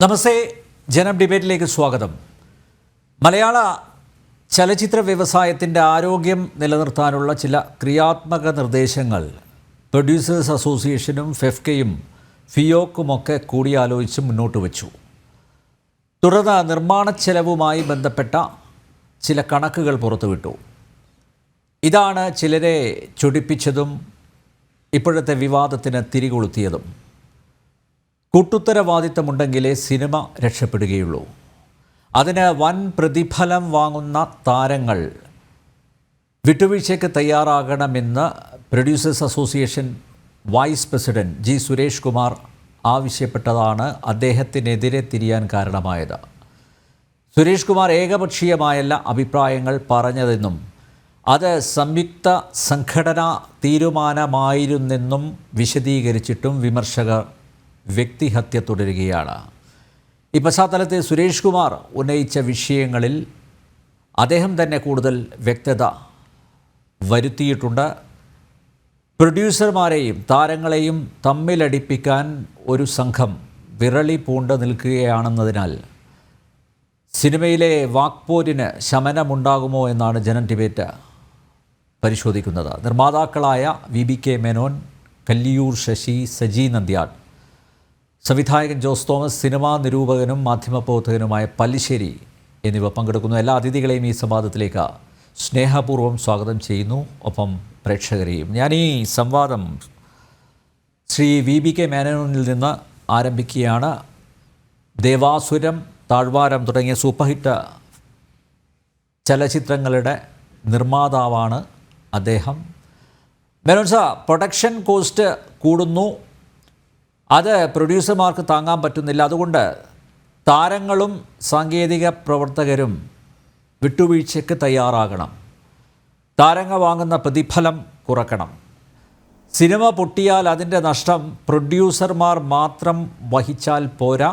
നമസ്തേ, ജനം ഡിബേറ്റിലേക്ക് സ്വാഗതം. മലയാള ചലച്ചിത്ര വ്യവസായത്തിൻ്റെ ആരോഗ്യം നിലനിർത്താനുള്ള ചില ക്രിയാത്മക നിർദ്ദേശങ്ങൾ പ്രൊഡ്യൂസേഴ്സ് അസോസിയേഷനും ഫെഫ്കയും ഫിയോക്കുമൊക്കെ കൂടിയാലോചിച്ച് മുന്നോട്ട് വച്ചു. തുടർന്ന് നിർമ്മാണ ചെലവുമായി ബന്ധപ്പെട്ട ചില കണക്കുകൾ പുറത്തുവിട്ടു. ഇതാണ് ചിലരെ ചൊടിപ്പിച്ചതും ഇപ്പോഴത്തെ വിവാദത്തിന് തിരികൊളുത്തിയതും. കൂട്ടുത്തരവാദിത്തമുണ്ടെങ്കിലേ സിനിമ രക്ഷപ്പെടുകയുള്ളൂ. അതിന് വൻ പ്രതിഫലം വാങ്ങുന്ന താരങ്ങൾ വിട്ടുവീഴ്ചയ്ക്ക് തയ്യാറാകണമെന്ന് producers association vice president G Suresh Kumar ആവശ്യപ്പെട്ടതാണ് അദ്ദേഹത്തിനെതിരെ തിരിയാൻ കാരണമായത്. സുരേഷ് കുമാർ ഏകപക്ഷീയമായല്ല അഭിപ്രായങ്ങൾ പറഞ്ഞതെന്നും അത് സംയുക്ത സംഘടനാ തീരുമാനമായിരുന്നെന്നും വിശദീകരിച്ചിട്ടും വിമർശകർ വ്യക്തിഹത്യ തുടരുകയാണ്. ഈ പശ്ചാത്തലത്തിൽ സുരേഷ് കുമാർ ഉന്നയിച്ച വിഷയങ്ങളിൽ അദ്ദേഹം തന്നെ കൂടുതൽ വ്യക്തത വരുത്തിയിട്ടുണ്ട്. പ്രൊഡ്യൂസർമാരെയും താരങ്ങളെയും തമ്മിലടിപ്പിക്കാൻ ഒരു സംഘം വിറളി പൂണ്ട് നിൽക്കുകയാണെന്നതിനാൽ സിനിമയിലെ വാക്പോരിന് ശമനമുണ്ടാകുമോ എന്നാണ് ജനം ഡിബേറ്റ് പരിശോധിക്കുന്നത്. നിർമ്മാതാക്കളായ VBK മേനോൻ, കല്ലിയൂർ ശശി, സജി നന്ദ്യാൽ, സംവിധായകൻ ജോസ് തോമസ്, സിനിമാ നിരൂപകനും മാധ്യമപ്രവർത്തകനുമായ പല്ലിശ്ശേരി എന്നിവ പങ്കെടുക്കുന്നു. എല്ലാ അതിഥികളെയും ഈ സംവാദത്തിലേക്ക് സ്നേഹപൂർവ്വം സ്വാഗതം ചെയ്യുന്നു, ഒപ്പം പ്രേക്ഷകരെയും. ഞാൻ ഈ സംവാദം ശ്രീ VBK മേനോനിൽ നിന്ന് ആരംഭിക്കുകയാണ്. ദേവാസുരം, താഴ്വാരം തുടങ്ങിയ സൂപ്പർഹിറ്റ് ചലച്ചിത്രങ്ങളുടെ നിർമ്മാതാവാണ് അദ്ദേഹം. മേനോൻ സാർ, പ്രൊഡക്ഷൻ കോസ്റ്റ് കൂടുന്നു, അത് പ്രൊഡ്യൂസർമാർക്ക് താങ്ങാൻ പറ്റുന്നില്ല. അതുകൊണ്ട് താരങ്ങളും സാങ്കേതിക പ്രവർത്തകരും വിട്ടുവീഴ്ചയ്ക്ക് തയ്യാറാകണം. താരങ്ങൾ വാങ്ങുന്ന പ്രതിഫലം കുറക്കണം. സിനിമ പൊട്ടിയാൽ അതിൻ്റെ നഷ്ടം പ്രൊഡ്യൂസർമാർ മാത്രം വഹിച്ചാൽ പോരാ.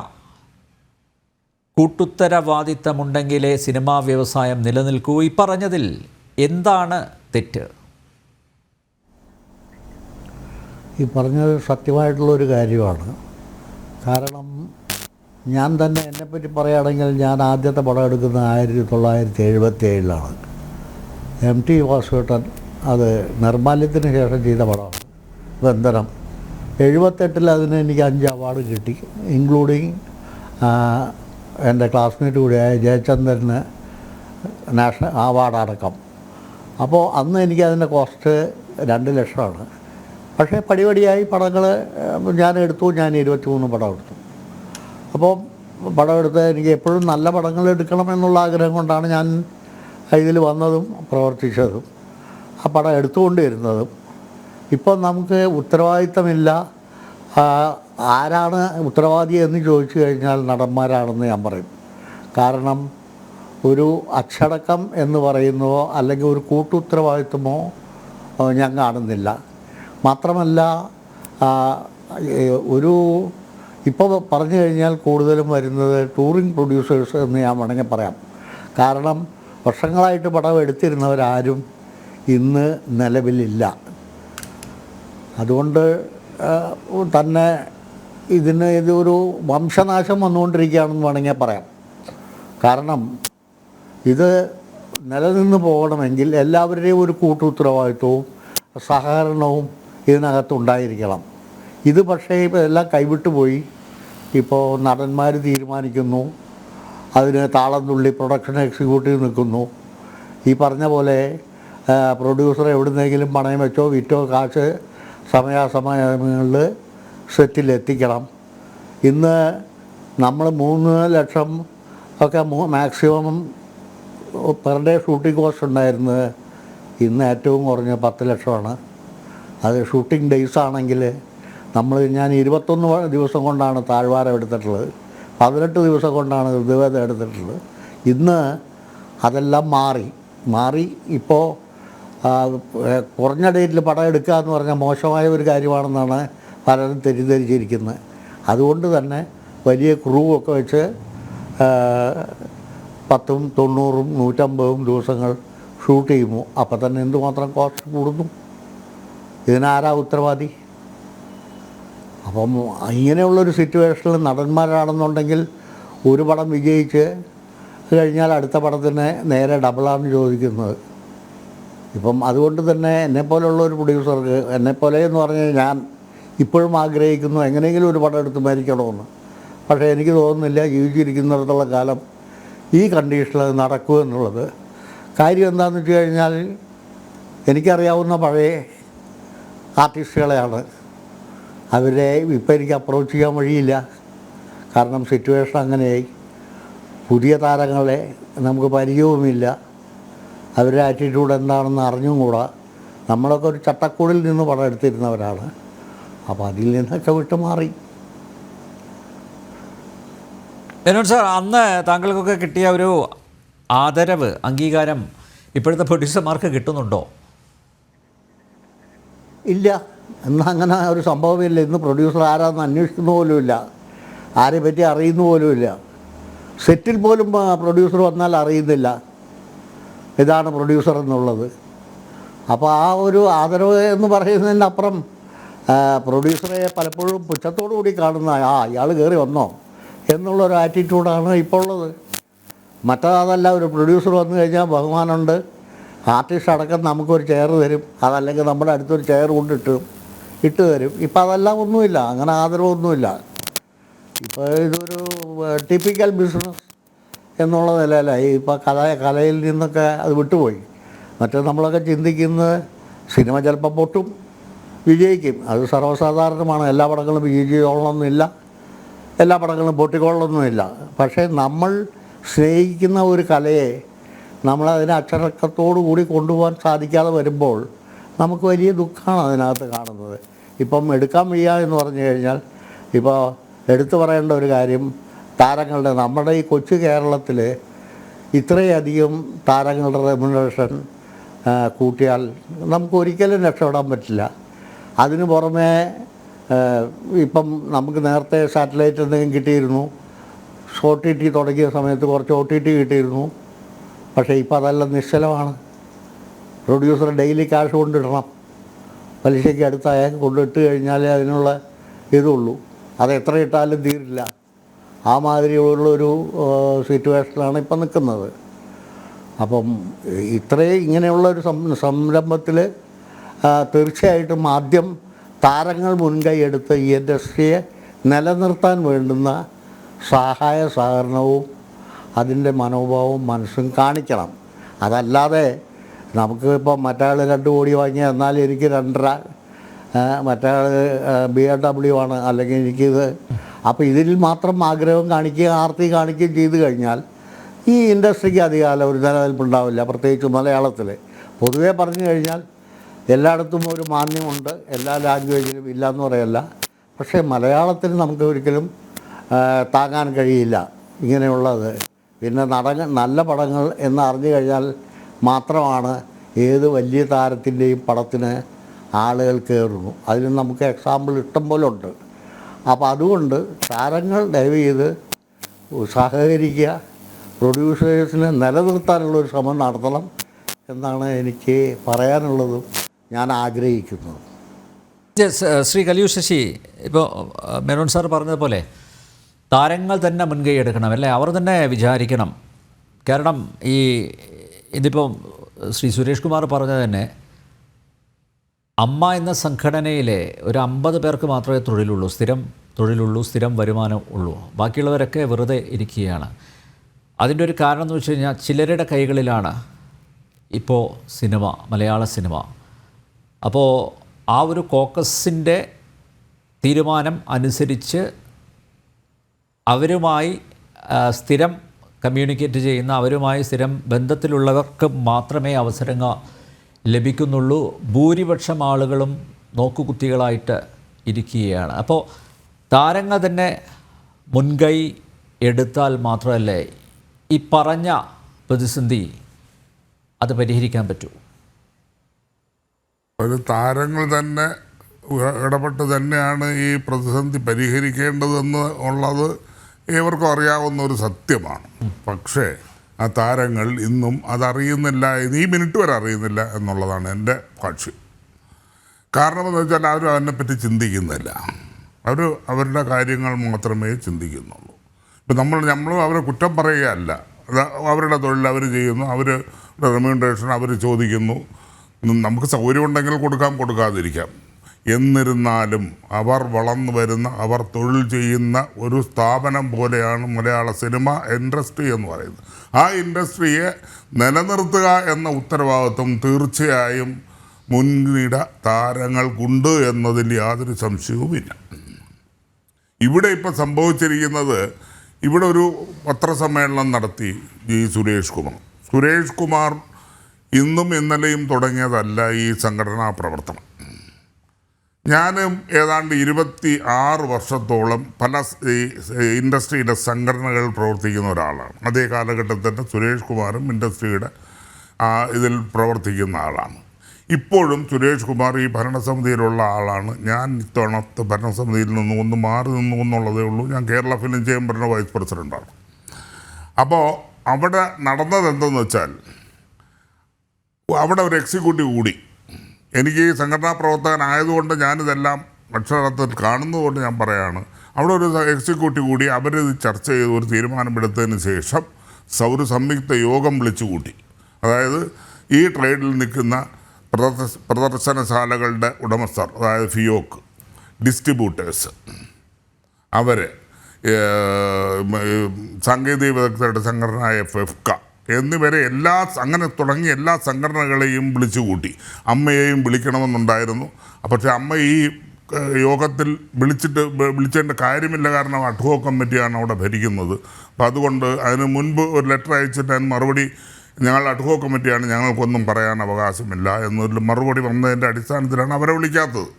കൂട്ടുത്തരവാദിത്തമുണ്ടെങ്കിലേ സിനിമാ വ്യവസായം നിലനിൽക്കൂ. ഈ പറഞ്ഞതിൽ എന്താണ് തെറ്റ്? ഈ പറഞ്ഞത് സത്യമായിട്ടുള്ളൊരു കാര്യമാണ്. കാരണം ഞാൻ തന്നെ എന്നെപ്പറ്റി പറയുകയാണെങ്കിൽ ഞാൻ ആദ്യത്തെ പടം എടുക്കുന്നത് 1977 MT വാസുവേട്ടൻ അത് നിർമ്മാല്യത്തിന് ശേഷം ചെയ്ത പടമാണ് ബന്ധനം. 78 അതിന് എനിക്ക് 5 അവാർഡ് കിട്ടി, ഇൻക്ലൂഡിങ് എൻ്റെ ക്ലാസ്മേറ്റ് കൂടിയായ ജയചന്ദ്രന് നാഷണൽ അവാർഡ് അടക്കം. അപ്പോൾ അന്ന് എനിക്ക് അതിൻ്റെ കോസ്റ്റ് 2 ലക്ഷമാണ്. പക്ഷേ പടിപടിയായി പടങ്ങൾ ഞാൻ 23 പടം എടുത്തു. അപ്പോൾ പടം എടുത്ത് എനിക്ക് എപ്പോഴും നല്ല പടങ്ങൾ എടുക്കണം എന്നുള്ള ആഗ്രഹം കൊണ്ടാണ് ഞാൻ ഇതിൽ വന്നതും പ്രവർത്തിച്ചതും ആ പടം എടുത്തുകൊണ്ടിരുന്നതും. ഇപ്പോൾ നമുക്ക് ഉത്തരവാദിത്തമില്ല. ആരാണ് ഉത്തരവാദി എന്ന് ചോദിച്ചു കഴിഞ്ഞാൽ നടന്മാരാണെന്ന് ഞാൻ പറയും. കാരണം ഒരു അച്ചടക്കം എന്ന് പറയുന്നതോ അല്ലെങ്കിൽ ഒരു കൂട്ടുത്തരവാദിത്തമോ ഞാൻ കാണുന്നില്ല. മാത്രമല്ല, ഒരു ഇപ്പോൾ പറഞ്ഞു കഴിഞ്ഞാൽ കൂടുതലും വരുന്നത് ടൂറിംഗ് പ്രൊഡ്യൂസേഴ്സ് എന്ന് ഞാൻ വേണമെങ്കിൽ പറയാം. കാരണം വർഷങ്ങളായിട്ട് പടം എടുത്തിരുന്നവരാരും ഇന്ന് നിലവിലില്ല. അതുകൊണ്ട് തന്നെ ഇതൊരു വംശനാശം വന്നുകൊണ്ടിരിക്കുകയാണെന്ന് വേണമെങ്കിൽ പറയാം. കാരണം ഇത് നിലനിന്ന് പോകണമെങ്കിൽ എല്ലാവരുടെയും ഒരു കൂട്ടുത്തരവാദിത്വവും സഹകരണവും ഇതിനകത്തുണ്ടായിരിക്കണം. ഇത് പക്ഷേ ഇപ്പോൾ എല്ലാം കൈവിട്ടു പോയി. ഇപ്പോൾ നടന്മാർ തീരുമാനിക്കുന്നു, അതിന് താളം തുള്ളി പ്രൊഡക്ഷൻ എക്സിക്യൂട്ടീവ് നിൽക്കുന്നു. ഈ പറഞ്ഞ പോലെ പ്രൊഡ്യൂസർ എവിടുന്നെങ്കിലും പണയം വെച്ചോ വിറ്റോ കാശ് സമയാസമയങ്ങളിൽ സെറ്റിലെത്തിക്കണം. ഇന്ന് നമ്മൾ 3 ലക്ഷം ഒക്കെ maximum per day shooting cost ഉണ്ടായിരുന്നത് ഇന്ന് ഏറ്റവും കുറഞ്ഞ 10 ലക്ഷമാണ്. അത് ഷൂട്ടിംഗ് ഡേയ്സ് ആണെങ്കിൽ ഞാൻ 21 ദിവസം കൊണ്ടാണ് താഴ്വാരം എടുത്തിട്ടുള്ളത്, 18 ദിവസം കൊണ്ടാണ് ഋതുവേദം എടുത്തിട്ടുള്ളത്. ഇന്ന് അതെല്ലാം മാറി ഇപ്പോൾ കുറഞ്ഞ ഡേറ്റിൽ പടം എടുക്കുക എന്ന് പറഞ്ഞാൽ മോശമായ ഒരു കാര്യമാണെന്നാണ് പലരും തെറ്റിദ്ധരിച്ചിരിക്കുന്നത്. അതുകൊണ്ട് തന്നെ വലിയ ക്രൂ ഒക്കെ വെച്ച് 10, 90, 150 ദിവസങ്ങൾ ഷൂട്ട് ചെയ്യുമോ അപ്പോൾ തന്നെ എന്തുമാത്രം കോസ്റ്റ് കൂടുന്നു. ഇതിനാരാ ഉത്തരവാദി? അപ്പം ഇങ്ങനെയുള്ളൊരു സിറ്റുവേഷനിൽ നടന്മാരാണെന്നുണ്ടെങ്കിൽ ഒരു പടം വിജയിച്ച് കഴിഞ്ഞാൽ അടുത്ത പടത്തിന് നേരെ ഡബിളാണ് ചോദിക്കുന്നത്. ഇപ്പം അതുകൊണ്ട് തന്നെ എന്നെപ്പോലുള്ള ഒരു പ്രൊഡ്യൂസർക്ക്, എന്നെപ്പോലെ എന്ന് പറഞ്ഞാൽ ഞാൻ ഇപ്പോഴും ആഗ്രഹിക്കുന്നു എങ്ങനെയെങ്കിലും ഒരു പടം എടുത്ത് മരിക്കണമെന്ന്. പക്ഷേ എനിക്ക് തോന്നുന്നില്ല ജീവിച്ചിരിക്കുന്നിടത്തോളം കാലം ഈ കണ്ടീഷനിൽ അത് നടക്കുമെന്നുള്ളത്. കാര്യം എന്താണെന്ന് വെച്ച് കഴിഞ്ഞാൽ എനിക്കറിയാവുന്ന പഴയ ആർട്ടിസ്റ്റുകളെയാണ്. അവരെ ഇപ്പം എനിക്ക് അപ്രോച്ച് ചെയ്യാൻ വഴിയില്ല. കാരണം സിറ്റുവേഷൻ അങ്ങനെയായി. പുതിയ താരങ്ങളെ നമുക്ക് പരിചയവുമില്ല. അവരുടെ ആറ്റിറ്റ്യൂഡ് എന്താണെന്ന് അറിഞ്ഞും കൂടാ. നമ്മളൊക്കെ ഒരു ചട്ടക്കൂടിൽ നിന്ന് പടം എടുത്തിരുന്നവരാണ്. അപ്പോൾ അതിൽ നിന്നൊക്കെ വിട്ടു മാറി. മേനോൻ സാർ, അന്ന് താങ്കൾക്കൊക്കെ കിട്ടിയ ഒരു ആദരവ്, അംഗീകാരം ഇപ്പോഴത്തെ പ്രൊഡ്യൂസർമാർക്ക് കിട്ടുന്നുണ്ടോ? ഇല്ല, എന്നാൽ അങ്ങനെ ഒരു സംഭവമില്ല. ഇന്ന് പ്രൊഡ്യൂസർ ആരാന്ന് അന്വേഷിക്കുന്ന പോലുമില്ല, ആരെ പറ്റി അറിയുന്ന പോലുമില്ല. സെറ്റിൽ പോലും പ്രൊഡ്യൂസർ വന്നാൽ അറിയുന്നില്ല ഇതാണ് പ്രൊഡ്യൂസർ എന്നുള്ളത്. അപ്പോൾ ആ ഒരു ആദരവ് എന്ന് പറയുന്നതിനപ്പുറം പ്രൊഡ്യൂസറെ പലപ്പോഴും പുച്ഛത്തോടു കൂടി കാണുന്ന ഇയാൾ കയറി വന്നോ എന്നുള്ളൊരു ആറ്റിറ്റ്യൂഡാണ് ഇപ്പോൾ ഉള്ളത്. മറ്റതല്ല, ഒരു പ്രൊഡ്യൂസർ വന്നു കഴിഞ്ഞാൽ ബഹുമാനമുണ്ട്, ആർട്ടിസ്റ്റ് അടക്കം നമുക്കൊരു ചെയർ തരും, അതല്ലെങ്കിൽ നമ്മുടെ അടുത്തൊരു ചെയർ ഇട്ട് തരും. ഇപ്പം അതെല്ലാം ഒന്നുമില്ല, അങ്ങനെ ആദരവൊന്നുമില്ല. ഇപ്പോൾ ഇതൊരു ടിപ്പിക്കൽ ബിസിനസ് എന്നുള്ള നിലയിലായി. ഇപ്പോൾ കലയിൽ നിന്നൊക്കെ അത് വിട്ടുപോയി. മറ്റേ നമ്മളൊക്കെ ചിന്തിക്കുന്നത് സിനിമ ചിലപ്പോൾ പൊട്ടും, വിജയിക്കും, അത് സർവ്വസാധാരണമാണ്. എല്ലാ പടങ്ങളും വിജയിച്ചോളണമെന്നില്ല, എല്ലാ പടങ്ങളും പൊട്ടിക്കൊള്ളണമെന്നില്ല. പക്ഷേ നമ്മൾ സ്നേഹിക്കുന്ന ഒരു കലയെ നമ്മളതിനെ അച്ചടക്കത്തോടു കൂടി കൊണ്ടുപോകാൻ സാധിക്കാതെ വരുമ്പോൾ നമുക്ക് വലിയ ദുഃഖമാണ് അതിനകത്ത് കാണുന്നത്. ഇപ്പം എടുക്കാൻ വയ്യ എന്ന് പറഞ്ഞു കഴിഞ്ഞാൽ, ഇപ്പോൾ എടുത്തു പറയേണ്ട ഒരു കാര്യം, താരങ്ങളുടെ, നമ്മുടെ ഈ കൊച്ചു കേരളത്തിൽ ഇത്രയധികം താരങ്ങളുടെ റെമ്യൂണറേഷൻ കൂട്ടിയാൽ നമുക്ക് ഒരിക്കലും രക്ഷപ്പെടാൻ പറ്റില്ല. അതിന് പുറമെ ഇപ്പം നമുക്ക് നേരത്തെ സാറ്റലൈറ്റ് എന്തെങ്കിലും കിട്ടിയിരുന്നു, OTT തുടങ്ങിയ സമയത്ത് കുറച്ച് OTT കിട്ടിയിരുന്നു. പക്ഷേ ഇപ്പോൾ അതെല്ലാം നിശ്ചലമാണ്. പ്രൊഡ്യൂസർ ഡെയിലി ക്യാഷ് കൊണ്ടിടണം, പലിശയ്ക്ക് അടുത്തായാൽ കൊണ്ടിട്ട് കഴിഞ്ഞാലേ അതിനുള്ള ഇതുള്ളൂ. അത് എത്ര ഇട്ടാലും തീരില്ല. ആ മാതിരിയുള്ളൊരു സിറ്റുവേഷനിലാണ് ഇപ്പം നിൽക്കുന്നത്. അപ്പം ഇങ്ങനെയുള്ളൊരു സംരംഭത്തിൽ തീർച്ചയായിട്ടും ആദ്യം താരങ്ങൾ മുൻകൈ എടുത്ത് ഈ ഇൻഡസ്ട്രിയെ നിലനിർത്താൻ വേണ്ടുന്ന സഹായ സഹകരണവും അതിൻ്റെ മനോഭാവവും മനസ്സും കാണിക്കണം. അതല്ലാതെ നമുക്ക് ഇപ്പോൾ മറ്റയാൾ 2 കോടി വാങ്ങിയാൽ എന്നാൽ എനിക്ക് 2.5, മറ്റയാൾ BMW ആണ്, അല്ലെങ്കിൽ എനിക്കിത്. അപ്പോൾ ഇതിൽ മാത്രം ആഗ്രഹം കാണിക്കുകയും ആർത്തി കാണിക്കുകയും ചെയ്തു കഴിഞ്ഞാൽ ഈ ഇൻഡസ്ട്രിക്ക് അധികകാലം ഒരു നിലനിൽപ്പുണ്ടാവില്ല. പ്രത്യേകിച്ച് മലയാളത്തിൽ പൊതുവേ പറഞ്ഞു കഴിഞ്ഞാൽ എല്ലായിടത്തും ഒരു മാന്യമുണ്ട്, എല്ലാ ലാംഗ്വേജിലും ഇല്ലയെന്ന് പറയല്ല. പക്ഷേ മലയാളത്തിൽ നമുക്ക് ഒരിക്കലും താങ്ങാൻ കഴിയില്ല ഇങ്ങനെയുള്ളത്. പിന്നെ നല്ല പടങ്ങൾ എന്ന് അറിഞ്ഞു കഴിഞ്ഞാൽ മാത്രമാണ് ഏത് വലിയ താരത്തിൻ്റെയും പടത്തിന് ആളുകൾ കയറുന്നു. അതിന് നമുക്ക് എക്സാമ്പിൾ ഇഷ്ടം പോലെ ഉണ്ട്. അപ്പോൾ അതുകൊണ്ട് താരങ്ങൾ ദയവ് ചെയ്ത് സഹകരിക്കുക, പ്രൊഡ്യൂസേഴ്സിനെ നിലനിർത്താനുള്ളൊരു ശ്രമം നടത്തണം എന്നാണ് എനിക്ക് പറയാനുള്ളതും ഞാൻ ആഗ്രഹിക്കുന്നത്. ശ്രീ കലിയൂർ ശശി, ഇപ്പോൾ മേനോൻ സാർ പറഞ്ഞതുപോലെ താരങ്ങൾ തന്നെ മുൻകൈ എടുക്കണം, അല്ലേ? അവർ തന്നെ വിചാരിക്കണം. കാരണം ഇതിപ്പോൾ ശ്രീ സുരേഷ് കുമാർ പറഞ്ഞത് തന്നെ, അമ്മ എന്ന സംഘടനയിലെ ഒരു 50 പേർക്ക് മാത്രമേ തൊഴിലുള്ളൂ, സ്ഥിരം വരുമാനം ഉള്ളൂ. ബാക്കിയുള്ളവരൊക്കെ വെറുതെ ഇരിക്കുകയാണ്. അതിൻ്റെ ഒരു കാരണം എന്ന് വെച്ച് കഴിഞ്ഞാൽ ചിലരുടെ കൈകളിലാണ് ഇപ്പോൾ മലയാള സിനിമ. അപ്പോൾ ആ ഒരു കോക്കസിൻ്റെ തീരുമാനം അനുസരിച്ച് അവരുമായി സ്ഥിരം കമ്മ്യൂണിക്കേറ്റ് ചെയ്യുന്ന, അവരുമായി സ്ഥിരം ബന്ധത്തിലുള്ളവർക്ക് മാത്രമേ അവസരങ്ങൾ ലഭിക്കുന്നുള്ളൂ. ഭൂരിപക്ഷം ആളുകളും നോക്കുകുത്തികളായിട്ട് ഇരിക്കുകയാണ്. അപ്പോൾ താരങ്ങൾ തന്നെ മുൻകൈ എടുത്താൽ മാത്രമല്ലേ ഈ പറഞ്ഞ പ്രതിസന്ധി അത് പരിഹരിക്കാൻ പറ്റൂ? ഒരു താരങ്ങൾ തന്നെ ഇടപെട്ട് തന്നെയാണ് ഈ പ്രതിസന്ധി പരിഹരിക്കേണ്ടതെന്ന് ഉള്ളത് ഏവർക്കും അറിയാവുന്ന ഒരു സത്യമാണ്. പക്ഷേ ആ താരങ്ങൾ ഇന്നും അതറിയുന്നില്ല, ഈ മിനിറ്റ് വരെ അറിയുന്നില്ല എന്നുള്ളതാണ് എൻ്റെ കാഴ്ച. കാരണമെന്ന് വെച്ചാൽ ആരും അതിനെപ്പറ്റി ചിന്തിക്കുന്നില്ല. അവരുടെ കാര്യങ്ങൾ മാത്രമേ ചിന്തിക്കുന്നുള്ളൂ. ഇപ്പം നമ്മളും അവരെ കുറ്റം പറയുകയല്ല. അത് അവരുടെ തൊഴിൽ അവർ ചെയ്യുന്നു, അവർ റെമ്യൂണറേഷൻ അവർ ചോദിക്കുന്നു. നമുക്ക് സൗകര്യമുണ്ടെങ്കിൽ കൊടുക്കാതിരിക്കാം. എന്നിരുന്നാലും അവർ വളർന്നു വരുന്ന, അവർ തൊഴിൽ ചെയ്യുന്ന ഒരു സ്ഥാപനം പോലെയാണ് മലയാള സിനിമ ഇൻഡസ്ട്രി എന്ന് പറയുന്നത്. ആ ഇൻഡസ്ട്രിയെ നിലനിർത്തുക എന്ന ഉത്തരവാദിത്വം തീർച്ചയായും മുൻനിര താരങ്ങൾക്കുണ്ട് എന്നതിൽ യാതൊരു സംശയവുമില്ല. ഇവിടെ ഇപ്പം സംഭവിച്ചിരിക്കുന്നത്, ഇവിടെ ഒരു പത്രസമ്മേളനം നടത്തി സുരേഷ് കുമാർ ഇന്നും ഇന്നലെയും തുടങ്ങിയതല്ല ഈ സംഘടനാ പ്രവർത്തനം. ഞാൻ ഏതാണ്ട് 26 വർഷത്തോളം പല ഇൻഡസ്ട്രിയുടെ സംഘടനകൾ പ്രവർത്തിക്കുന്ന ഒരാളാണ്. അതേ കാലഘട്ടത്തിൽ തന്നെ സുരേഷ് കുമാറും ഇൻഡസ്ട്രിയുടെ ഇതിൽ പ്രവർത്തിക്കുന്ന ആളാണ്. ഇപ്പോഴും സുരേഷ് കുമാർ ഈ ഭരണസമിതിയിലുള്ള ആളാണ്. ഞാൻ ഇത്തവണത്തെ ഭരണസമിതിയിൽ നിന്ന് ഒന്ന് മാറി നിന്നു എന്നുള്ളതേ ഉള്ളൂ. ഞാൻ കേരള ഫിലിം ചേംബറിൻ്റെ വൈസ് പ്രസിഡൻ്റാണ്. അപ്പോൾ അവിടെ നടന്നത് എന്തെന്ന് വെച്ചാൽ, അവിടെ ഒരു എക്സിക്യൂട്ടീവ് കൂടി. എനിക്ക് ഈ സംഘടനാ പ്രവർത്തകനായതുകൊണ്ട് ഞാനിതെല്ലാം അക്ഷരാർത്ഥത്തിൽ കാണുന്നതുകൊണ്ട് ഞാൻ പറയുകയാണ്. അവിടെ ഒരു എക്സിക്യൂട്ടീവ് കൂടി അവരിത് ചർച്ച ചെയ്ത് ഒരു തീരുമാനമെടുത്തതിന് ശേഷം ഒരു സംയുക്ത യോഗം വിളിച്ചു കൂട്ടി. അതായത് ഈ ട്രേഡിൽ നിൽക്കുന്ന പ്രദർശനശാലകളുടെ ഉടമസ്ഥർ, അതായത് ഫിയോക്ക്, ഡിസ്ട്രിബ്യൂട്ടേഴ്സ്, അവർ, സാങ്കേതിക വിദഗ്ധരുടെ സംഘടനയായ ഫെഫ്ക എന്നിവരെ അങ്ങനെ തുടങ്ങിയ എല്ലാ സംഘടനകളെയും വിളിച്ചു കൂട്ടി. അമ്മയെയും വിളിക്കണമെന്നുണ്ടായിരുന്നു. പക്ഷേ അമ്മ ഈ യോഗത്തിൽ വിളിച്ചേണ്ട കാര്യമില്ല, കാരണം അഡ്ഹോ കമ്മിറ്റിയാണ് അവിടെ ഭരിക്കുന്നത്. അപ്പോൾ അതുകൊണ്ട് അതിന് മുൻപ് ഒരു ലെറ്റർ അയച്ചിട്ട് അതിന് മറുപടി, ഞങ്ങൾ അഡ്ഹോ കമ്മിറ്റിയാണ്, ഞങ്ങൾക്കൊന്നും പറയാൻ അവകാശമില്ല എന്നൊരു മറുപടി വന്നതിൻ്റെ അടിസ്ഥാനത്തിലാണ് അവരെ വിളിക്കാത്തത്.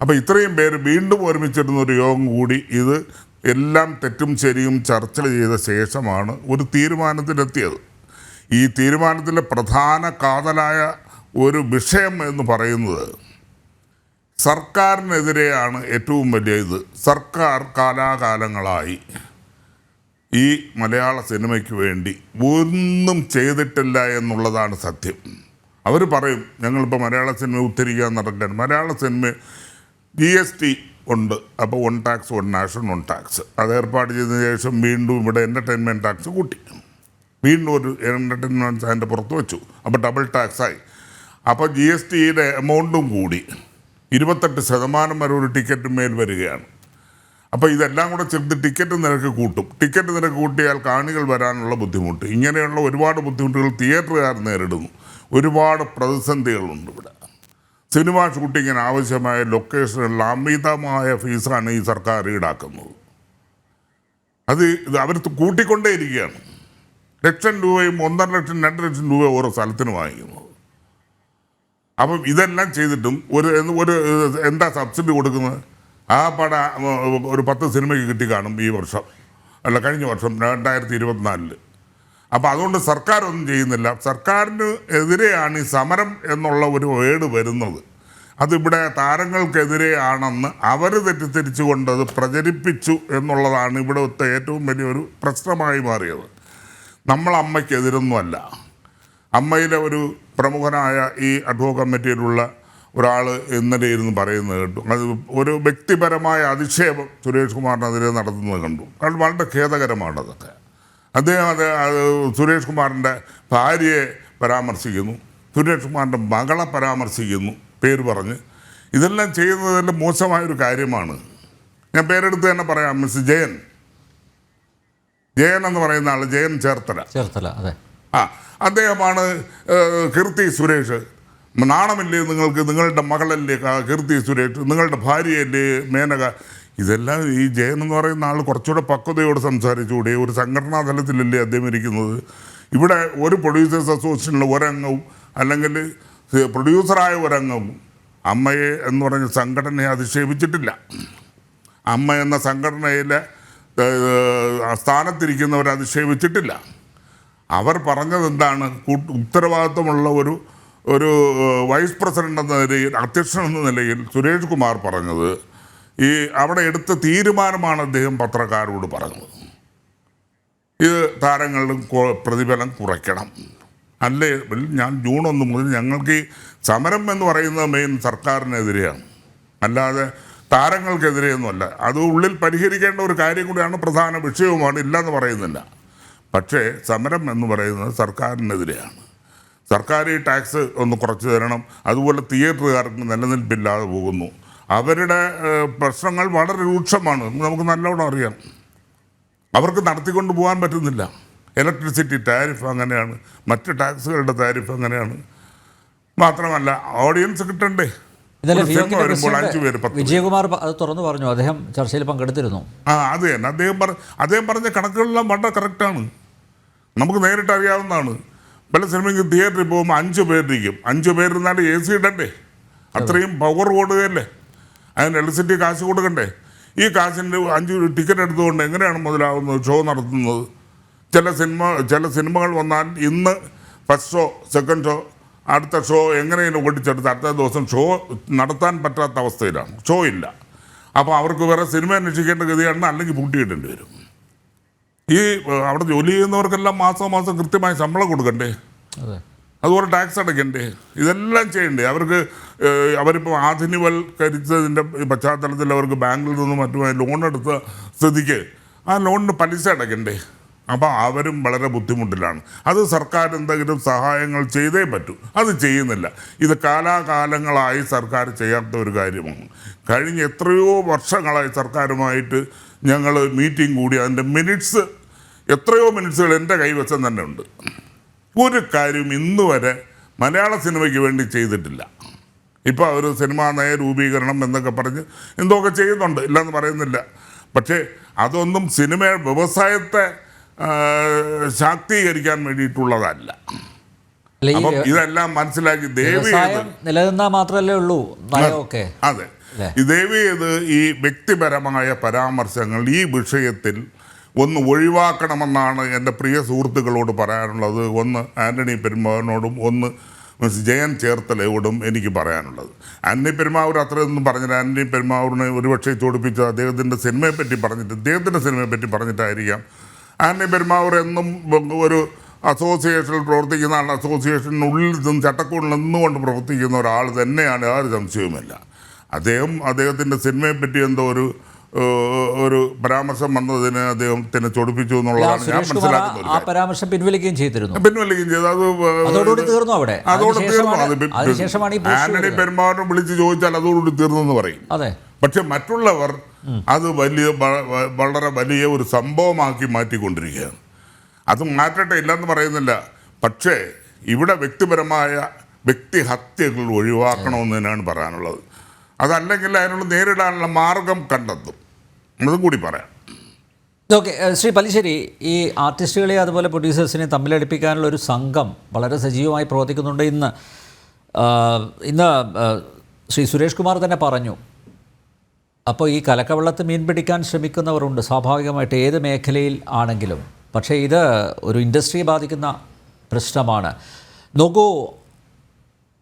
അപ്പോൾ ഇത്രയും പേര് വീണ്ടും ഒരുമിച്ചിരുന്നൊരു യോഗം കൂടി ഇത് എല്ലാം തെറ്റും ശരിയും ചർച്ച ചെയ്ത ശേഷമാണ് ഒരു തീരുമാനത്തിലെത്തിയത്. ഈ തീരുമാനത്തിലെ പ്രധാന കാതലായ ഒരു വിഷയം എന്ന് പറയുന്നത് സർക്കാരിനെതിരെയാണ്. ഏറ്റവും വലിയ ഇത്, സർക്കാർ കാലാകാലങ്ങളായി ഈ മലയാള സിനിമയ്ക്ക് വേണ്ടി ഒന്നും ചെയ്തിട്ടില്ല എന്നുള്ളതാണ് സത്യം. അവർ പറയും ഞങ്ങളിപ്പോൾ മലയാള സിനിമ ഉദ്ധരിക്കാൻ നടക്കാൻ. മലയാള സിനിമ GST ഉണ്ട്. അപ്പോൾ 1 ടാക്സ് 1 നാഷൻ 1 ടാക്സ് അത് ഏർപ്പാട് ചെയ്തതിന് ശേഷം വീണ്ടും ഇവിടെ എൻ്റർടൈൻമെൻറ്റ് ടാക്സ് കൂട്ടി. വീണ്ടും ഒരു എൻ്റർടൈൻമെൻറ്റ് അതിൻ്റെ പുറത്ത് വെച്ചു. അപ്പോൾ ഡബിൾ ടാക്സായി. അപ്പോൾ GSTയുടെ എമൗണ്ടും കൂടി 28% വരെ ഒരു ടിക്കറ്റിന്മേൽ വരികയാണ്. അപ്പോൾ ഇതെല്ലാം കൂടെ ചേർത്ത് ടിക്കറ്റ് നിരക്ക് കൂട്ടും. ടിക്കറ്റ് നിരക്ക് കൂട്ടിയാൽ കാണികൾ വരാനുള്ള ബുദ്ധിമുട്ട്, ഇങ്ങനെയുള്ള ഒരുപാട് ബുദ്ധിമുട്ടുകൾ തിയേറ്ററുകാർ നേരിടുന്നു. ഒരുപാട് പ്രതിസന്ധികളുണ്ട് ഇവിടെ. സിനിമ ഷൂട്ടിങ്ങിന് ആവശ്യമായ ലൊക്കേഷനുകളിൽ അമിതമായ ഫീസാണ് ഈ സർക്കാർ ഈടാക്കുന്നത്. ഇത് അവർ കൂട്ടിക്കൊണ്ടേയിരിക്കുകയാണ്. ലക്ഷം രൂപയും 1.5 ലക്ഷം 2 ലക്ഷം രൂപ ഓരോ സ്ഥലത്തിന് വാങ്ങിക്കുന്നത്. അപ്പം ഇതെല്ലാം ചെയ്തിട്ടും ഒരു എന്താ സബ്സിഡി കൊടുക്കുന്നത്? ആ ഒരു 10 സിനിമയ്ക്ക് കിട്ടി കാണും ഈ വർഷം, അല്ല കഴിഞ്ഞ വർഷം 2024. അപ്പോൾ അതുകൊണ്ട് സർക്കാർ ഒന്നും ചെയ്യുന്നില്ല. സർക്കാരിന് എതിരെയാണ് ഈ സമരം എന്നുള്ള ഒരു വേർഡ് വരുന്നത്. അതിവിടെ താരങ്ങൾക്കെതിരെയാണെന്ന് അവർ തെറ്റിദ്ധരിച്ചുകൊണ്ട് അത് പ്രചരിപ്പിച്ചു എന്നുള്ളതാണ് ഇവിടുത്തെ ഏറ്റവും വലിയൊരു പ്രശ്നമായി മാറിയത്. നമ്മൾ അമ്മയ്ക്കെതിരൊന്നുമല്ല. അമ്മയിലെ ഒരു പ്രമുഖനായ ഈ അഡ്ഹോ കമ്മിറ്റിയിലുള്ള ഒരാൾ ഇന്നലെ ഇരുന്ന് പറയുന്നത് കേട്ടു. അത് ഒരു വ്യക്തിപരമായ അധിക്ഷേപം സുരേഷ് കുമാറിനെതിരെ നടത്തുന്നത് കണ്ടു. അത് വളരെ ഖേദകരമാണ്. അതൊക്കെ അദ്ദേഹം അത് സുരേഷ് കുമാറിൻ്റെ ഭാര്യയെ പരാമർശിക്കുന്നു, സുരേഷ് കുമാറിൻ്റെ മകളെ പരാമർശിക്കുന്നു പേര് പറഞ്ഞ്. ഇതെല്ലാം ചെയ്യുന്നതിൻ്റെ മോശമായൊരു കാര്യമാണ്. ഞാൻ പേരെടുത്ത് തന്നെ പറയാം. മിസ് ജയൻ എന്ന് പറയുന്ന ആൾ, ജയൻ ചേർത്തല, അതെ, അദ്ദേഹമാണ് കീർത്തി സുരേഷ്. നാണമില്ലേ നിങ്ങൾക്ക്? നിങ്ങളുടെ മകളല്ലേ കീർത്തി സുരേഷ്, നിങ്ങളുടെ ഭാര്യയല്ലേ മേനക? ഇതെല്ലാം ഈ ജയൻ എന്ന് പറയുന്ന ആൾ കുറച്ചുകൂടെ പക്വതയോട് സംസാരിച്ചുകൂടെ? ഒരു സംഘടനാ തലത്തിലല്ലേ അദ്ദേഹം ഇരിക്കുന്നത്. ഇവിടെ ഒരു പ്രൊഡ്യൂസേഴ്സ് അസോസിയേഷനിലെ ഒരംഗവും അല്ലെങ്കിൽ പ്രൊഡ്യൂസറായ ഒരംഗവും അമ്മയെ എന്ന് പറഞ്ഞ സംഘടനയെ അധിക്ഷേപിച്ചിട്ടില്ല. അമ്മ എന്ന സംഘടനയിലെ സ്ഥാനത്തിരിക്കുന്നവരെ അധിക്ഷേപിച്ചിട്ടില്ല. അവർ പറഞ്ഞത് എന്താണ്? ഉത്തരവാദിത്വമുള്ള ഒരു വൈസ് പ്രസിഡന്റ് എന്ന നിലയിൽ, അധ്യക്ഷൻ എന്ന നിലയിൽ സുരേഷ് കുമാർ പറഞ്ഞത്, ഈ അവിടെ എടുത്ത തീരുമാനമാണ് അദ്ദേഹം പത്രക്കാരോട് പറഞ്ഞത്. ഇത് താരങ്ങളുടെ പ്രതിഫലം കുറയ്ക്കണം. അല്ലേ, ഞാൻ ജൂൺ 1 മുതൽ ഞങ്ങൾക്ക് ഈ സമരം എന്ന് പറയുന്നത് മെയിൻ സർക്കാരിനെതിരെയാണ്. അല്ലാതെ താരങ്ങൾക്കെതിരെയൊന്നുമല്ല. അത് ഉള്ളിൽ പരിഹരിക്കേണ്ട ഒരു കാര്യം കൂടിയാണ്, പ്രധാന വിഷയവുമാണ്, ഇല്ലയെന്ന് പറയുന്നില്ല. പക്ഷേ സമരം എന്ന് പറയുന്നത് സർക്കാരിനെതിരെയാണ്. സർക്കാർ ഈ ടാക്സ് ഒന്ന് കുറച്ച് തരണം, അതുപോലെ തിയേറ്ററുകാർക്ക് നിലനിൽപ്പില്ലാതെ പോകുന്നു. അവരുടെ പ്രശ്നങ്ങൾ വളരെ രൂക്ഷമാണ്, നമുക്ക് നല്ലോണം അറിയാം. അവർക്ക് നടത്തിക്കൊണ്ട് പോകാൻ പറ്റുന്നില്ല. ഇലക്ട്രിസിറ്റി ടാരിഫ് അങ്ങനെയാണ്, മറ്റ് ടാക്സുകളുടെ ടാരിഫ് അങ്ങനെയാണ്. മാത്രമല്ല ഓഡിയൻസ് കിട്ടണ്ടേ? ഇന്നലെ ഒരു സിനിമ വരുമ്പോൾ 5 പേര് 10 വിജയകുമാർ അത് തുറന്നു പറഞ്ഞു, അദ്ദേഹം ചർച്ചയിൽ പങ്കെടുത്തിരുന്നു. അത് തന്നെ അദ്ദേഹം പറഞ്ഞ കണക്കുകളെല്ലാം വളരെ കറക്റ്റാണ്, നമുക്ക് നേരിട്ട് അറിയാവുന്നതാണ്. പല സിനിമയ്ക്ക് തിയേറ്ററിൽ പോകുമ്പോൾ 5 പേരിരിക്കും. 5 പേരിരുന്നാൽ AC ഇടണ്ടേ? അത്രയും പവർ കൊടുക്കുകയല്ലേ, അതിന് ഇലക്ട്രിസിറ്റി കാശ് കൊടുക്കണ്ടേ? ഈ കാശിൻ്റെ 5 ടിക്കറ്റ് എടുത്തുകൊണ്ട് എങ്ങനെയാണ് മുതലാവുന്നത് ഷോ നടത്തുന്നത്? ചില സിനിമകൾ വന്നാൽ ഇന്ന് ഫസ്റ്റ് ഷോ, സെക്കൻഡ് ഷോ, അടുത്ത ഷോ എങ്ങനെയും ഓടിച്ചെടുത്ത് അടുത്ത ദിവസം ഷോ നടത്താൻ പറ്റാത്ത അവസ്ഥയിലാണ്, ഷോ ഇല്ല. അപ്പോൾ അവർക്ക് വേറെ സിനിമ അന്വേഷിക്കേണ്ട ഗതിയാണ്, അല്ലെങ്കിൽ പൂട്ടിയിടേണ്ടി വരും. ഈ അവിടെ ജോലി ചെയ്യുന്നവർക്കെല്ലാം മാസം കൃത്യമായി ശമ്പളം കൊടുക്കണ്ടേ? അതുപോലെ ടാക്സ് അടയ്ക്കണ്ടേ? ഇതെല്ലാം ചെയ്യണ്ടേ? അവരിപ്പോൾ ആധുനികവൽക്കരിച്ചതിൻ്റെ പശ്ചാത്തലത്തിൽ അവർക്ക് ബാങ്കിൽ നിന്നും മറ്റുമായി ലോൺ എടുത്ത സ്ഥിതിക്ക് ആ ലോണിന് പലിശ അടയ്ക്കണ്ടേ? അപ്പോൾ അവരും വളരെ ബുദ്ധിമുട്ടിലാണ്. അത് സർക്കാർ എന്തെങ്കിലും സഹായങ്ങൾ ചെയ്തേ പറ്റൂ, അത് ചെയ്യുന്നില്ല. ഇത് കാലാകാലങ്ങളായി സർക്കാർ ചെയ്യാത്ത ഒരു കാര്യമാണ്. കഴിഞ്ഞ എത്രയോ വർഷങ്ങളായി സർക്കാരുമായിട്ട് ഞങ്ങൾ മീറ്റിംഗ് കൂടി, അതിൻ്റെ എത്രയോ മിനിറ്റ്സുകൾ എൻ്റെ കൈവശം തന്നെ ഉണ്ട്. ഒരു കാര്യം ഇന്ന് വരെ മലയാള സിനിമയ്ക്ക് വേണ്ടി ചെയ്തിട്ടില്ല. ഇപ്പോൾ ഒരു സിനിമാ നയ രൂപീകരണം എന്നൊക്കെ പറഞ്ഞ് എന്തൊക്കെ ചെയ്യുന്നുണ്ട്, ഇല്ലെന്ന് പറയുന്നില്ല. പക്ഷേ അതൊന്നും വ്യവസായത്തെ ശാക്തീകരിക്കാൻ വേണ്ടിയിട്ടുള്ളതല്ല. അപ്പം ഇതെല്ലാം മനസ്സിലാക്കി നിലനിന്നാൽ മാത്രമല്ലേ ഉള്ളൂ നയമൊക്കെ. അതെ, ദയവ് ചെയ്ത് ഈ വ്യക്തിപരമായ പരാമർശങ്ങൾ ഈ വിഷയത്തിൽ ഒന്ന് ഒഴിവാക്കണമെന്നാണ് എൻ്റെ പ്രിയ സുഹൃത്തുക്കളോട് പറയാനുള്ളത്. ഒന്ന് ആൻ്റണി പെരുമ്പാവൂരിനോടും ഒന്ന് ജയൻ ചേർത്തലയോടും എനിക്ക് പറയാനുള്ളത്. ആൻ്റണി പെരുമ്പാവൂർ അത്രയൊന്നും പറഞ്ഞില്ല. ആൻ്റണി പെരുമ്പാവൂരിനെ ഒരുപക്ഷെ ചോദിപ്പിച്ചത് അദ്ദേഹത്തിൻ്റെ സിനിമയെപ്പറ്റി പറഞ്ഞിട്ടായിരിക്കാം. ആൻ്റണി പെരുമ്പാവൂർ എന്നും ഒരു അസോസിയേഷനിൽ പ്രവർത്തിക്കുന്ന ആൾ, അസോസിയേഷനുള്ളിൽ നിന്നും ചട്ടക്കൂടിൽ നിന്നുകൊണ്ട് പ്രവർത്തിക്കുന്ന ഒരാൾ തന്നെയാണ്, യാതൊരു സംശയവുമില്ല. അദ്ദേഹത്തിൻ്റെ സിനിമയെപ്പറ്റി എന്തോ ഒരു പരാമർശം വന്നതിന് അദ്ദേഹത്തിനെ ചൊടിപ്പിച്ചു എന്നുള്ളതാണ് ഞാൻ മനസ്സിലാക്കുന്നത്. ആ പരാമർശം പിൻവലിക്കുകയും ചെയ്തു. അതോടുകൂടി തീർന്നു. ആന്റണി പെരുമ്പാവൂരിനെ വിളിച്ച് ചോദിച്ചാൽ അതോടുകൂടി തീർന്നെന്ന് പറയും. പക്ഷെ മറ്റുള്ളവർ അത് വളരെ വലിയ ഒരു സംഭവമാക്കി മാറ്റിക്കൊണ്ടിരിക്കുകയാണ്. അത് മാറ്റട്ടെ, ഇല്ലെന്ന് പറയുന്നില്ല. പക്ഷേ ഇവിടെ വ്യക്തിപരമായ വ്യക്തിഹത്യകൾ ഒഴിവാക്കണമെന്ന് തന്നെയാണ് പറയാനുള്ളത്. അതല്ലെങ്കിൽ അതിനുള്ള നേരിടാനുള്ള മാർഗം കണ്ടെത്തും, അതും കൂടി പറയാം. ഓക്കെ, ശ്രീ പല്ലിശ്ശേരി, ഈ ആർട്ടിസ്റ്റുകളെ അതുപോലെ പ്രൊഡ്യൂസേഴ്സിനെ തമ്മിലടിപ്പിക്കാനുള്ള ഒരു സംഘം വളരെ സജീവമായി പ്രവർത്തിക്കുന്നുണ്ട്. ഇന്ന് ശ്രീ സുരേഷ് കുമാർ തന്നെ പറഞ്ഞു. അപ്പോൾ ഈ കലക്കവെള്ളത്ത് മീൻ പിടിക്കാൻ ശ്രമിക്കുന്നവരുണ്ട് സ്വാഭാവികമായിട്ട്, ഏത് മേഖലയിൽ ആണെങ്കിലും. പക്ഷേ ഇത് ഒരു ഇൻഡസ്ട്രിയെ ബാധിക്കുന്ന പ്രശ്നമാണ്. നോക്കൂ,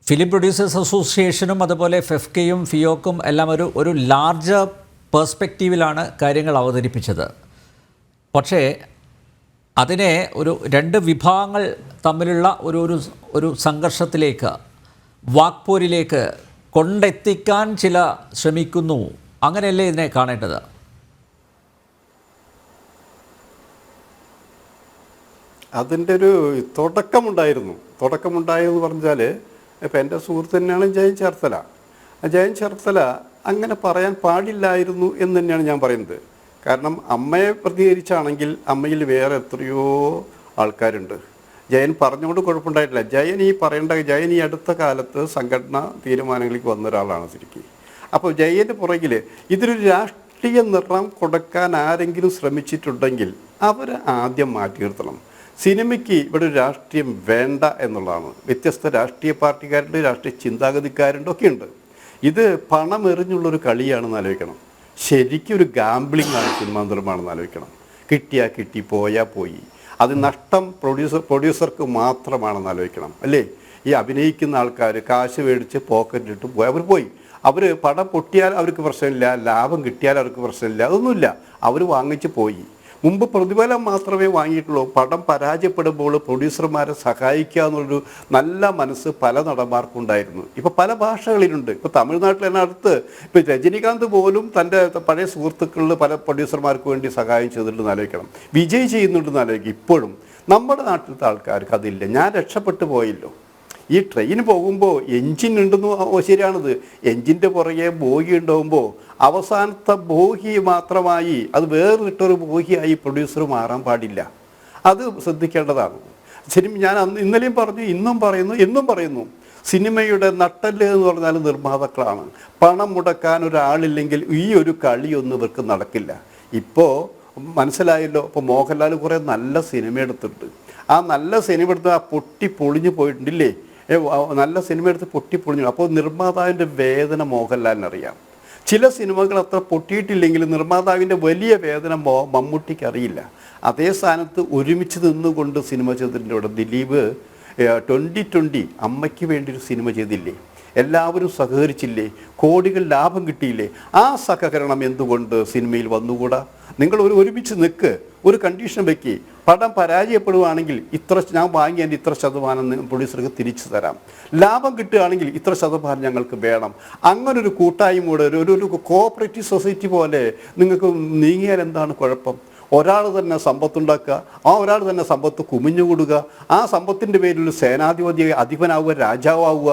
ഫിലിം പ്രൊഡ്യൂസേഴ്സ് അസോസിയേഷനും അതുപോലെ ഫെഫ്കയും ഫിയോക്കും എല്ലാം ഒരു ലാർജർ പേഴ്സ്പെക്റ്റീവിലാണ് കാര്യങ്ങൾ അവതരിപ്പിച്ചത്. പക്ഷേ അതിനെ രണ്ട് വിഭാഗങ്ങൾ തമ്മിലുള്ള ഒരു സംഘർഷത്തിലേക്ക്, വാക്പോരിലേക്ക് കൊണ്ടെത്തിക്കാൻ ശ്രമിക്കുന്നു. അങ്ങനെയല്ലേ ഇതിനെ കാണേണ്ടത്? അതിൻ്റെ ഒരു തുടക്കമുണ്ടായെന്ന് പറഞ്ഞാൽ, ഇപ്പം എൻ്റെ സുഹൃത്ത് തന്നെയാണ് ജയൻ ചേർത്തല. ജയൻ ചേർത്തല അങ്ങനെ പറയാൻ പാടില്ലായിരുന്നു എന്ന് തന്നെയാണ് ഞാൻ പറയുന്നത്. കാരണം അമ്മയെ പ്രതികരിച്ചാണെങ്കിൽ അമ്മയിൽ വേറെ എത്രയോ ആൾക്കാരുണ്ട്. ജയൻ പറഞ്ഞുകൊണ്ട് കുഴപ്പമുണ്ടായിട്ടില്ല. ജയൻ ഈ അടുത്ത കാലത്ത് സംഘടനാ തീരുമാനങ്ങളിലേക്ക് വന്ന ഒരാളാണ് ശരിക്കും. അപ്പോൾ ജയൻ്റെ പുറകിൽ ഇതിനൊരു രാഷ്ട്രീയ നിറം കൊടുക്കാൻ ആരെങ്കിലും ശ്രമിച്ചിട്ടുണ്ടെങ്കിൽ അവർ ആദ്യം മാറ്റി നിർത്തണം. സിനിമയ്ക്ക് ഇവിടെ ഒരു രാഷ്ട്രീയം വേണ്ട എന്നുള്ളതാണ്. വ്യത്യസ്ത രാഷ്ട്രീയ പാർട്ടിക്കാരുണ്ട്, രാഷ്ട്രീയ ചിന്താഗതിക്കാരുണ്ട്, ഒക്കെ ഉണ്ട്. ഇത് പണം എറിഞ്ഞുള്ളൊരു കളിയാണെന്ന് ആലോചിക്കണം. ശരിക്കും ഒരു ഗാംബ്ലിംഗ് ആണ് സിനിമാ നിർമ്മാണം എന്ന് ആലോചിക്കണം. കിട്ടിയാൽ കിട്ടി, പോയാൽ പോയി. അത് നഷ്ടം പ്രൊഡ്യൂസർക്ക് മാത്രമാണെന്ന് ആലോചിക്കണം, അല്ലേ? ഈ അഭിനയിക്കുന്ന ആൾക്കാർ കാശ് മേടിച്ച് പോക്കറ്റിലിട്ട് പോയി, അവർ പോയി. അവർ പടം പൊട്ടിയാൽ അവർക്ക് പ്രശ്നമില്ല, ലാഭം കിട്ടിയാൽ അവർക്ക് പ്രശ്നമില്ല, അതൊന്നുമില്ല. അവർ വാങ്ങിച്ച് പോയി. മുമ്പ് പ്രതിഫലം മാത്രമേ വാങ്ങിയിട്ടുള്ളൂ. പടം പരാജയപ്പെടുമ്പോൾ പ്രൊഡ്യൂസർമാരെ സഹായിക്കുക എന്നുള്ളൊരു നല്ല മനസ്സ് പല നടന്മാർക്കുണ്ടായിരുന്നു. ഇപ്പോൾ പല ഭാഷകളിലുണ്ട്. ഇപ്പോൾ തമിഴ്നാട്ടിൽ തന്നെ അടുത്ത് ഇപ്പോൾ രജനികാന്ത് പോലും തൻ്റെ പഴയ സുഹൃത്തുക്കളിൽ പല പ്രൊഡ്യൂസർമാർക്ക് വേണ്ടി സഹായം ചെയ്തിട്ടുണ്ടെന്ന് ആലോചിക്കണം. വിജയ് ചെയ്യുന്നുണ്ടെന്ന് ആലോചിക്കും. ഇപ്പോഴും നമ്മുടെ നാട്ടിലത്തെ ആൾക്കാർക്ക് അതില്ല. ഞാൻ രക്ഷപ്പെട്ടു പോയല്ലോ. ഈ ട്രെയിൻ പോകുമ്പോൾ എൻജിൻ ഉണ്ടെന്ന് ശരിയാണിത്. എൻജിൻ്റെ പുറകെ ബോഗി ഉണ്ടാകുമ്പോൾ അവസാനത്തെ ബോഗി മാത്രമായി അത് വേറിട്ടൊരു ബോഗിയായി പ്രൊഡ്യൂസർ മാറാൻ പാടില്ല. അത് ശ്രദ്ധിക്കേണ്ടതാണ്. സിനിമ ഞാൻ ഇന്നലെയും പറഞ്ഞു, ഇന്നും പറയുന്നു, എന്നും പറയുന്നു, സിനിമയുടെ നട്ടല് എന്ന് പറഞ്ഞാൽ നിർമ്മാതാക്കളാണ്. പണം മുടക്കാൻ ഒരാളില്ലെങ്കിൽ ഈ ഒരു കളിയൊന്നും ഇവർക്ക് നടക്കില്ല. ഇപ്പോൾ മനസ്സിലായല്ലോ. ഇപ്പോൾ മോഹൻലാൽ കുറേ നല്ല സിനിമ എടുത്തിട്ടുണ്ട്. ആ നല്ല സിനിമ എടുത്ത് ആ പൊട്ടി പൊളിഞ്ഞു പോയിട്ടുണ്ടില്ലേ? നല്ല സിനിമ എടുത്ത് പൊട്ടി പൊളിഞ്ഞു. അപ്പോൾ നിർമ്മാതാവിൻ്റെ വേദന മോഹൻലാലിനറിയാം. ചില സിനിമകൾ അത്ര പൊട്ടിയിട്ടില്ലെങ്കിലും നിർമ്മാതാവിൻ്റെ വലിയ വേദന മമ്മൂട്ടിക്ക് അറിയില്ല. അതേ സ്ഥാനത്ത് ഒരുമിച്ച് നിന്നുകൊണ്ട് സിനിമ ചെയ്തിട്ടുണ്ട്. ഇവിടെ ദിലീപ് 2020 അമ്മയ്ക്ക് വേണ്ടി ഒരു സിനിമ ചെയ്തില്ലേ? എല്ലാവരും സഹകരിച്ചില്ലേ? കോടികൾ ലാഭം കിട്ടിയില്ലേ? ആ സഹകരണം എന്തുകൊണ്ട് സിനിമയിൽ വന്നുകൂടാ? നിങ്ങൾ ഒരുമിച്ച് നിൽക്ക്, ഒരു കണ്ടീഷൻ വെക്ക്. പടം പരാജയപ്പെടുകയാണെങ്കിൽ ഞാൻ വാങ്ങിയതിൻ്റെ ഇത്ര ശതമാനം പ്രൊഡ്യൂസർക്ക് തിരിച്ചു തരാം. ലാഭം കിട്ടുകയാണെങ്കിൽ ഇത്ര ശതമാനം ഞങ്ങൾക്ക് വേണം. അങ്ങനൊരു കൂട്ടായ്മയോടെ ഒരു കോഓപ്പറേറ്റീവ് സൊസൈറ്റി പോലെ നിങ്ങൾക്ക് നീങ്ങിയാൽ എന്താണ് കുഴപ്പം? ഒരാൾ തന്നെ സമ്പത്തുണ്ടാക്കുക, ആ ഒരാൾ തന്നെ സമ്പത്ത് കുമിഞ്ഞുകൂടുക, ആ സമ്പത്തിൻ്റെ പേരിൽ സേനാധിപതി അധിപനാവുക, രാജാവുക,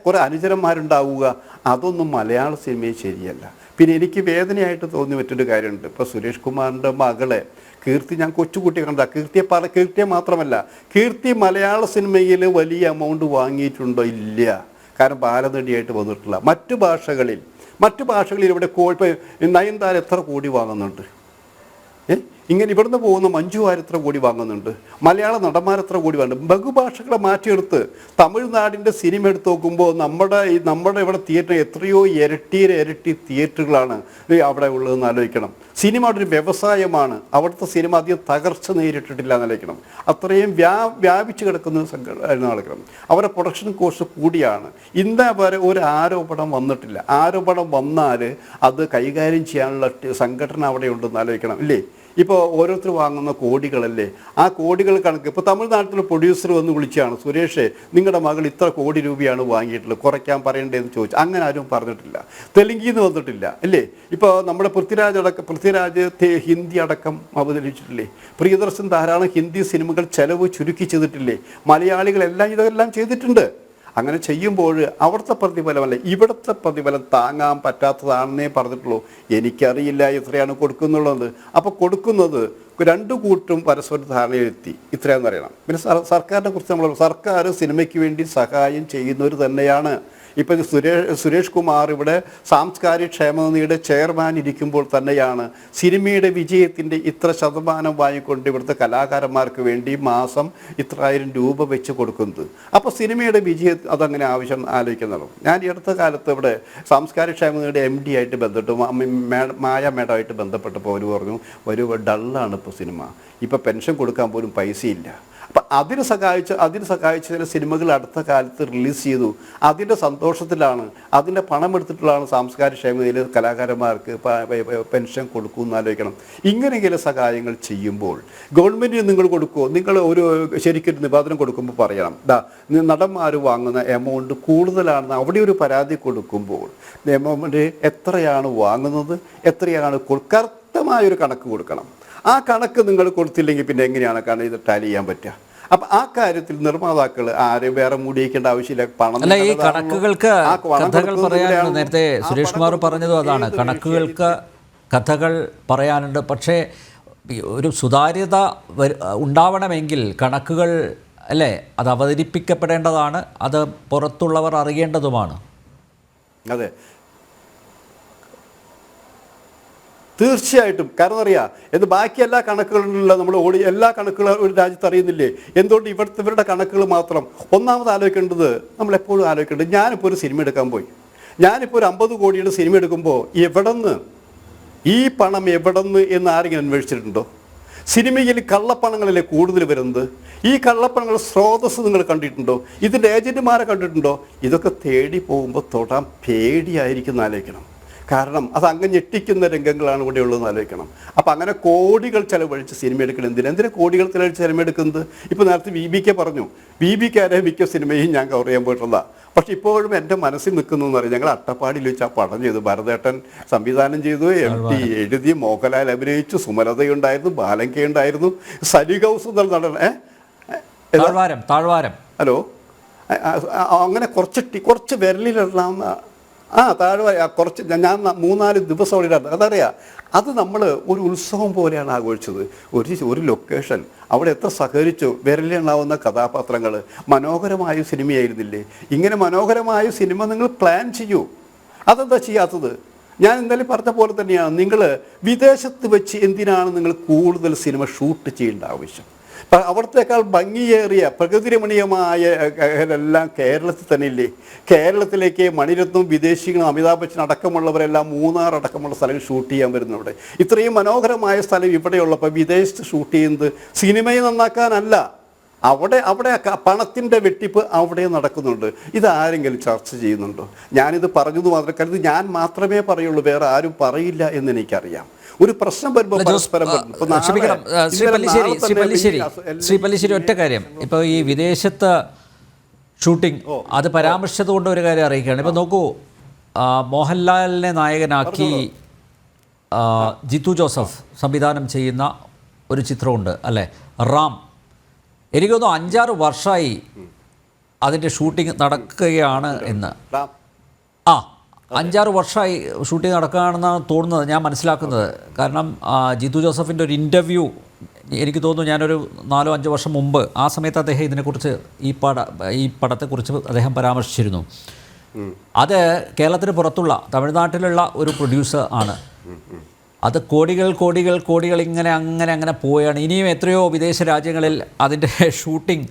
കുറേ അനുചരന്മാരുണ്ടാവുക, അതൊന്നും മലയാള സിനിമയിൽ ശരിയല്ല. പിന്നെ എനിക്ക് വേദനയായിട്ട് തോന്നി മറ്റൊരു കാര്യമുണ്ട്. ഇപ്പോൾ സുരേഷ് കുമാറിൻ്റെ മകളെ കീർത്തി, ഞാൻ കൊച്ചുകുട്ടിയെ കണ്ട കീർത്തിയെ മാത്രമല്ല, കീർത്തി മലയാള സിനിമയിൽ വലിയ എമൗണ്ട് വാങ്ങിയിട്ടുണ്ടോ? ഇല്ല. കാരണം ബാലനടിയായിട്ട് വന്നിട്ടില്ല. മറ്റു ഭാഷകളിൽ ഇവിടെ നയൻതാര എത്ര കോടി വാങ്ങുന്നുണ്ട്? ഇങ്ങനെ ഇവിടുന്ന് പോകുന്ന മഞ്ജു വാര്യർ എത്ര കോടി വാങ്ങുന്നുണ്ട്? മലയാള നടന്മാർ എത്ര കോടി വാങ്ങുന്നുണ്ട്? ബഹുഭാഷകളെ മാറ്റിയെടുത്ത് തമിഴ്നാടിൻ്റെ സിനിമ എടുത്ത് നോക്കുമ്പോൾ നമ്മുടെ ഇവിടെ തിയേറ്റർ എത്രയോ ഇരട്ടി തിയേറ്ററുകളാണ് അവിടെ ഉള്ളതെന്ന് ആലോചിക്കണം. സിനിമ ഒരു വ്യവസായമാണ്. അവിടുത്തെ സിനിമ അധികം തകർച്ച നേരിട്ടിട്ടില്ല എന്നാലോചിക്കണം. അത്രയും വ്യാപിച്ചു കിടക്കുന്ന ആലോചിക്കണം. അവരുടെ പ്രൊഡക്ഷൻ കോസ്റ്റ് കൂടിയാണ്. ഇന്നേ വരെ ഒരു ആരോപണം വന്നിട്ടില്ല. ആരോപണം വന്നാൽ അത് കൈകാര്യം ചെയ്യാനുള്ള സംഘടന അവിടെ ഉണ്ടെന്ന് ആലോചിക്കണം, ഇല്ലേ? ഇപ്പോൾ ഓരോരുത്തർ വാങ്ങുന്ന കോടികളല്ലേ, ആ കോടികൾ കണക്ക്. ഇപ്പോൾ തമിഴ്നാട്ടിൽ പ്രൊഡ്യൂസർ വന്ന് വിളിച്ചാണ്, സുരേഷ് നിങ്ങളുടെ മകൾ ഇത്ര കോടി രൂപയാണ് വാങ്ങിയിട്ടുള്ളത്, കുറയ്ക്കാൻ പറയേണ്ടതെന്ന് ചോദിച്ചു. അങ്ങനെ ആരും പറഞ്ഞിട്ടില്ല. തെലുങ്കിൽ നിന്ന് വന്നിട്ടില്ല, അല്ലേ? ഇപ്പോൾ നമ്മുടെ പൃഥ്വിരാജ് ഹിന്ദി അടക്കം അവതരിച്ചിട്ടില്ലേ? പ്രിയദർശൻ ധാരാളം ഹിന്ദി സിനിമകൾ ചെലവ് ചുരുക്കി ചെയ്തിട്ടില്ലേ? മലയാളികളെല്ലാം ഇതെല്ലാം ചെയ്തിട്ടുണ്ട്. അങ്ങനെ ചെയ്യുമ്പോൾ അവിടുത്തെ പ്രതിഫലമല്ല, ഇവിടുത്തെ പ്രതിഫലം താങ്ങാൻ പറ്റാത്തതാണെന്നേ പറഞ്ഞിട്ടുള്ളൂ. എനിക്കറിയില്ല എത്രയാണ് കൊടുക്കുന്നുള്ളത്. അപ്പോൾ കൊടുക്കുന്നത് രണ്ടു കൂട്ടും പരസ്പര ധാരണയിലെത്തി ഇത്രയാണെന്ന് അറിയണം. പിന്നെ സർക്കാരിനെ കുറിച്ച് നമ്മൾ, സർക്കാർ സിനിമയ്ക്ക് വേണ്ടി സഹായം ചെയ്യുന്നവർ തന്നെയാണ്. ഇപ്പം സുരേഷ് കുമാർ ഇവിടെ സാംസ്കാരിക ക്ഷേമനിധിയുടെ ചെയർമാൻ ഇരിക്കുമ്പോൾ തന്നെയാണ് സിനിമയുടെ വിജയത്തിൻ്റെ ഇത്ര ശതമാനം വാങ്ങിക്കൊണ്ട് ഇവിടുത്തെ കലാകാരന്മാർക്ക് വേണ്ടി മാസം ഇത്ര 1000 രൂപ വെച്ച് കൊടുക്കുന്നത്. അപ്പോൾ സിനിമയുടെ വിജയം അതങ്ങനെ ആവശ്യം ആലോചിക്കുന്നതാണ്. ഞാൻ ഈ അടുത്ത കാലത്ത് ഇവിടെ സാംസ്കാരിക ക്ഷേമനിധിയുടെ MD ആയിട്ട് ബന്ധപ്പെട്ടു, മായ മേഡമായിട്ട് ബന്ധപ്പെട്ടപ്പോൾ അവർ പറഞ്ഞു, ഒരു ഡള്ളാണ് ഇപ്പോൾ സിനിമ, ഇപ്പോൾ പെൻഷൻ കൊടുക്കാൻ പോലും പൈസയില്ല. അപ്പം അതിന് സഹായിച്ച ചില സിനിമകൾ അടുത്ത കാലത്ത് റിലീസ് ചെയ്തു. അതിൻ്റെ സന്തോഷത്തിലാണ്, അതിൻ്റെ പണം എടുത്തിട്ടുള്ളതാണ് സാംസ്കാരിക ക്ഷേമനിധിയിൽ കലാകാരന്മാർക്ക് പെൻഷൻ കൊടുക്കുമെന്ന് ആലോചിക്കണം. ഇങ്ങനെയെങ്കിലും സഹായങ്ങൾ ചെയ്യുമ്പോൾ ഗവൺമെൻറ്റിന് നിങ്ങൾ കൊടുക്കുമോ? നിങ്ങൾ ഒരു ശരിക്കൊരു നിവേദനം കൊടുക്കുമ്പോൾ പറയണം, നടന്മാർ വാങ്ങുന്ന എമൗണ്ട് കൂടുതലാണെന്ന് അവിടെ ഒരു പരാതി കൊടുക്കുമ്പോൾ എമൗണ്ട് എത്രയാണ് വാങ്ങുന്നത്, എത്രയാണ് കൃത്യമായൊരു കണക്ക് കൊടുക്കണം. ആ കണക്ക് നിങ്ങൾ കൊടുത്തില്ലെങ്കിൽ പിന്നെ എങ്ങനെയാണ് ഇത് ടാലി ചെയ്യാൻ പറ്റുക? അപ്പം ആ കാര്യത്തിൽ നിർമ്മാതാക്കൾ ആരെയും വേറെ മൂടിയേക്കേണ്ട ആവശ്യമില്ല. പണം അല്ല, ഈ കണക്കുകൾക്ക് കഥകൾ പറയാനുണ്ട്. നേരത്തെ സുരേഷ് കുമാർ പറഞ്ഞതും അതാണ്, കണക്കുകൾക്ക് കഥകൾ പറയാനുണ്ട്. പക്ഷേ ഒരു സുതാര്യത ഉണ്ടാവണമെങ്കിൽ കണക്കുകൾ, അല്ലേ, അത് അവതരിപ്പിക്കപ്പെടേണ്ടതാണ്, അത് പുറത്തുള്ളവർ അറിയേണ്ടതുമാണ്. അതെ, തീർച്ചയായിട്ടും. കാരണം അറിയാം, ബാക്കി എല്ലാ കണക്കുകളിലുള്ള നമ്മൾ എല്ലാ കണക്കുകളും ഒരു രാജ്യത്ത് അറിയുന്നില്ലേ? എന്തുകൊണ്ട് ഇവരുടെ കണക്കുകൾ മാത്രം? ഒന്നാമത് ആലോചിക്കേണ്ടത്, നമ്മളെപ്പോഴും ആലോചിക്കേണ്ടത്, ഞാനിപ്പോൾ ഒരു സിനിമ എടുക്കാൻ പോയി, ഞാനിപ്പോൾ ഒരു 50 കോടിയുടെ സിനിമ എടുക്കുമ്പോൾ ഈ പണം എവിടെന്ന് എന്ന് ആരെങ്കിലും അന്വേഷിച്ചിട്ടുണ്ടോ? സിനിമയിൽ കള്ളപ്പണങ്ങളല്ലേ കൂടുതൽ വരുന്നത്? ഈ കള്ളപ്പണങ്ങൾ സ്രോതസ് നിങ്ങൾ കണ്ടിട്ടുണ്ടോ? ഇതിൻ്റെ ഏജൻറ്റുമാരെ കണ്ടിട്ടുണ്ടോ? ഇതൊക്കെ തേടി പോകുമ്പോൾ തൊടാൻ പേടിയായിരിക്കും ആലോചിക്കണം. കാരണം അത് അങ്ങ് ഞെട്ടിക്കുന്ന രംഗങ്ങളാണ് ഇവിടെ ഉള്ളതെന്ന് ആലോചിക്കണം. അപ്പം അങ്ങനെ കോടികൾ ചെലവഴിച്ച് സിനിമ എടുക്കണം. എന്തിനാ കോടികൾ ചെലവഴിച്ച് സിനിമ എടുക്കുന്നത്? ഇപ്പോൾ നേരത്തെ VBK പറഞ്ഞു, VBK മിക്ക സിനിമയും ഞാൻ കവർ ചെയ്യാൻ പോയിട്ടുള്ളതാണ്. പക്ഷെ ഇപ്പോഴും എൻ്റെ മനസ്സിൽ നിൽക്കുന്നു എന്ന് പറയും. ഞങ്ങൾ അട്ടപ്പാടിയിൽ വെച്ച് ആ പടം ചെയ്തു, ഭരതേട്ടൻ സംവിധാനം ചെയ്തു, MT എഴുതി, മോഹൻലാൽ അഭിനയിച്ചു, സുമലതയുണ്ടായിരുന്നു, ബാലങ്കയുണ്ടായിരുന്നു, സലിഗൗസ് എന്നുള്ള നടൻ ഹലോ അങ്ങനെ കുറച്ച് വിരലിലെണ്ണാവുന്ന താഴ്വാര കുറച്ച് ഞാൻ 3-4 ദിവസം അവിടെ ഉണ്ടായിരുന്നു. അതറിയാം, അത് നമ്മൾ ഒരു ഉത്സവം പോലെയാണ് ആഘോഷിച്ചത്. ഒരു ലൊക്കേഷൻ അവിടെ എത്ര സഹകരിച്ചു, വിരലിലുണ്ടാവുന്ന കഥാപാത്രങ്ങൾ, മനോഹരമായ സിനിമയായിരുന്നില്ലേ? ഇങ്ങനെ മനോഹരമായ സിനിമ നിങ്ങൾ പ്ലാൻ ചെയ്യൂ. അതെന്താ ചെയ്യാത്തത്? ഞാൻ ഇന്നലെ പറഞ്ഞ പോലെ തന്നെയാണ്, നിങ്ങൾ വിദേശത്ത് വെച്ച് എന്തിനാണ് നിങ്ങൾ കൂടുതൽ സിനിമ ഷൂട്ട് ചെയ്യേണ്ട ആവശ്യം? അവിടത്തേക്കാൾ ഭംഗിയേറിയ പ്രകൃതിരമണീയമായ എല്ലാം കേരളത്തിൽ തന്നെ ഇല്ലേ? കേരളത്തിലേക്ക് മണിരത്നവും വിദേശികളും അമിതാഭ് ബച്ചൻ അടക്കമുള്ളവരെല്ലാം മൂന്നാർ അടക്കമുള്ള സ്ഥലങ്ങൾ ഷൂട്ട് ചെയ്യാൻ വരുന്നുണ്ട്. ഇത്രയും മനോഹരമായ സ്ഥലം ഇവിടെയുള്ളപ്പോൾ വിദേശത്ത് ഷൂട്ട് ചെയ്യുന്നത് സിനിമയെ നന്നാക്കാനല്ല, അവിടെ പണത്തിൻ്റെ വെട്ടിപ്പ് അവിടെ നടക്കുന്നുണ്ട്. ഇതാരെങ്കിലും ചർച്ച ചെയ്യുന്നുണ്ടോ? ഞാനിത് പറഞ്ഞത് മാത്രം കരുതി ഞാൻ മാത്രമേ പറയുള്ളൂ, വേറെ ആരും പറയില്ല എന്ന് എനിക്കറിയാം. ഒരു പ്രശ്നം വരുമ്പോൾ ശ്രീ പല്ലിശ്ശേരി ഒറ്റ കാര്യം, ഇപ്പോൾ ഈ വിദേശത്ത് ഷൂട്ടിംഗ് അത് പരാമർശിച്ചത് കൊണ്ട് ഒരു കാര്യം അറിയിക്കുകയാണ്. ഇപ്പോൾ നോക്കൂ, മോഹൻലാലിനെ നായകനാക്കി ജിത്തു ജോസഫ് സംവിധാനം ചെയ്യുന്ന ഒരു ചിത്രമുണ്ട് അല്ലേ, റാം. എനിക്ക് തോന്നുന്നു 5-6 വർഷമായി അതിൻ്റെ ഷൂട്ടിംഗ് നടക്കുകയാണ് എന്ന്. 5-6 വർഷമായി ഷൂട്ടിംഗ് നടക്കുകയാണെന്നാണ് തോന്നുന്നത്, ഞാൻ മനസ്സിലാക്കുന്നത്. കാരണം ജിത്തു ജോസഫിൻ്റെ ഒരു ഇൻ്റർവ്യൂ എനിക്ക് തോന്നുന്നു ഞാനൊരു 4-5 വർഷം മുമ്പ്, ആ സമയത്ത് അദ്ദേഹം ഇതിനെക്കുറിച്ച് ഈ പടത്തെക്കുറിച്ച് അദ്ദേഹം പരാമർശിച്ചിരുന്നു. അത് കേരളത്തിന് പുറത്തുള്ള തമിഴ്നാട്ടിലുള്ള ഒരു പ്രൊഡ്യൂസർ ആണ്. അത് കോടികൾ ഇങ്ങനെ പോവുകയാണ്. ഇനിയും എത്രയോ വിദേശ രാജ്യങ്ങളിൽ അതിൻ്റെ ഷൂട്ടിംഗ്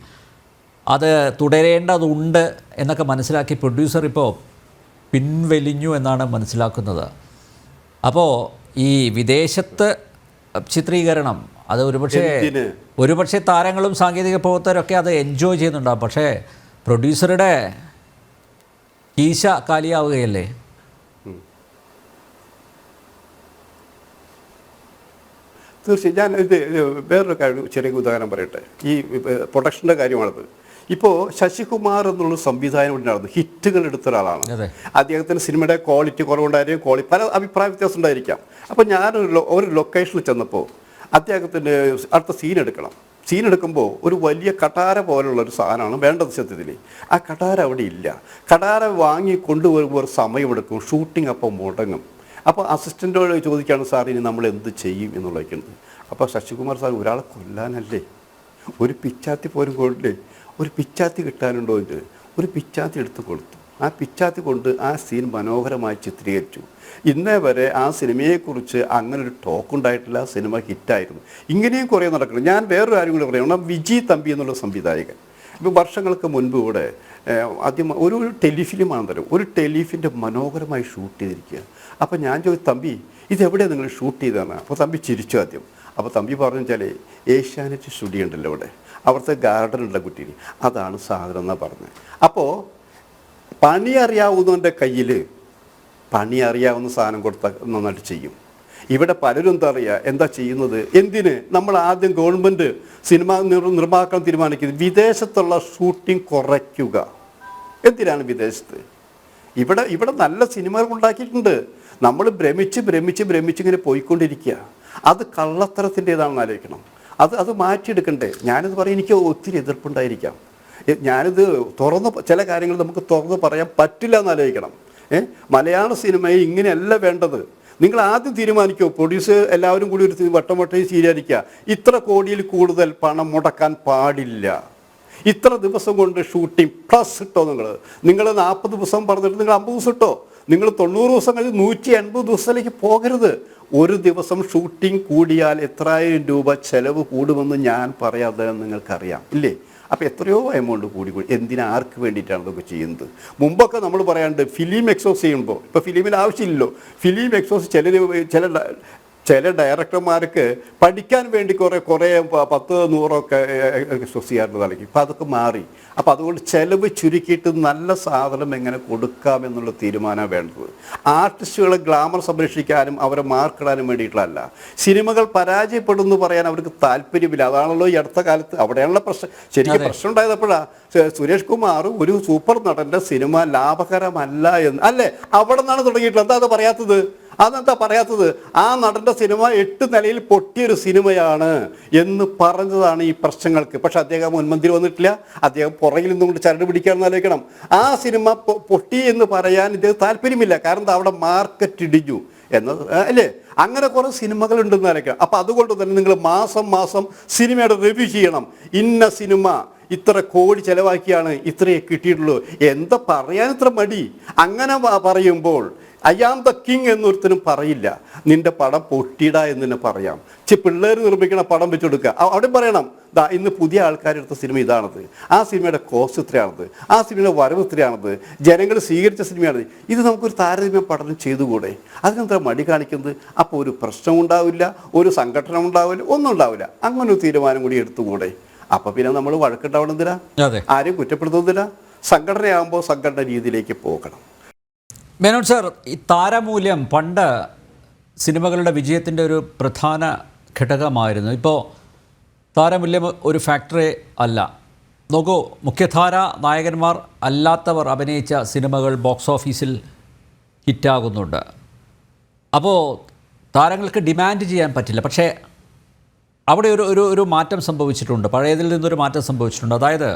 അത് തുടരേണ്ടതുണ്ട് എന്നൊക്കെ മനസ്സിലാക്കി പ്രൊഡ്യൂസർ ഇപ്പോൾ പിൻവലിഞ്ഞു എന്നാണ് മനസ്സിലാക്കുന്നത്. അപ്പോൾ ഈ വിദേശത്ത് ചിത്രീകരണം അത് ഒരുപക്ഷെ താരങ്ങളും സാങ്കേതിക പ്രവർത്തകരൊക്കെ അത് എൻജോയ് ചെയ്യുന്നുണ്ടാകും. പക്ഷേ പ്രൊഡ്യൂസറുടെ കീശ കാലിയാവുകയല്ലേ? തീർച്ചയായും ഞാൻ വേറൊരു കാര്യം ചെറിയ ഉദാഹരണം പറയട്ടെ. ഈ പ്രൊഡക്ഷൻ്റെ കാര്യമാണത്. ഇപ്പോൾ ശശികുമാർ എന്നുള്ള സംവിധാനം ഉണ്ടായിരുന്നു, ഹിറ്റുകൾ എടുത്ത ഒരാളാണ്. അദ്ദേഹത്തിന് സിനിമയുടെ ക്വാളിറ്റി കുറവുണ്ടായിരിക്കും, പല അഭിപ്രായ വ്യത്യാസം ഉണ്ടായിരിക്കാം. അപ്പോൾ ഒരു ലൊക്കേഷനിൽ ചെന്നപ്പോൾ അദ്ദേഹത്തിൻ്റെ അടുത്ത സീൻ എടുക്കുമ്പോൾ ഒരു വലിയ കടാര പോലുള്ള ഒരു സാധനമാണ് വേണ്ടത് സത്യത്തിൽ. ആ കടാര അവിടെ ഇല്ല. കടാര വാങ്ങി കൊണ്ടുവരുമ്പോൾ ഒരു സമയമെടുക്കും, ഷൂട്ടിംഗ് അപ്പം മുടങ്ങും. അപ്പോൾ അസിസ്റ്റൻ്റോട് ചോദിക്കുകയാണ്, സാർ ഇനി നമ്മൾ എന്ത് ചെയ്യും എന്നുള്ളതൊക്കെയുണ്ട്. അപ്പോൾ ശശികുമാർ സാർ, ഒരാളെ കൊല്ലാനല്ലേ, ഒരു പിച്ചാത്തി പോലും കൊണ്ടേ, ഒരു പിച്ചാത്തി കിട്ടാനുണ്ടോ എന്ന് ഒരു പിച്ചാത്തി എടുത്ത് കൊടുത്തു. ആ പിച്ചാത്തി കൊണ്ട് ആ സീൻ മനോഹരമായി ചിത്രീകരിച്ചു. ഇന്നേ വരെ ആ സിനിമയെക്കുറിച്ച് അങ്ങനെ ഒരു ടോക്ക് ഉണ്ടായിട്ടില്ല, സിനിമ ഹിറ്റായിരുന്നു. ഇങ്ങനെയും കുറേ നടക്കണം. ഞാൻ വേറൊരു കാര്യം കൂടി പറയണം. വിജി തമ്പി എന്നുള്ള സംവിധായകൻ ഇപ്പോൾ വർഷങ്ങൾക്ക് മുൻപ് ഇവിടെ ആദ്യം ഒരു ടെലിഫിലിമാണ് തരും, ഒരു ടെലിഫിലിൻ്റെ മനോഹരമായി ഷൂട്ട് ചെയ്തിരിക്കുക. അപ്പോൾ ഞാൻ ചോദിച്ചു, തമ്പി ഇതെവിടെയാണ് നിങ്ങൾ ഷൂട്ട് ചെയ്തതാണ്? അപ്പോൾ തമ്പി ചിരിച്ചു ആദ്യം. അപ്പോൾ തമ്പി പറഞ്ഞു വെച്ചാൽ ഏഷ്യാനെറ്റ് സ്റ്റുഡിയോ ഉണ്ടല്ലോ ഇവിടെ, അവിടുത്തെ ഗാർഡൻ ഉള്ള കുട്ടി, അതാണ് സാധനം എന്നാണ് പറഞ്ഞത്. അപ്പോൾ പണി അറിയാവുന്നവൻ്റെ കയ്യിൽ പണി അറിയാവുന്ന സാധനം കൊടുത്താൽ നന്നായിട്ട് ചെയ്യും. ഇവിടെ പലരും എന്താ ചെയ്യുന്നത്? എന്തിന് നമ്മൾ ആദ്യം ഗവൺമെൻറ് സിനിമ നിർമ്മാക്കാൻ തീരുമാനിക്കുന്നത് വിദേശത്തുള്ള ഷൂട്ടിംഗ് കുറയ്ക്കുക. എന്തിനാണ് വിദേശത്ത്? ഇവിടെ നല്ല സിനിമകൾ ഉണ്ടാക്കിയിട്ടുണ്ട്. നമ്മൾ ഭ്രമിച്ച് ഇങ്ങനെ പോയിക്കൊണ്ടിരിക്കുക. അത് കള്ളത്തരത്തിൻ്റെതാണെന്ന് ആലോചിക്കണം. അത് മാറ്റിയെടുക്കണ്ടേ? ഞാനിത് പറയും, എനിക്ക് ഒത്തിരി എതിർപ്പുണ്ടായിരിക്കാം. ഞാനിത് ചില കാര്യങ്ങൾ നമുക്ക് തുറന്ന് പറയാൻ പറ്റില്ല എന്ന് ആലോചിക്കണം. മലയാള സിനിമയെ ഇങ്ങനെയല്ല വേണ്ടത്. നിങ്ങൾ ആദ്യം തീരുമാനിക്കുമോ, പ്രൊഡ്യൂസർ എല്ലാവരും കൂടി ഒരു വട്ടം തീരുമാനിക്കുക, ഇത്ര കോടിയിൽ കൂടുതൽ പണം മുടക്കാൻ പാടില്ല, ഇത്ര ദിവസം കൊണ്ട് ഷൂട്ടിംഗ് പ്ലസ് ഇട്ടോ. നിങ്ങൾ 40 ദിവസം പറഞ്ഞിട്ട് നിങ്ങൾ 50 ദിവസം ഇട്ടോ. നിങ്ങൾ 90 ദിവസം കഴിഞ്ഞ് 180 ദിവസത്തിലേക്ക് പോകരുത്. ഒരു ദിവസം ഷൂട്ടിംഗ് കൂടിയാൽ എത്രായിരം രൂപ ചെലവ് കൂടുമെന്ന് ഞാൻ പറയാതെ നിങ്ങൾക്കറിയാം ഇല്ലേ? അപ്പോൾ എത്രയോ എമൗണ്ട് കൂടി ആർക്ക് വേണ്ടിയിട്ടാണ് ഇതൊക്കെ ചെയ്യുന്നത്? മുമ്പൊക്കെ നമ്മൾ പറയാണ്ട് ഫിലിം എക്സോസ് ചെയ്യുമ്പോൾ, ഇപ്പോൾ ഫിലിമിന് ആവശ്യമില്ലല്ലോ. ഫിലിം എക്സോസ് ചില ഡയറക്ടർമാർക്ക് പഠിക്കാൻ വേണ്ടി കുറേ 10-100 ഒക്കെ എക്സോസ് ചെയ്യാറുണ്ട് തലയ്ക്ക്. ഇപ്പോൾ അതൊക്കെ മാറി. അപ്പോൾ അതുകൊണ്ട് ചെലവ് ചുരുക്കിയിട്ട് നല്ല സാധനം എങ്ങനെ കൊടുക്കാം എന്നുള്ള തീരുമാനമാണ് വേണ്ടത്. ആർട്ടിസ്റ്റുകളെ ഗ്ലാമർ സംരക്ഷിക്കാനും അവരെ മാർക്കിടാനും വേണ്ടിയിട്ടുള്ളതല്ല. സിനിമകൾ പരാജയപ്പെടുമെന്ന് പറയാൻ അവർക്ക് താല്പര്യമില്ല. അതാണല്ലോ ഈ അടുത്ത കാലത്ത് അവിടെയാണല്ലോ പ്രശ്നം. ശരിക്കും പ്രശ്നം ഉണ്ടായപ്പോഴാണ് സുരേഷ് കുമാർ ഒരു സൂപ്പർ നടൻ്റെ സിനിമ ലാഭകരമല്ല എന്ന് അല്ലേ അവിടെ നിന്നാണ് തുടങ്ങിയിട്ടുള്ളത്. എന്താ അത് പറയാത്തത്? അതെന്താ പറയാത്തത്? ആ നടൻ്റെ സിനിമ 8 നിലയിൽ പൊട്ടിയൊരു സിനിമയാണ് എന്ന് പറഞ്ഞതാണ് ഈ പ്രശ്നങ്ങൾക്ക്. പക്ഷെ അദ്ദേഹം മുൻപന്തിൽ വന്നിട്ടില്ല. അദ്ദേഹം പുറകിൽ നിന്നുകൊണ്ട് ചരട് പിടിക്കാമെന്ന് ആലോചിക്കണം. ആ സിനിമ പൊട്ടി എന്ന് പറയാൻ ഇദ്ദേഹം താല്പര്യമില്ല. കാരണം അവിടെ മാർക്കറ്റ് ഇടിഞ്ഞു എന്നത് അല്ലേ? അങ്ങനെ കുറേ സിനിമകൾ ഉണ്ടെന്ന് ആലോചിക്കണം. അപ്പം അതുകൊണ്ട് തന്നെ നിങ്ങൾ മാസം മാസം സിനിമയുടെ റിവ്യൂ ചെയ്യണം. ഇന്ന സിനിമ ഇത്ര കോടി ചെലവാക്കിയാണ് ഇത്രയേ കിട്ടിയിട്ടുള്ളൂ. എന്താ പറയാൻ ഇത്ര മടി? അങ്ങനെ പറയുമ്പോൾ ഐ ആം ദ കിങ് എന്നൊരുത്തരും പറയില്ല. നിന്റെ പടം പൊട്ടിയിട എന്ന് തന്നെ പറയാം. പിള്ളേർ നിർമ്മിക്കണ പടം വെച്ച് കൊടുക്കുക. അവിടെ പറയണം ദാ ഇന്ന് പുതിയ ആൾക്കാരെടുത്ത സിനിമ ഇതാണത്, ആ സിനിമയുടെ കോസ്റ്റ് ഇത്രയാണത്, ആ സിനിമയുടെ വരവ് ഇത്രയാണത്, ജനങ്ങൾ സ്വീകരിച്ച സിനിമയാണത്. ഇത് നമുക്കൊരു താരതമ്യ പഠനം ചെയ്തുകൂടെ? അതിനെന്താ മടി കാണിക്കുന്നത്? അപ്പോൾ ഒരു പ്രശ്നം ഉണ്ടാവില്ല, ഒരു സംഘടന ഉണ്ടാവില്ല, ഒന്നും ഉണ്ടാവില്ല. അങ്ങനെ ഒരു തീരുമാനം കൂടി എടുത്തുകൂടെ? അപ്പം പിന്നെ നമ്മൾ വഴക്കുണ്ടാവണമെന്നില്ല, ആരെയും കുറ്റപ്പെടുത്തുന്നില്ല. സംഘടനയാകുമ്പോൾ സംഘടന രീതിയിലേക്ക് പോകണം. മേനോൻ സാർ, ഈ താരമൂല്യം പണ്ട് സിനിമകളുടെ വിജയത്തിൻ്റെ ഒരു പ്രധാന ഘടകമായിരുന്നു. ഇപ്പോൾ താരമൂല്യം ഒരു ഫാക്ടറി അല്ല. നോക്കൂ, മുഖ്യധാര നായകന്മാർ അല്ലാത്തവർ അഭിനയിച്ച സിനിമകൾ ബോക്സ് ഓഫീസിൽ ഹിറ്റാകുന്നുണ്ട്. അപ്പോൾ താരങ്ങൾക്ക് ഡിമാൻഡ് ചെയ്യാൻ പറ്റില്ല. പക്ഷേ അവിടെ ഒരു മാറ്റം സംഭവിച്ചിട്ടുണ്ട്. പഴയതിൽ നിന്നൊരു മാറ്റം സംഭവിച്ചിട്ടുണ്ട്. അതായത്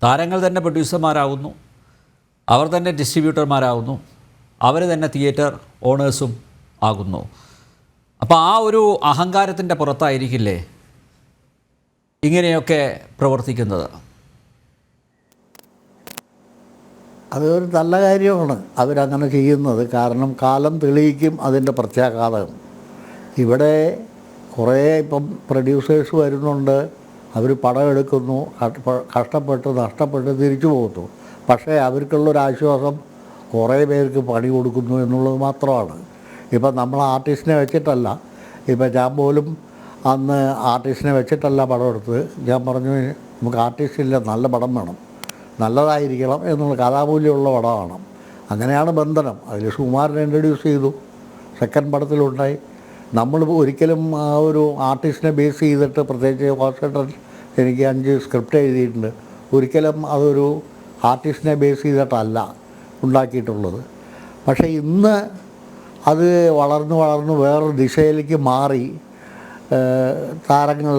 താരങ്ങൾ തന്നെ പ്രൊഡ്യൂസർമാരാകുന്നു, അവർ തന്നെ ഡിസ്ട്രിബ്യൂട്ടർമാരാകുന്നു, അവർ തന്നെ തിയേറ്റർ ഓണേഴ്സും ആകുന്നു. അപ്പോൾ ആ ഒരു അഹങ്കാരത്തിൻ്റെ പുറത്തായിരിക്കില്ലേ ഇങ്ങനെയൊക്കെ പ്രവർത്തിക്കുന്നത്? അതൊരു നല്ല കാര്യമാണ് അവരങ്ങനെ ചെയ്യുന്നത്. കാരണം കാലം തെളിയിക്കും അതിൻ്റെ പ്രത്യാഘാതം. ഇവിടെ കുറേ ഇപ്പം പ്രൊഡ്യൂസേഴ്സ് വരുന്നുണ്ട്, അവർ പടം എടുക്കുന്നു, കഷ്ടപ്പെട്ട് നഷ്ടപ്പെട്ട് തിരിച്ചു പോകുന്നു. പക്ഷേ അവർക്കുള്ളൊരാശ്വാസം കുറേ പേർക്ക് പണി കൊടുക്കുന്നു എന്നുള്ളത് മാത്രമാണ്. ഇപ്പം നമ്മൾ ആർട്ടിസ്റ്റിനെ വെച്ചിട്ടല്ല, ഇപ്പം ഞാൻ പോലും അന്ന് ആർട്ടിസ്റ്റിനെ വെച്ചിട്ടല്ല പടം എടുത്തത്. ഞാൻ പറഞ്ഞു നമുക്ക് ആർട്ടിസ്റ്റില്ല, നല്ല പടം വേണം, നല്ലതായിരിക്കണം എന്നുള്ള കഥാമൂല്യമുള്ള പടമാണ്. അങ്ങനെയാണ് ബന്ധനം. അതിൽ സുകുമാരനെ ഇൻട്രൊഡ്യൂസ് ചെയ്തു, സെക്കൻഡ് പടത്തിലുണ്ടായി. നമ്മൾ ഒരിക്കലും ആ ഒരു ആർട്ടിസ്റ്റിനെ ബേസ് ചെയ്തിട്ട്, പ്രത്യേകിച്ച് വാസേട്ടൻ എനിക്ക് 5 സ്ക്രിപ്റ്റ് എഴുതിയിട്ടുണ്ട്, ഒരിക്കലും അതൊരു ആർട്ടിസ്റ്റിനെ ബേസ് ചെയ്തിട്ടല്ല ഉണ്ടാക്കിയിട്ടുള്ളത്. പക്ഷേ ഇന്ന് അത് വളർന്ന് വേറൊരു ദിശയിലേക്ക് മാറി. താരങ്ങൾ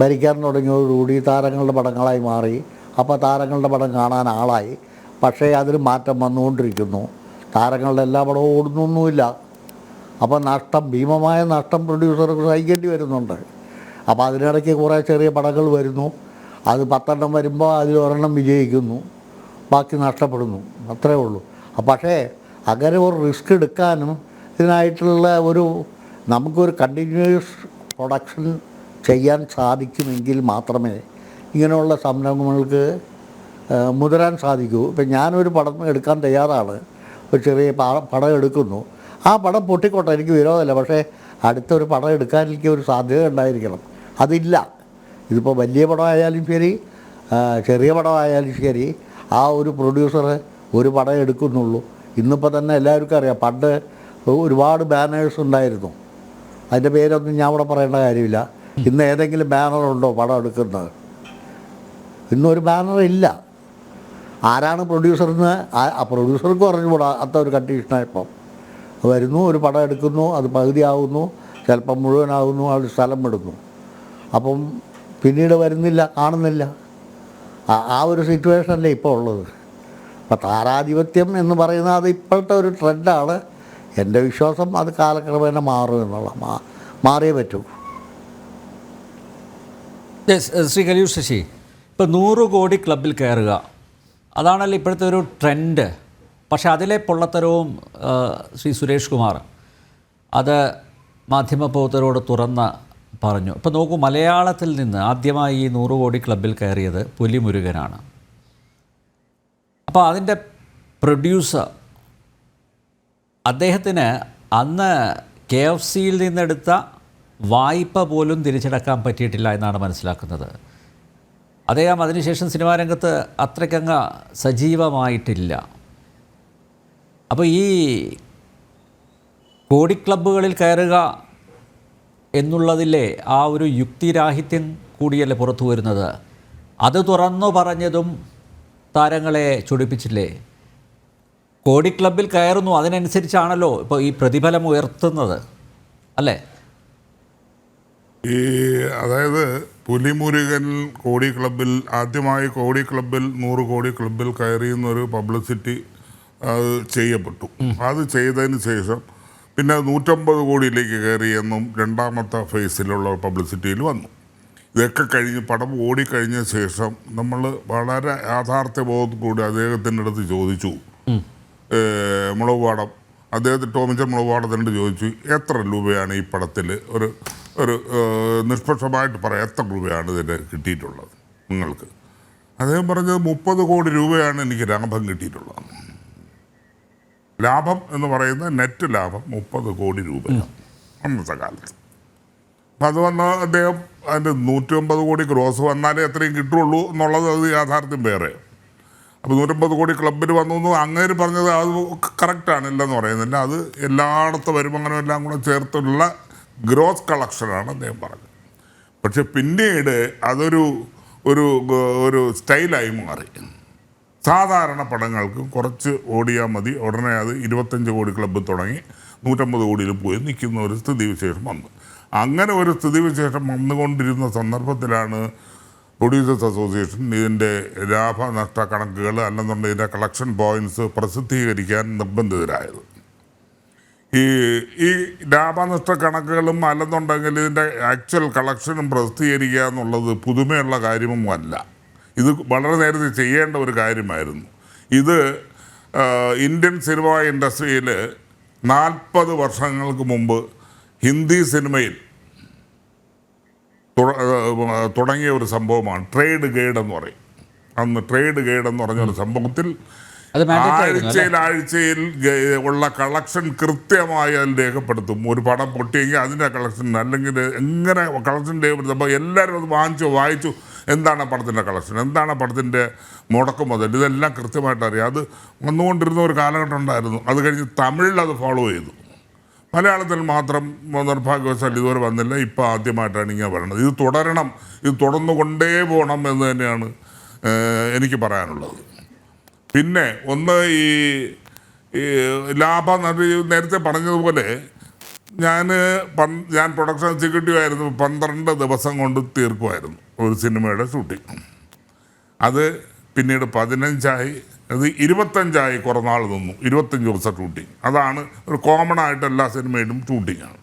ഭരിക്കാൻ തുടങ്ങിയതോടുകൂടി താരങ്ങളുടെ പടങ്ങളായി മാറി. അപ്പോൾ താരങ്ങളുടെ പടം കാണാൻ ആളായി. പക്ഷേ അതിന് മാറ്റം വന്നുകൊണ്ടിരിക്കുന്നു. താരങ്ങളുടെ എല്ലാ പടവും ഓടുന്നൊന്നുമില്ല. അപ്പോൾ നഷ്ടം, ഭീമമായ നഷ്ടം പ്രൊഡ്യൂസർക്ക് സഹിക്കേണ്ടി വരുന്നുണ്ട്. അപ്പോൾ അതിനിടയ്ക്ക് കുറേ ചെറിയ പടങ്ങൾ വരുന്നു. അത് 10 വരുമ്പോൾ അതിൽ 1 വിജയിക്കുന്നു, ബാക്കി നഷ്ടപ്പെടുന്നു. അത്രേ ഉള്ളൂ. പക്ഷേ അങ്ങനെ ഒരു റിസ്ക് എടുക്കാനും ഇതിനായിട്ടുള്ള നമുക്കൊരു കണ്ടിന്യൂസ് പ്രൊഡക്ഷൻ ചെയ്യാൻ സാധിക്കുമെങ്കിൽ മാത്രമേ ഇങ്ങനെയുള്ള സംരംഭങ്ങൾക്ക് മുതിരാൻ സാധിക്കൂ. ഇപ്പം ഞാനൊരു പടം എടുക്കാൻ തയ്യാറാണ്, ഒരു ചെറിയ പടം എടുക്കുന്നു. ആ പടം പൊട്ടിക്കോട്ടെ, എനിക്ക് വിരോധമല്ല. പക്ഷേ അടുത്തൊരു പടം എടുക്കാൻ എനിക്ക് ഒരു സാധ്യത ഉണ്ടായിരിക്കണം. അതില്ല. ഇതിപ്പോൾ വലിയ പടമായാലും ശരി, ചെറിയ പടമായാലും ശരി, ആ ഒരു പ്രൊഡ്യൂസർ ഒരു പടം എടുക്കുന്നുള്ളൂ. ഇന്നിപ്പോൾ തന്നെ എല്ലാവർക്കും അറിയാം, പണ്ട് ഒരുപാട് ബാനേഴ്സ് ഉണ്ടായിരുന്നു. അതിൻ്റെ പേരൊന്നും ഞാൻ ഇവിടെ പറയേണ്ട കാര്യമില്ല. ഇന്ന് ഏതെങ്കിലും ബാനറുണ്ടോ പടം എടുക്കുന്നത്? ഇന്നൊരു ബാനറില്ല. ആരാണ് പ്രൊഡ്യൂസറെന്ന് ആ പ്രൊഡ്യൂസർക്ക് പറഞ്ഞുകൂടാ. അത്ര ഒരു കണ്ടീഷനായിപ്പം വരുന്നു, ഒരു പടം എടുക്കുന്നു, അത് പകുതിയാവുന്നു, ചിലപ്പം മുഴുവനാകുന്നു, അത് സ്ഥലം വിടുന്നു. അപ്പം പിന്നീട് വരുന്നില്ല, കാണുന്നില്ല. ആ ഒരു സിറ്റുവേഷനല്ലേ ഇപ്പോൾ ഉള്ളത്. അപ്പോൾ താരാധിപത്യം എന്ന് പറയുന്നത് അത് ഇപ്പോഴത്തെ ഒരു ട്രെൻഡാണ്. എൻ്റെ വിശ്വാസം അത് കാലക്രമേണ മാറും എന്നുള്ള, മാറിയേ പറ്റൂ. ശ്രീ കലിയൂർ ശശി, ഇപ്പോൾ 100 കോടി ക്ലബിൽ കയറുക, അതാണല്ലോ ഇപ്പോഴത്തെ ഒരു ട്രെൻഡ്. പക്ഷേ അതിലെ പൊള്ളത്തരവും ശ്രീ സുരേഷ് കുമാർ അത് മാധ്യമപ്രവർത്തകരോട് തുറന്ന് പറഞ്ഞു. ഇപ്പോൾ നോക്കൂ, മലയാളത്തിൽ നിന്ന് ആദ്യമായി ഈ 100 കോടി ക്ലബിൽ കയറിയത് പുലിമുരുകനാണ്. അപ്പോൾ അതിൻ്റെ പ്രൊഡ്യൂസർ, അദ്ദേഹത്തിന് അന്ന് KFCയിൽ നിന്നെടുത്ത വായ്പ പോലും തിരിച്ചടക്കാൻ പറ്റിയിട്ടില്ല എന്നാണ് മനസ്സിലാക്കുന്നത്. അദ്ദേഹം അതിനുശേഷം സിനിമാ രംഗത്ത് അത്രയ്ക്കങ്ങ് സജീവമായിട്ടില്ല. അപ്പോൾ ഈ കോടി ക്ലബ്ബുകളിൽ കയറുക എന്നുള്ളതിലെ ആ ഒരു യുക്തിരാഹിത്യം കൂടിയല്ലേ പുറത്തു വരുന്നത്? അത് തുറന്നു പറഞ്ഞതും താരങ്ങളെ ചൊടിപ്പിച്ചില്ലേ? കോടി ക്ലബ്ബിൽ കയറുന്നു, അതിനനുസരിച്ചാണല്ലോ ഇപ്പോൾ ഈ പ്രതിഫലം ഉയർത്തുന്നത്, അല്ലേ? അതായത് പുലിമുരുകൻ കോടി ക്ലബ്ബിൽ ആദ്യമായി കോടി ക്ലബ്ബിൽ 100 കോടി ക്ലബ്ബിൽ കയറിയെന്നൊരു പബ്ലിസിറ്റി അത് ചെയ്യപ്പെട്ടു. അത് ചെയ്തതിന് ശേഷം പിന്നെ 150 കോടിയിലേക്ക് കയറിയെന്നും രണ്ടാമത്തെ ഫേസിലുള്ള പബ്ലിസിറ്റിയിൽ വന്നു. ഇതൊക്കെ കഴിഞ്ഞ് പടം ഓടിക്കഴിഞ്ഞ ശേഷം നമ്മൾ വളരെ യാഥാർത്ഥ്യബോധത്തോടെ അദ്ദേഹത്തിൻ്റെ അടുത്ത് ചോദിച്ചു, മുളകുപാടം അദ്ദേഹത്തിന് ടോമിച്ചൻ മുളകുപാടത്തിനോട് ചോദിച്ചു, എത്ര രൂപയാണ് ഈ പടത്തിൽ ഒരു നിഷ്പക്ഷമായിട്ട് പറയാം, എത്ര രൂപയാണ് ഇതിന് കിട്ടിയിട്ടുള്ളത് നിങ്ങൾക്ക്? അദ്ദേഹം പറഞ്ഞത് 30 കോടി രൂപയാണ് എനിക്ക് ലാഭം കിട്ടിയിട്ടുള്ളത്. ലാഭം എന്ന് പറയുന്നത് നെറ്റ് ലാഭം 30 കോടി രൂപയാണ് അന്നത്തെ കാലത്ത്. അപ്പം അത് വന്ന അദ്ദേഹം അതിൻ്റെ 150 കോടി ഗ്രോസ് വന്നാലേ എത്രയും കിട്ടുള്ളൂ എന്നുള്ളത് അത് യാഥാർത്ഥ്യം വേറെ. അപ്പോൾ 150 കോടി ക്ലബ്ബിൽ വന്നു എന്ന് അങ്ങേര് പറഞ്ഞത് അത് കറക്റ്റാണ്, ഇല്ലെന്ന് പറയുന്നില്ല. അത് എല്ലായിടത്തും വരുമാനം എല്ലാം കൂടെ ചേർത്തുള്ള ഗ്രോസ് കളക്ഷനാണ് അദ്ദേഹം പറഞ്ഞത്. പക്ഷെ പിന്നീട് അതൊരു ഒരു സ്റ്റൈലായി മാറി. സാധാരണ പടങ്ങൾക്ക് കുറച്ച് ഓടിയാൽ മതി, ഉടനെ അത് 25 കോടി ക്ലബ്ബ് തുടങ്ങി 150 കോടിയിൽ പോയി നിൽക്കുന്ന ഒരു സ്ഥിതിവിശേഷം വന്നു. അങ്ങനെ ഒരു സ്ഥിതിവിശേഷം വന്നുകൊണ്ടിരുന്ന സന്ദർഭത്തിലാണ് പ്രൊഡ്യൂസേഴ്സ് അസോസിയേഷൻ ഇതിൻ്റെ ലാഭനഷ്ട കണക്കുകൾ അല്ലെന്നുണ്ടെങ്കിൽ ഇതിൻ്റെ കളക്ഷൻ പോയിൻറ്റ്സ് പ്രസിദ്ധീകരിക്കാൻ നിർബന്ധിതരായത്. ഈ ലാഭനഷ്ട കണക്കുകളും അല്ലെന്നുണ്ടെങ്കിൽ ഇതിൻ്റെ ആക്ച്വൽ കളക്ഷനും പ്രസിദ്ധീകരിക്കുക എന്നുള്ളത് പുതുമയുള്ള കാര്യമൊന്നുമല്ല. ഇത് വളരെ നേരത്തെ ചെയ്യേണ്ട ഒരു കാര്യമായിരുന്നു. ഇത് ഇന്ത്യൻ സിനിമ ഇൻഡസ്ട്രിയിൽ 40 വർഷങ്ങൾക്ക് മുമ്പ് ഹിന്ദി സിനിമയിൽ തുടങ്ങിയ ഒരു സംഭവമാണ് ട്രേഡ് ഗൈഡ് എന്ന് പറയും. അന്ന് ട്രേഡ് ഗൈഡ് എന്ന് പറഞ്ഞൊരു സംഭവത്തിൽ ആഴ്ചയിൽ ഉള്ള കളക്ഷൻ കൃത്യമായി അതിൽ രേഖപ്പെടുത്തും. ഒരു പടം പൊട്ടിയെങ്കിൽ അതിൻ്റെ കളക്ഷൻ, അല്ലെങ്കിൽ എങ്ങനെ കളക്ഷൻ രേഖപ്പെടുത്തും. അപ്പോൾ എല്ലാവരും അത് വായിച്ചു എന്താണ് പടത്തിൻ്റെ കളക്ഷൻ, എന്താണ് പടത്തിൻ്റെ മുടക്ക് മുതൽ, ഇതെല്ലാം കൃത്യമായിട്ട് അറിയാം. അത് വന്നുകൊണ്ടിരുന്ന ഒരു കാലഘട്ടം ഉണ്ടായിരുന്നു. അത് കഴിഞ്ഞ് തമിഴിൽ അത് ഫോളോ ചെയ്തു. മലയാളത്തിൽ മാത്രം നിർഭാഗ്യവശാൽ ഇതുവരെ വന്നില്ല. ഇപ്പോൾ ആദ്യമായിട്ടാണ് ഇങ്ങനെ പറയുന്നത്. ഇത് തുടരണം, ഇത് തുടർന്നുകൊണ്ടേ പോകണം എന്ന് തന്നെയാണ് എനിക്ക് പറയാനുള്ളത്. പിന്നെ ഒന്ന് ഈ ലാഭം നേരത്തെ പറഞ്ഞതുപോലെ ഞാൻ പ്രൊഡക്ഷൻ എക്സിക്യൂട്ടീവ് ആയിരുന്നു. 12 ദിവസം കൊണ്ട് തീർക്കുമായിരുന്നു ഒരു സിനിമയുടെ ഷൂട്ടിങ്. അത് പിന്നീട് 15ആയി, അത് 25ആയി. കുറേ നാൾ നിന്നു, 25 ദിവസം ഷൂട്ടിങ്. അതാണ് ഒരു കോമൺ ആയിട്ട് എല്ലാ സിനിമയിലും ഷൂട്ടിങ്ങാണ്.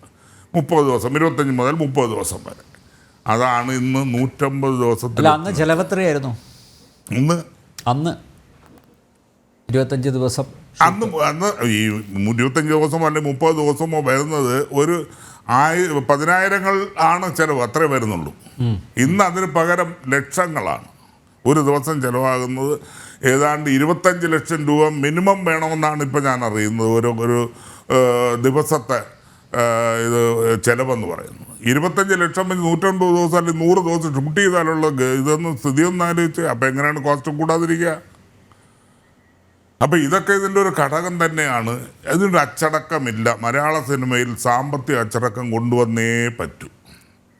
30 ദിവസം, 25 മുതൽ 30 ദിവസം വരെ. അതാണ് ഇന്ന് 150 ദിവസത്തിൽ. അന്ന് ചെലവെത്രയായിരുന്നു? അന്ന് 25 ദിവസം. അന്ന് ഈ 25 ദിവസമോ അല്ലെങ്കിൽ 30 ദിവസമോ വരുന്നത് ഒരു 10,000 ആണ് ചിലവ്, അത്രേ വരുന്നുള്ളൂ. ഇന്ന് അതിന് പകരം ലക്ഷങ്ങളാണ്. ഒരു ദിവസം ചിലവാകുന്നത് ഏതാണ്ട് 25 ലക്ഷം രൂപ മിനിമം വേണമെന്നാണ് ഇപ്പോൾ ഞാൻ അറിയുന്നത്. ഒരു ദിവസത്തെ ഇത് ചിലവെന്ന് പറയുന്നത് 25 ലക്ഷം. 150 ദിവസം അല്ലെങ്കിൽ 100 ദിവസം ഷൂട്ട് ചെയ്താലുള്ള ഇതൊന്നും സ്ഥിതിയൊന്നും ആലോചിച്ച് അപ്പോൾ എങ്ങനെയാണ് കോസ്റ്റ് കൂടാതിരിക്കുക? അപ്പോൾ ഇതൊക്കെ ഇതിൻ്റെ ഒരു ഘടകം തന്നെയാണ്. ഇതിൻ്റെ അച്ചടക്കമില്ല. മലയാള സിനിമയിൽ സാമ്പത്തിക അച്ചടക്കം കൊണ്ടുവന്നേ പറ്റൂ.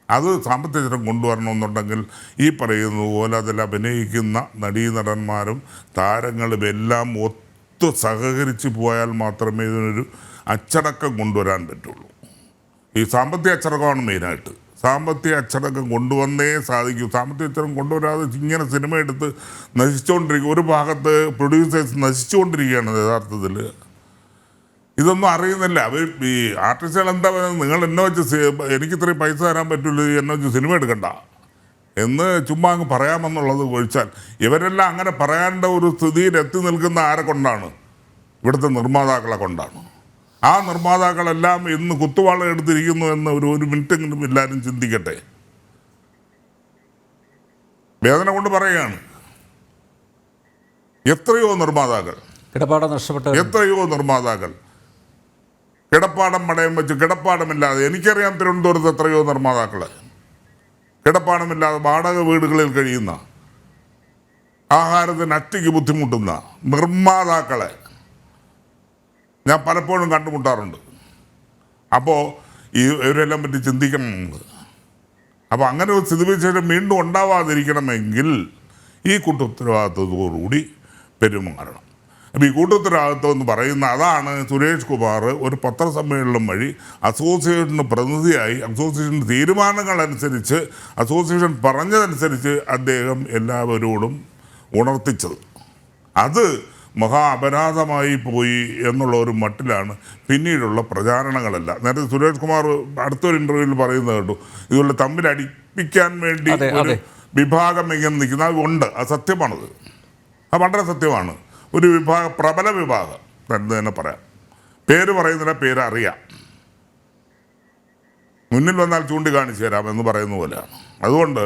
അത് സാമ്പത്തിക അച്ചടക്കം കൊണ്ടുവരണമെന്നുണ്ടെങ്കിൽ ഈ പറയുന്നത് പോലെ അതിൽ അഭിനയിക്കുന്ന നടീനടന്മാരും താരങ്ങളും എല്ലാം ഒത്തു സഹകരിച്ച് പോയാൽ മാത്രമേ ഇതിനൊരു അച്ചടക്കം കൊണ്ടുവരാൻ പറ്റുള്ളൂ. ഈ സാമ്പത്തിക അച്ചടക്കമാണ് മെയിനായിട്ട്. സാമ്പത്തിക അച്ചടക്കം കൊണ്ടുവന്നേ സാധിക്കൂ. സാമ്പത്തിക അച്ചടക്കം കൊണ്ടുവരാതെ ഇങ്ങനെ സിനിമ എടുത്ത് നശിച്ചുകൊണ്ടിരിക്കും. ഒരു ഭാഗത്ത് പ്രൊഡ്യൂസേഴ്സ് നശിച്ചുകൊണ്ടിരിക്കുകയാണ് യഥാർത്ഥത്തിൽ. ഇതൊന്നും അറിയുന്നില്ല അവർ. ഈ ആർട്ടിസ്റ്റുകൾ എന്താ പറയുന്നത്, നിങ്ങൾ എന്നെ വെച്ച് എനിക്ക് ഇത്രയും പൈസ തരാൻ പറ്റില്ല, എന്നെ വെച്ച് സിനിമ എടുക്കണ്ട എന്ന് ചുമ്മാ അങ്ങ് പറയാമെന്നുള്ളത് ഒഴിച്ചാൽ ഇവരെല്ലാം അങ്ങനെ പറയാണ്ട ഒരു സ്ഥിതിയിൽ എത്തി നിൽക്കുന്ന ആരെ കൊണ്ടാണ്? ഇവിടുത്തെ നിർമ്മാതാക്കളെ കൊണ്ടാണ്. ആ നിർമ്മാതാക്കളെല്ലാം ഇന്ന് കുത്തുവാള എടുത്തിരിക്കുന്നു എന്ന് ഒരു മിനിറ്റെങ്കിലും എല്ലാവരും ചിന്തിക്കട്ടെ. വേദന കൊണ്ട് പറയുകയാണ്. എത്രയോ നിർമ്മാതാക്കൾ, എത്രയോ നിർമ്മാതാക്കൾ കിടപ്പാടം പണയം വെച്ച് കിടപ്പാടമില്ലാതെ, എനിക്കറിയാം തിരുവനന്തപുരത്ത് എത്രയോ നിർമ്മാതാക്കൾ കിടപ്പാടമില്ലാതെ വാടക വീടുകളിൽ കഴിയുന്ന ആഹാരത്തിന് അറ്റയ്ക്ക് ബുദ്ധിമുട്ടുന്ന നിർമ്മാതാക്കളെ ഞാൻ പലപ്പോഴും കണ്ടുമുട്ടാറുണ്ട്. അപ്പോൾ ഇവരെല്ലാം പറ്റി ചിന്തിക്കണം നമ്മൾ. അപ്പോൾ അങ്ങനെ ഒരു സ്ഥിതിവിശേഷം വീണ്ടും ഉണ്ടാവാതിരിക്കണമെങ്കിൽ ഈ കൂട്ടുത്തരവാദിത്വത്തോടുകൂടി പെരുമാറണം. അപ്പോൾ ഈ കൂട്ടുത്തരവാദിത്വം എന്ന് പറയുന്ന അതാണ് സുരേഷ് കുമാർ ഒരു പത്രസമ്മേളനം വഴി അസോസിയേഷന് പ്രതിനിധിയായി അസോസിയേഷൻ തീരുമാനങ്ങളനുസരിച്ച് അസോസിയേഷൻ പറഞ്ഞതനുസരിച്ച് അദ്ദേഹം എല്ലാവരോടും ഉണർത്തിച്ചത്. അത് മഹാ അപരാധമായി പോയി എന്നുള്ള ഒരു മട്ടിലാണ് പിന്നീടുള്ള പ്രചാരണങ്ങളല്ല. നേരത്തെ സുരേഷ് കുമാർ അടുത്തൊരു ഇൻ്റർവ്യൂവിൽ പറയുന്നത് കേട്ടു, ഇതുപോലെ തമ്മിൽ അടിപ്പിക്കാൻ വേണ്ടി ഒരു വിഭാഗം ഇങ്ങനെ നിൽക്കുന്ന ഉണ്ട്. അത് സത്യമാണത്, അത് വളരെ സത്യമാണ്. ഒരു വിഭാഗം, പ്രബല വിഭാഗം എന്ന് തന്നെ പറയാം. പേര് പറയുന്നില്ല, പേരറിയാം, മുന്നിൽ വന്നാൽ ചൂണ്ടിക്കാണിച്ചു തരാം എന്ന് പറയുന്ന പോലെയാണ്. അതുകൊണ്ട്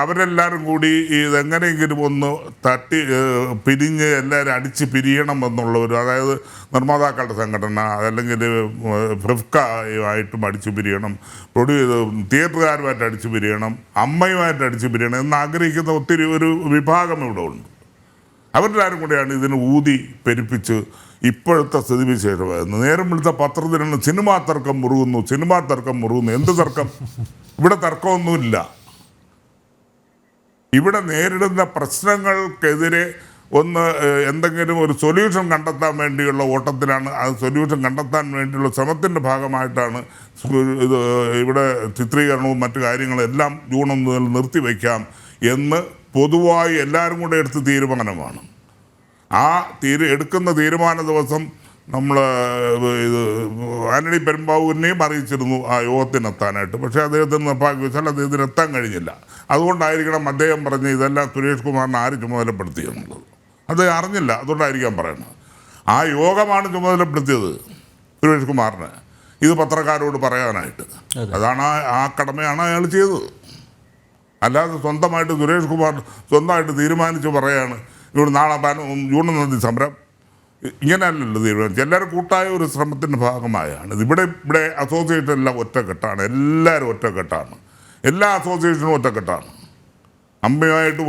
അവരെല്ലാവരും കൂടി ഇതെങ്ങനെയെങ്കിലും ഒന്ന് തട്ടി പിരിഞ്ഞ് എല്ലാവരും അടിച്ച് പിരിയണം എന്നുള്ളവർ, അതായത് നിർമ്മാതാക്കളുടെ സംഘടന അല്ലെങ്കിൽ ഫിഫ്കയുമായിട്ടും അടിച്ചു പിരിയണം, തിയേറ്ററുകാരുമായിട്ട് അടിച്ചു പിരിയണം, അമ്മയുമായിട്ട് അടിച്ചു പിരിയണം എന്ന് ആഗ്രഹിക്കുന്ന ഒത്തിരി ഒരു വിഭാഗം ഇവിടെ ഉണ്ട്. അവരെല്ലാവരും കൂടെയാണ് ഇതിന് ഊതി പെരുപ്പിച്ച് ഇപ്പോഴത്തെ സ്ഥിതിവിശേഷമായിരുന്നു. നേരം വിളിച്ച പത്രത്തിനാണ് സിനിമാ തർക്കം മുറുകുന്നു. എന്ത് തർക്കം? ഇവിടെ തർക്കമൊന്നുമില്ല. ഇവിടെ നേരിടുന്ന പ്രശ്നങ്ങൾക്കെതിരെ ഒന്ന് എന്തെങ്കിലും ഒരു സൊല്യൂഷൻ കണ്ടെത്താൻ വേണ്ടിയുള്ള ഓട്ടത്തിലാണ്. അത് സൊല്യൂഷൻ കണ്ടെത്താൻ വേണ്ടിയുള്ള ശ്രമത്തിൻ്റെ ഭാഗമായിട്ടാണ് ഇത് ഇവിടെ ചിത്രീകരണവും മറ്റു കാര്യങ്ങളെല്ലാം ജൂൺ 1 മുതൽ നിർത്തിവെക്കാം എന്ന് പൊതുവായി എല്ലാവരും കൂടെ എടുത്ത തീരുമാനമാണ്. ആ എടുക്കുന്ന തീരുമാന ദിവസം നമ്മൾ ഇത് ആന്റണി പെരുമ്പാവൂരിനെയും അറിയിച്ചിരുന്നു ആ യോഗത്തിനെത്താനായിട്ട്. പക്ഷേ അദ്ദേഹത്തിന് നിർഭാഗ്യവശാൽ അദ്ദേഹത്തിന് എത്താൻ കഴിഞ്ഞില്ല. അതുകൊണ്ടായിരിക്കണം അദ്ദേഹം പറഞ്ഞ് ഇതെല്ലാം സുരേഷ് കുമാറിനെ ആര് ചുമതലപ്പെടുത്തി എന്നുള്ളത്. അദ്ദേഹം അറിഞ്ഞില്ല, അതുകൊണ്ടായിരിക്കാം പറയുന്നത്. ആ യോഗമാണ് ചുമതലപ്പെടുത്തിയത് സുരേഷ് കുമാറിന്, ഇത് പത്രക്കാരോട് പറയാനായിട്ട്. അതാണ് ആ കടമയാണ് അയാൾ ചെയ്തത്. അല്ലാതെ സ്വന്തമായിട്ട് സുരേഷ് കുമാർ സ്വന്തമായിട്ട് തീരുമാനിച്ച് പറയാണ് ഇവിടെ നാളെ ജൂൺ 1 സമരം, ഇങ്ങനെയല്ലല്ലോ തീരുമാനിച്ചു. എല്ലാവരും കൂട്ടായ ഒരു ശ്രമത്തിൻ്റെ ഭാഗമായാണ്. ഇവിടെ അസോസിയേഷൻ എല്ലാം ഒറ്റക്കെട്ടാണ്, എല്ലാവരും ഒറ്റക്കെട്ടാണ്, എല്ലാ അസോസിയേഷനും ഒറ്റക്കെട്ടാണ്. അമ്മയുമായിട്ടും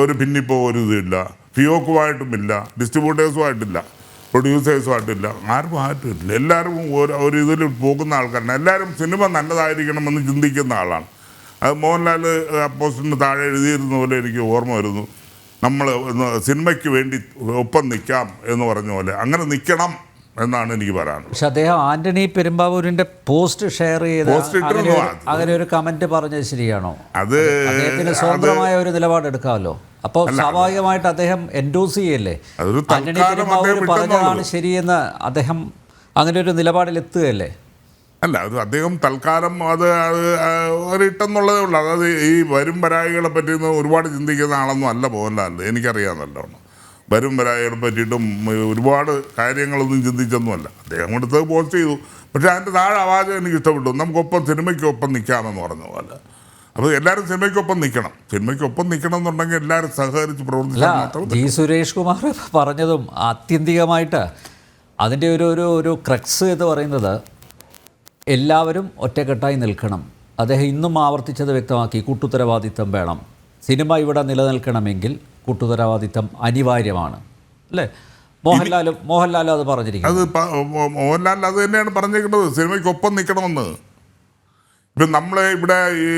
ഒരു ഭിന്നിപ്പോ ഒരു ഇതില്ല, ഫിയോക്കുമായിട്ടുമില്ല, ഡിസ്ട്രിബ്യൂട്ടേഴ്സുമായിട്ടില്ല, പ്രൊഡ്യൂസേഴ്സുമായിട്ടില്ല, ആരുമില്ല. എല്ലാവരും ഒരു ഇതിൽ പോകുന്ന ആൾക്കാരാണ്. എല്ലാവരും സിനിമ നല്ലതായിരിക്കണമെന്ന് ചിന്തിക്കുന്ന ആളാണ്. അത് മോഹൻലാൽ പോസ്റ്റിന് താഴെ എഴുതിയിരുന്ന പോലെ എനിക്ക് ഓർമ്മ വരുന്നു, നമ്മൾ സിനിമയ്ക്ക് വേണ്ടി ഒപ്പം നിൽക്കാം എന്ന് പറഞ്ഞ പോലെ അങ്ങനെ നിൽക്കണം എന്നാണ് എനിക്ക് പറയാനുള്ളത്. പക്ഷെ അദ്ദേഹം ആന്റണി പെരുമ്പാവൂരിന്റെ പോസ്റ്റ് ഷെയർ ചെയ്ത് അങ്ങനെ ഒരു കമന്റ് പറഞ്ഞത് ശരിയാണോ? അത് അദ്ദേഹത്തിന് സ്വതന്ത്രമായ ഒരു നിലപാട് എടുക്കാമല്ലോ. അപ്പോൾ സ്വാഭാവികമായിട്ട് അദ്ദേഹം എൻഡോസ് ചെയ്യല്ലേ. ആന്റണി പെരുമ്പാവൂർ പറഞ്ഞതാണ് ശരിയെന്ന് അദ്ദേഹം അങ്ങനെ ഒരു നിലപാടിൽ എത്തുകയല്ലേ? അല്ല, അത് അദ്ദേഹം തൽക്കാലം അത് ഒരിട്ടെന്നുള്ളതേ ഉള്ളൂ. അതായത് ഈ വരും വരായികളെ പറ്റിയൊന്നും ഒരുപാട് ചിന്തിക്കുന്ന ആളൊന്നും അല്ല മോഹൻലാൽ, എനിക്കറിയാമെന്നല്ലോ. വരും വരായികളെ പറ്റിയിട്ടും ഒരുപാട് കാര്യങ്ങളൊന്നും ചിന്തിച്ചൊന്നുമല്ല. അദ്ദേഹം കൊടുത്ത് പോസ്റ്റ് ചെയ്തു. പക്ഷേ അതിൻ്റെ താഴെ ആവാജം എനിക്ക് ഇഷ്ടപ്പെട്ടു, നമുക്കൊപ്പം സിനിമയ്ക്കൊപ്പം നിൽക്കാമെന്ന് പറഞ്ഞ പോലെ. അപ്പോൾ എല്ലാവരും സിനിമയ്ക്കൊപ്പം നിൽക്കണം എന്നുണ്ടെങ്കിൽ എല്ലാവരും സഹകരിച്ച് പ്രവർത്തിച്ചാൽ. ജി സുരേഷ് കുമാർ പറഞ്ഞതും ആത്യന്തികമായിട്ട് അതിൻ്റെ ഒരു ക്രക്സ് എന്ന് പറയുന്നത് എല്ലാവരും ഒറ്റക്കെട്ടായി നിൽക്കണം. അദ്ദേഹം ഇന്നും ആവർത്തിച്ചത് വ്യക്തമാക്കി, കൂട്ടുത്തരവാദിത്തം വേണം. സിനിമ ഇവിടെ നിലനിൽക്കണമെങ്കിൽ കൂട്ടുത്തരവാദിത്തം അനിവാര്യമാണ്, അല്ലേ? മോഹൻലാലും അത് പറഞ്ഞിരിക്കും. അത് മോഹൻലാൽ അത് തന്നെയാണ് പറഞ്ഞിരിക്കുന്നത്, സിനിമയ്ക്കൊപ്പം നിൽക്കണമെന്ന്. ഇപ്പം നമ്മളെ ഇവിടെ ഈ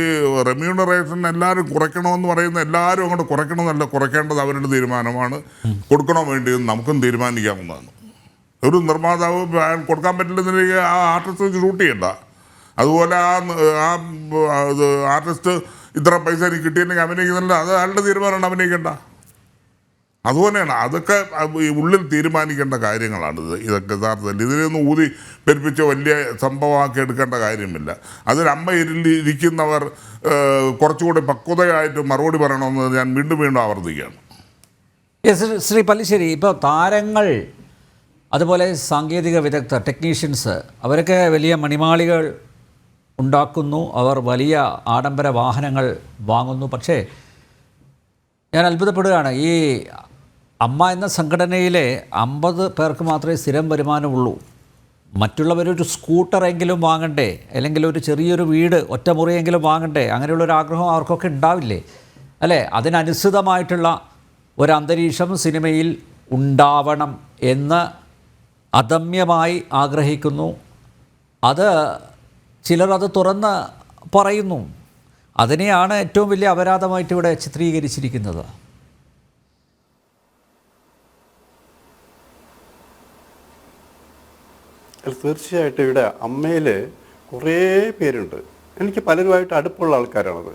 റെമ്യൂണറേഷൻ എല്ലാവരും കുറയ്ക്കണമെന്ന് പറയുന്ന എല്ലാവരും അങ്ങോട്ട് കുറയ്ക്കണമെന്നല്ല, കുറയ്ക്കേണ്ടത് അവരുടെ തീരുമാനമാണ്. കൊടുക്കണോ വേണ്ടിയെന്ന് നമുക്കും തീരുമാനിക്കാവുന്നതാണ്. ഒരു നിർമ്മാതാവ് കൊടുക്കാൻ പറ്റില്ലെന്നുണ്ടെങ്കിൽ ആ ആർട്ടിസ്റ്റ് വെച്ച് ഷൂട്ട് ചെയ്യണ്ട. അതുപോലെ ആ ആർട്ടിസ്റ്റ് ഇത്ര പൈസ എനിക്ക് കിട്ടിയെങ്കിൽ അഭിനയിക്കുന്നില്ല, അത് അയാളുടെ തീരുമാനമാണ്, അഭിനയിക്കേണ്ട. അതുപോലെയാണ് അതൊക്കെ ഉള്ളിൽ തീരുമാനിക്കേണ്ട കാര്യങ്ങളാണിത്. ഇതൊക്കെ യഥാർത്ഥത്തിൽ ഇതിനൊന്നും ഊതി പെരുപ്പിച്ച് വലിയ സംഭവമാക്കി എടുക്കേണ്ട കാര്യമില്ല. അതിലമ്മ ഇരിക്കുന്നവർ കുറച്ചുകൂടി പക്വതയായിട്ട് മറുപടി പറയണമെന്ന് ഞാൻ വീണ്ടും ആവർത്തിക്കുകയാണ്. ശ്രീ പല്ലിശ്ശേരി, ഇപ്പോൾ താരങ്ങൾ, അതുപോലെ സാങ്കേതിക വിദഗ്ധർ, ടെക്നീഷ്യൻസ്, അവരൊക്കെ വലിയ മണിമാളികൾ ഉണ്ടാക്കുന്നു, അവർ വലിയ ആഡംബര വാഹനങ്ങൾ വാങ്ങുന്നു. പക്ഷേ ഞാൻ അത്ഭുതപ്പെടുകയാണ്, ഈ അമ്മ എന്ന സംഘടനയിലെ 50 പേർക്ക് മാത്രമേ സ്ഥിരം വരുമാനമുള്ളൂ. മറ്റുള്ളവരൊരു സ്കൂട്ടറെങ്കിലും വാങ്ങണ്ടേ, അല്ലെങ്കിൽ ഒരു ചെറിയൊരു വീട് ഒറ്റമുറിയെങ്കിലും വാങ്ങണ്ടേ, അങ്ങനെയുള്ളൊരു ആഗ്രഹം അവർക്കൊക്കെ ഉണ്ടാവില്ലേ? അല്ലേ? അതിനനുസൃതമായിട്ടുള്ള ഒരന്തരീക്ഷം സിനിമയിൽ ഉണ്ടാവണം എന്ന് അദമ്യമായി ആഗ്രഹിക്കുന്നു. അത് ചിലർ തുറന്ന് പറയുന്നു. അതിനെയാണ് ഏറ്റവും വലിയ അപരാധമായിട്ട് ഇവിടെ ചിത്രീകരിച്ചിരിക്കുന്നത്. തീർച്ചയായിട്ടും ഇവിടെ അമ്മയിൽ കുറേ പേരുണ്ട്. എനിക്ക് പലരുമായിട്ട് അടുപ്പുള്ള ആൾക്കാരാണത്.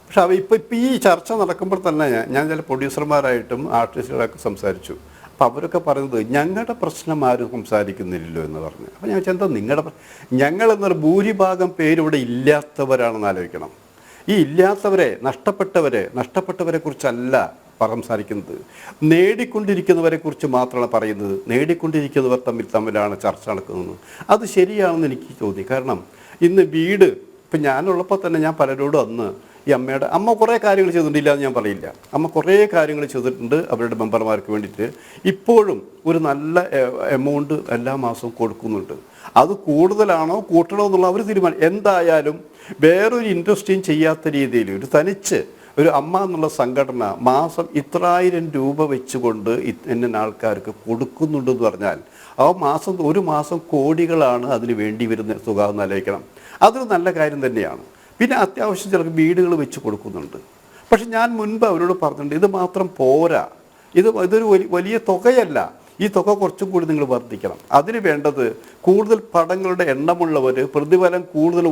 പക്ഷെ ഇപ്പോൾ ഈ ചർച്ച നടക്കുമ്പോൾ തന്നെ ഞാൻ ചില പ്രൊഡ്യൂസർമാരായിട്ടും ആർട്ടിസ്റ്റുകളൊക്കെ സംസാരിച്ചു. അപ്പോൾ അവരൊക്കെ പറയുന്നത് ഞങ്ങളുടെ പ്രശ്നം ആരും സംസാരിക്കുന്നില്ലല്ലോ എന്ന് പറഞ്ഞു. അപ്പോൾ ഞാൻ എന്താ നിങ്ങളുടെ ഞങ്ങളെന്നൊരു ഭൂരിഭാഗം പേരിവിടെ ഇല്ലാത്തവരാണെന്ന് ആലോചിക്കണം. ഈ ഇല്ലാത്തവരെ നഷ്ടപ്പെട്ടവരെ കുറിച്ചല്ല സംസാരിക്കുന്നത്, നേടിക്കൊണ്ടിരിക്കുന്നവരെ കുറിച്ച് മാത്രമാണ് പറയുന്നത്. നേടിക്കൊണ്ടിരിക്കുന്നവർ തമ്മിലാണ് ചർച്ച നടക്കുന്നത്. അത് ശരിയാണെന്ന് എനിക്ക് തോന്നി. കാരണം ഇന്ന് വീട് ഇപ്പം ഞാനുള്ളപ്പോൾ തന്നെ ഞാൻ പലരോടും അന്ന് ഈ അമ്മ കുറേ കാര്യങ്ങൾ ചെയ്തിട്ടില്ല എന്ന് ഞാൻ പറയില്ല. അമ്മ കുറേ കാര്യങ്ങൾ ചെയ്തിട്ടുണ്ട് അവരുടെ മെമ്പർമാർക്ക് വേണ്ടിയിട്ട്. ഇപ്പോഴും ഒരു നല്ല എമൗണ്ട് എല്ലാ മാസവും കൊടുക്കുന്നുണ്ട്. അത് കൂടുതലാണോ കൂട്ടണോ എന്നുള്ള അവർ തീരുമാനം. എന്തായാലും വേറൊരു ഇൻഡസ്ട്രിയും ചെയ്യാത്ത രീതിയിൽ ഒരു തനിച്ച് ഒരു അമ്മ എന്നുള്ള സംഘടന മാസം ഇത്രായിരം രൂപ വെച്ചുകൊണ്ട് ഇന്ന ആൾക്കാർക്ക് കൊടുക്കുന്നുണ്ടെന്ന് പറഞ്ഞാൽ ഒരു മാസം കോടികളാണ് അതിന് വേണ്ടി വരുന്ന തുക എന്ന് ആലോചിക്കണം. അതൊരു നല്ല കാര്യം തന്നെയാണ്. പിന്നെ അത്യാവശ്യം ചിലർക്ക് വീടുകൾ വെച്ച് കൊടുക്കുന്നുണ്ട്. പക്ഷെ ഞാൻ മുൻപ് അവരോട് പറഞ്ഞിട്ടുണ്ട്, ഇത് മാത്രം പോരാ, ഇതൊരു വലിയ തുകയല്ല. ഈ തുക കുറച്ചും കൂടി നിങ്ങൾ വർദ്ധിക്കണം. അതിന് വേണ്ടത് കൂടുതൽ പടങ്ങളുടെ എണ്ണമുള്ളവർ പ്രതിഫലം കൂടുതൽ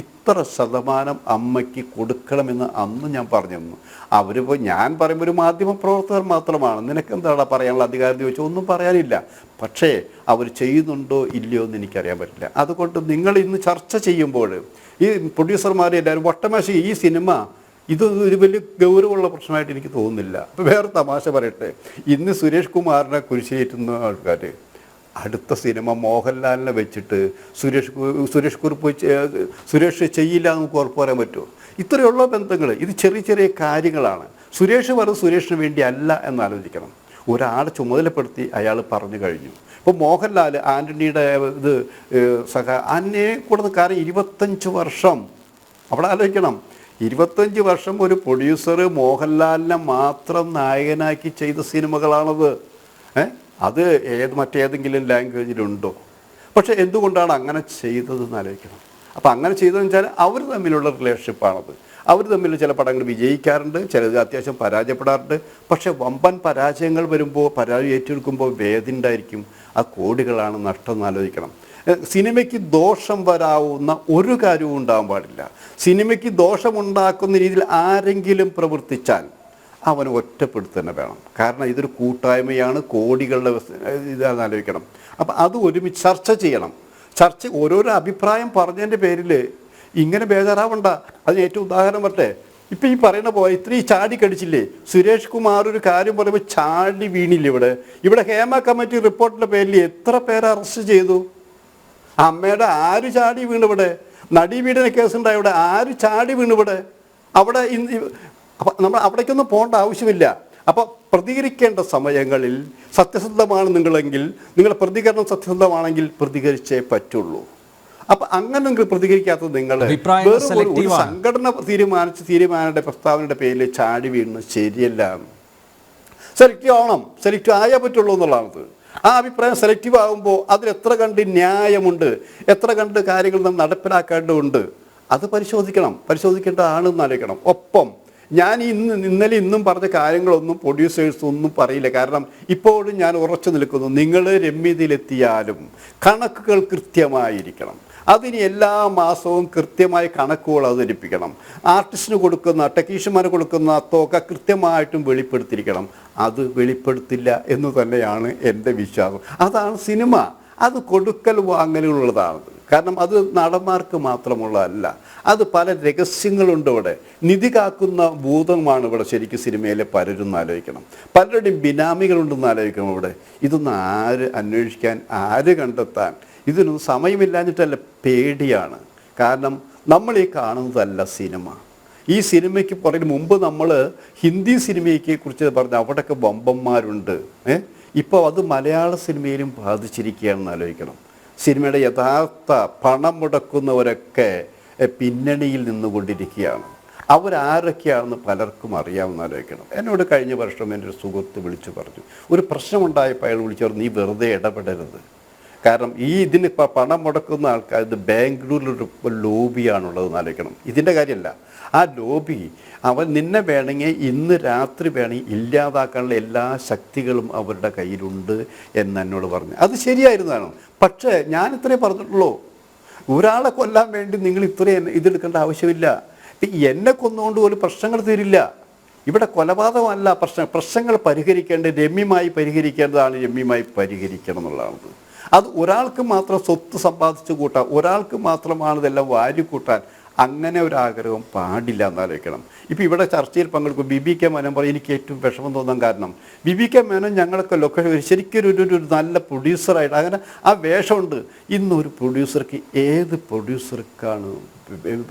ഇത്ര ശതമാനം അമ്മയ്ക്ക് കൊടുക്കണമെന്ന് അന്ന് ഞാൻ പറഞ്ഞിരുന്നു. അവരിപ്പോൾ ഞാൻ പറയുമ്പോൾ ഒരു മാധ്യമ പ്രവർത്തകർ മാത്രമാണ്, നിനക്കെന്താണ് പറയാനുള്ള അധികാരം ചോദിച്ചാൽ ഒന്നും പറയാനില്ല. പക്ഷേ അവർ ചെയ്യുന്നുണ്ടോ ഇല്ലയോ എന്ന് എനിക്കറിയാൻ പറ്റില്ല. അതുകൊണ്ട് നിങ്ങൾ ഇന്ന് ചർച്ച ചെയ്യുമ്പോൾ ഈ പ്രൊഡ്യൂസർമാർ എല്ലാവരും വട്ടമേശ ഈ സിനിമ ഒരു വലിയ ഗൗരവമുള്ള പ്രശ്നമായിട്ട് എനിക്ക് തോന്നുന്നില്ല. അപ്പോൾ വേറെ തമാശ പറയട്ടെ, ഇന്ന് സുരേഷ് കുമാറിനെ കുരിശേറ്റുന്ന ആൾക്കാർ അടുത്ത സിനിമ മോഹൻലാലിനെ വെച്ചിട്ട് സുരേഷ് ചെയ്യില്ല എന്ന് നമുക്ക് ഉറപ്പ് പറയാൻ പറ്റുമോ? ഇത്രയുള്ള ബന്ധങ്ങൾ, ഇത് ചെറിയ ചെറിയ കാര്യങ്ങളാണ്. സുരേഷിന് വേണ്ടി അല്ല എന്നാലോചിക്കണം. ഒരാൾ ചുമതലപ്പെടുത്തി അയാൾ പറഞ്ഞു കഴിഞ്ഞു. ഇപ്പോൾ മോഹൻലാൽ ആൻ്റണിയുടെ അന്നേ കൊടുത്ത കാര്യം 25 വർഷം അവിടെ ആലോചിക്കണം. 25 വർഷം ഒരു പ്രൊഡ്യൂസർ മോഹൻലാലിനെ മാത്രം നായകനാക്കി ചെയ്ത സിനിമകളാണത്. അത് മറ്റേതെങ്കിലും ലാംഗ്വേജിലുണ്ടോ? പക്ഷെ എന്തുകൊണ്ടാണ് അങ്ങനെ ചെയ്തതെന്ന് ആലോചിക്കണം. അപ്പോൾ അങ്ങനെ ചെയ്തതെന്ന് വെച്ചാൽ അവർ തമ്മിലുള്ള റിലേഷൻഷിപ്പാണത്. അവർ തമ്മിൽ ചില പടങ്ങൾ വിജയിക്കാറുണ്ട്, ചിലത് അത്യാവശ്യം പരാജയപ്പെടാറുണ്ട്. പക്ഷെ വമ്പൻ പരാജയങ്ങൾ വരുമ്പോൾ, പരാജയം ഏറ്റെടുക്കുമ്പോൾ വേദനയുണ്ടായിരിക്കും. ആ കോടികളാണ് നഷ്ടം എന്ന് ആലോചിക്കണം. സിനിമയ്ക്ക് ദോഷം വരാവുന്ന ഒരു കാര്യവും ഉണ്ടാകാൻ പാടില്ല. സിനിമയ്ക്ക് ദോഷമുണ്ടാക്കുന്ന രീതിയിൽ ആരെങ്കിലും പ്രവർത്തിച്ചാൽ അവനെ ഒറ്റപ്പെടുത്തുക തന്നെ വേണം. കാരണം ഇതൊരു കൂട്ടായ്മയാണ്, കോടികളുടെ ഇതാണെന്ന് ആലോചിക്കണം. അപ്പം അത് ഒരുമിച്ച് ചർച്ച ചെയ്യണം. ഓരോരോ അഭിപ്രായം പറഞ്ഞതിൻ്റെ പേരിൽ ഇങ്ങനെ ബേജാറാവണ്ട. അതിന് ഏറ്റവും ഉദാഹരണം പറ്റേ, ഇപ്പം ഈ പറയുന്ന പോലെ ഇത്രയും ചാടി കടിച്ചില്ലേ, സുരേഷ് കുമാർ ഒരു കാര്യം പറയുമ്പോൾ ചാടി വീണില്ലേ. ഇവിടെ ഹേമ കമ്മിറ്റി റിപ്പോർട്ടിൻ്റെ പേരിൽ എത്ര പേരെ അറസ്റ്റ് ചെയ്തു? അമ്മയുടെ ആര് ചാടി വീണിവിടെ? നടീപീഡന കേസുണ്ടായി ഇവിടെ, ആര് ചാടി വീണിവിടെ? അവിടെ അപ്പം നമ്മൾ അവിടേക്കൊന്നും പോകേണ്ട ആവശ്യമില്ല. അപ്പോൾ പ്രതികരിക്കേണ്ട സമയങ്ങളിൽ സത്യസന്ധമാണ് നിങ്ങളെങ്കിൽ, നിങ്ങളുടെ പ്രതികരണം സത്യസന്ധമാണെങ്കിൽ പ്രതികരിച്ചേ പറ്റുള്ളൂ. അപ്പം അങ്ങനെ നിങ്ങൾ പ്രതികരിക്കാത്തത് നിങ്ങൾ ഒരു സംഘടന തീരുമാനയുടെ പ്രസ്താവനയുടെ പേരിൽ ചാടി വീഴുന്നത് ശരിയല്ല. സെലക്റ്റീവ് ആയേ പറ്റുള്ളൂ എന്നുള്ളതാണ്. ആ അഭിപ്രായം സെലക്റ്റീവ് ആകുമ്പോൾ അതിൽ എത്ര കണ്ട് ന്യായമുണ്ട്, എത്ര കണ്ട് കാര്യങ്ങൾ നാം നടപ്പിലാക്കേണ്ടതുണ്ട്, അത് പരിശോധിക്കേണ്ടതാണെന്ന് ആലോചിക്കണം. ഒപ്പം ഞാൻ ഇന്നും പറഞ്ഞ കാര്യങ്ങളൊന്നും പ്രൊഡ്യൂസേഴ്സ് ഒന്നും പറയില്ല. കാരണം ഇപ്പോഴും ഞാൻ ഉറച്ചു നിൽക്കുന്നു, നിങ്ങൾ രമ്യതയിലെത്തിയാലും കണക്കുകൾ കൃത്യമായിരിക്കണം. അതിന് എല്ലാ മാസവും കൃത്യമായി കണക്കുകൾ അവതരിപ്പിക്കണം. ആർട്ടിസ്റ്റിന് കൊടുക്കുന്ന, ടെക്നീഷ്യന്മാർ കൊടുക്കുന്ന തുക കൃത്യമായിട്ടും വെളിപ്പെടുത്തിയിരിക്കണം. അത് വെളിപ്പെടുത്തില്ല എന്ന് തന്നെയാണ് എൻ്റെ വിശ്വാസം. അതാണ് സിനിമ. അത് കൊടുക്കൽ വാങ്ങലുള്ളതാണ്. കാരണം അത് നടന്മാർക്ക് മാത്രമുള്ളതല്ല, അത് പല രഹസ്യങ്ങളുണ്ട് ഇവിടെ. നിധി കാക്കുന്ന ഭൂതമാണ് ഇവിടെ ശരിക്കും സിനിമയിലെ പലരും ആലോചിക്കണം. പലരുടെയും ബിനാമികളുണ്ടെന്ന് ആലോചിക്കണം ഇവിടെ. ഇതൊന്നും ആര് അന്വേഷിക്കാൻ, ആര് കണ്ടെത്താൻ? ഇതിനൊന്നും സമയമില്ലാഞ്ഞിട്ടല്ല, പേടിയാണ്. കാരണം നമ്മൾ ഈ കാണുന്നതല്ല സിനിമ. ഈ സിനിമയ്ക്ക് പുറകിൽ മുമ്പ് നമ്മൾ ഹിന്ദി സിനിമയ്ക്ക് കുറിച്ച് പറഞ്ഞ അവിടെയൊക്കെ വമ്പന്മാരുണ്ട്. ഇപ്പോൾ അത് മലയാള സിനിമയിലും ബാധിച്ചിരിക്കുകയാണെന്ന് ആലോചിക്കണം. സിനിമയുടെ യഥാർത്ഥ പണം മുടക്കുന്നവരൊക്കെ പിന്നണിയിൽ നിന്നുകൊണ്ടിരിക്കുകയാണ്. അവരാരൊക്കെയാണെന്ന് പലർക്കും അറിയാമെന്ന് ആലോചിക്കണം. എന്നോട് കഴിഞ്ഞ വർഷം എൻ്റെ ഒരു സുഹൃത്ത് വിളിച്ചു പറഞ്ഞു, ഒരു പ്രശ്നമുണ്ടായപ്പോൾ അയാൾ വിളിച്ചു പറഞ്ഞു, നീ വെറുതെ ഇടപെടരുത്. കാരണം ഇതിന് പണം മുടക്കുന്ന ആൾക്കാർ ഇത് ബാംഗ്ലൂരിലൊരു ലോബിയാണുള്ളതെന്ന് ആലോചിക്കണം. ഇതിൻ്റെ കാര്യമല്ല, ആ ലോബി അവൻ നിന്നെ വേണമെങ്കിൽ ഇന്ന് രാത്രി വേണമെങ്കിൽ ഇല്ലാതാക്കാനുള്ള എല്ലാ ശക്തികളും അവരുടെ കയ്യിലുണ്ട് എന്ന് എന്നോട് പറഞ്ഞു. അത് ശരിയായിരുന്നാണ്. പക്ഷേ ഞാൻ ഇത്രേ പറഞ്ഞിട്ടുള്ളൂ, ഒരാളെ കൊല്ലാൻ വേണ്ടി നിങ്ങൾ ഇത്രയും ഇതെടുക്കേണ്ട ആവശ്യമില്ല. എന്നെ കൊന്നുകൊണ്ട് ഒരു പ്രശ്നങ്ങൾ തീരില്ല. ഇവിടെ കൊലപാതകമല്ല പ്രശ്നങ്ങൾ രമ്യമായി പരിഹരിക്കേണ്ടതാണ്, രമ്യമായി പരിഹരിക്കണം എന്നുള്ളതാണ്. അത് ഒരാൾക്ക് മാത്രം സ്വത്ത് സമ്പാദിച്ചു കൂട്ടാൻ, ഒരാൾക്ക് മാത്രമാണ് ഇതെല്ലാം വാരിക്കൂട്ടാൻ, അങ്ങനെ ഒരു ആഗ്രഹം പാടില്ല എന്നാലോചിക്കണം. ഇപ്പോൾ ഇവിടെ ചർച്ചയിൽ പങ്കെടുക്കും ബിബി കെ മേനോൻ പറയും, എനിക്ക് ഏറ്റവും വിഷമം തോന്നാൻ കാരണം ബിബി കെ മേനോൻ ഞങ്ങളൊക്കെ ലൊക്കേഷൻ ശരിക്കും ഒരു നല്ല പ്രൊഡ്യൂസറായിട്ട് അങ്ങനെ ആ വേഷമുണ്ട്. ഇന്നൊരു പ്രൊഡ്യൂസർക്ക് ഏത് പ്രൊഡ്യൂസർക്കാണ്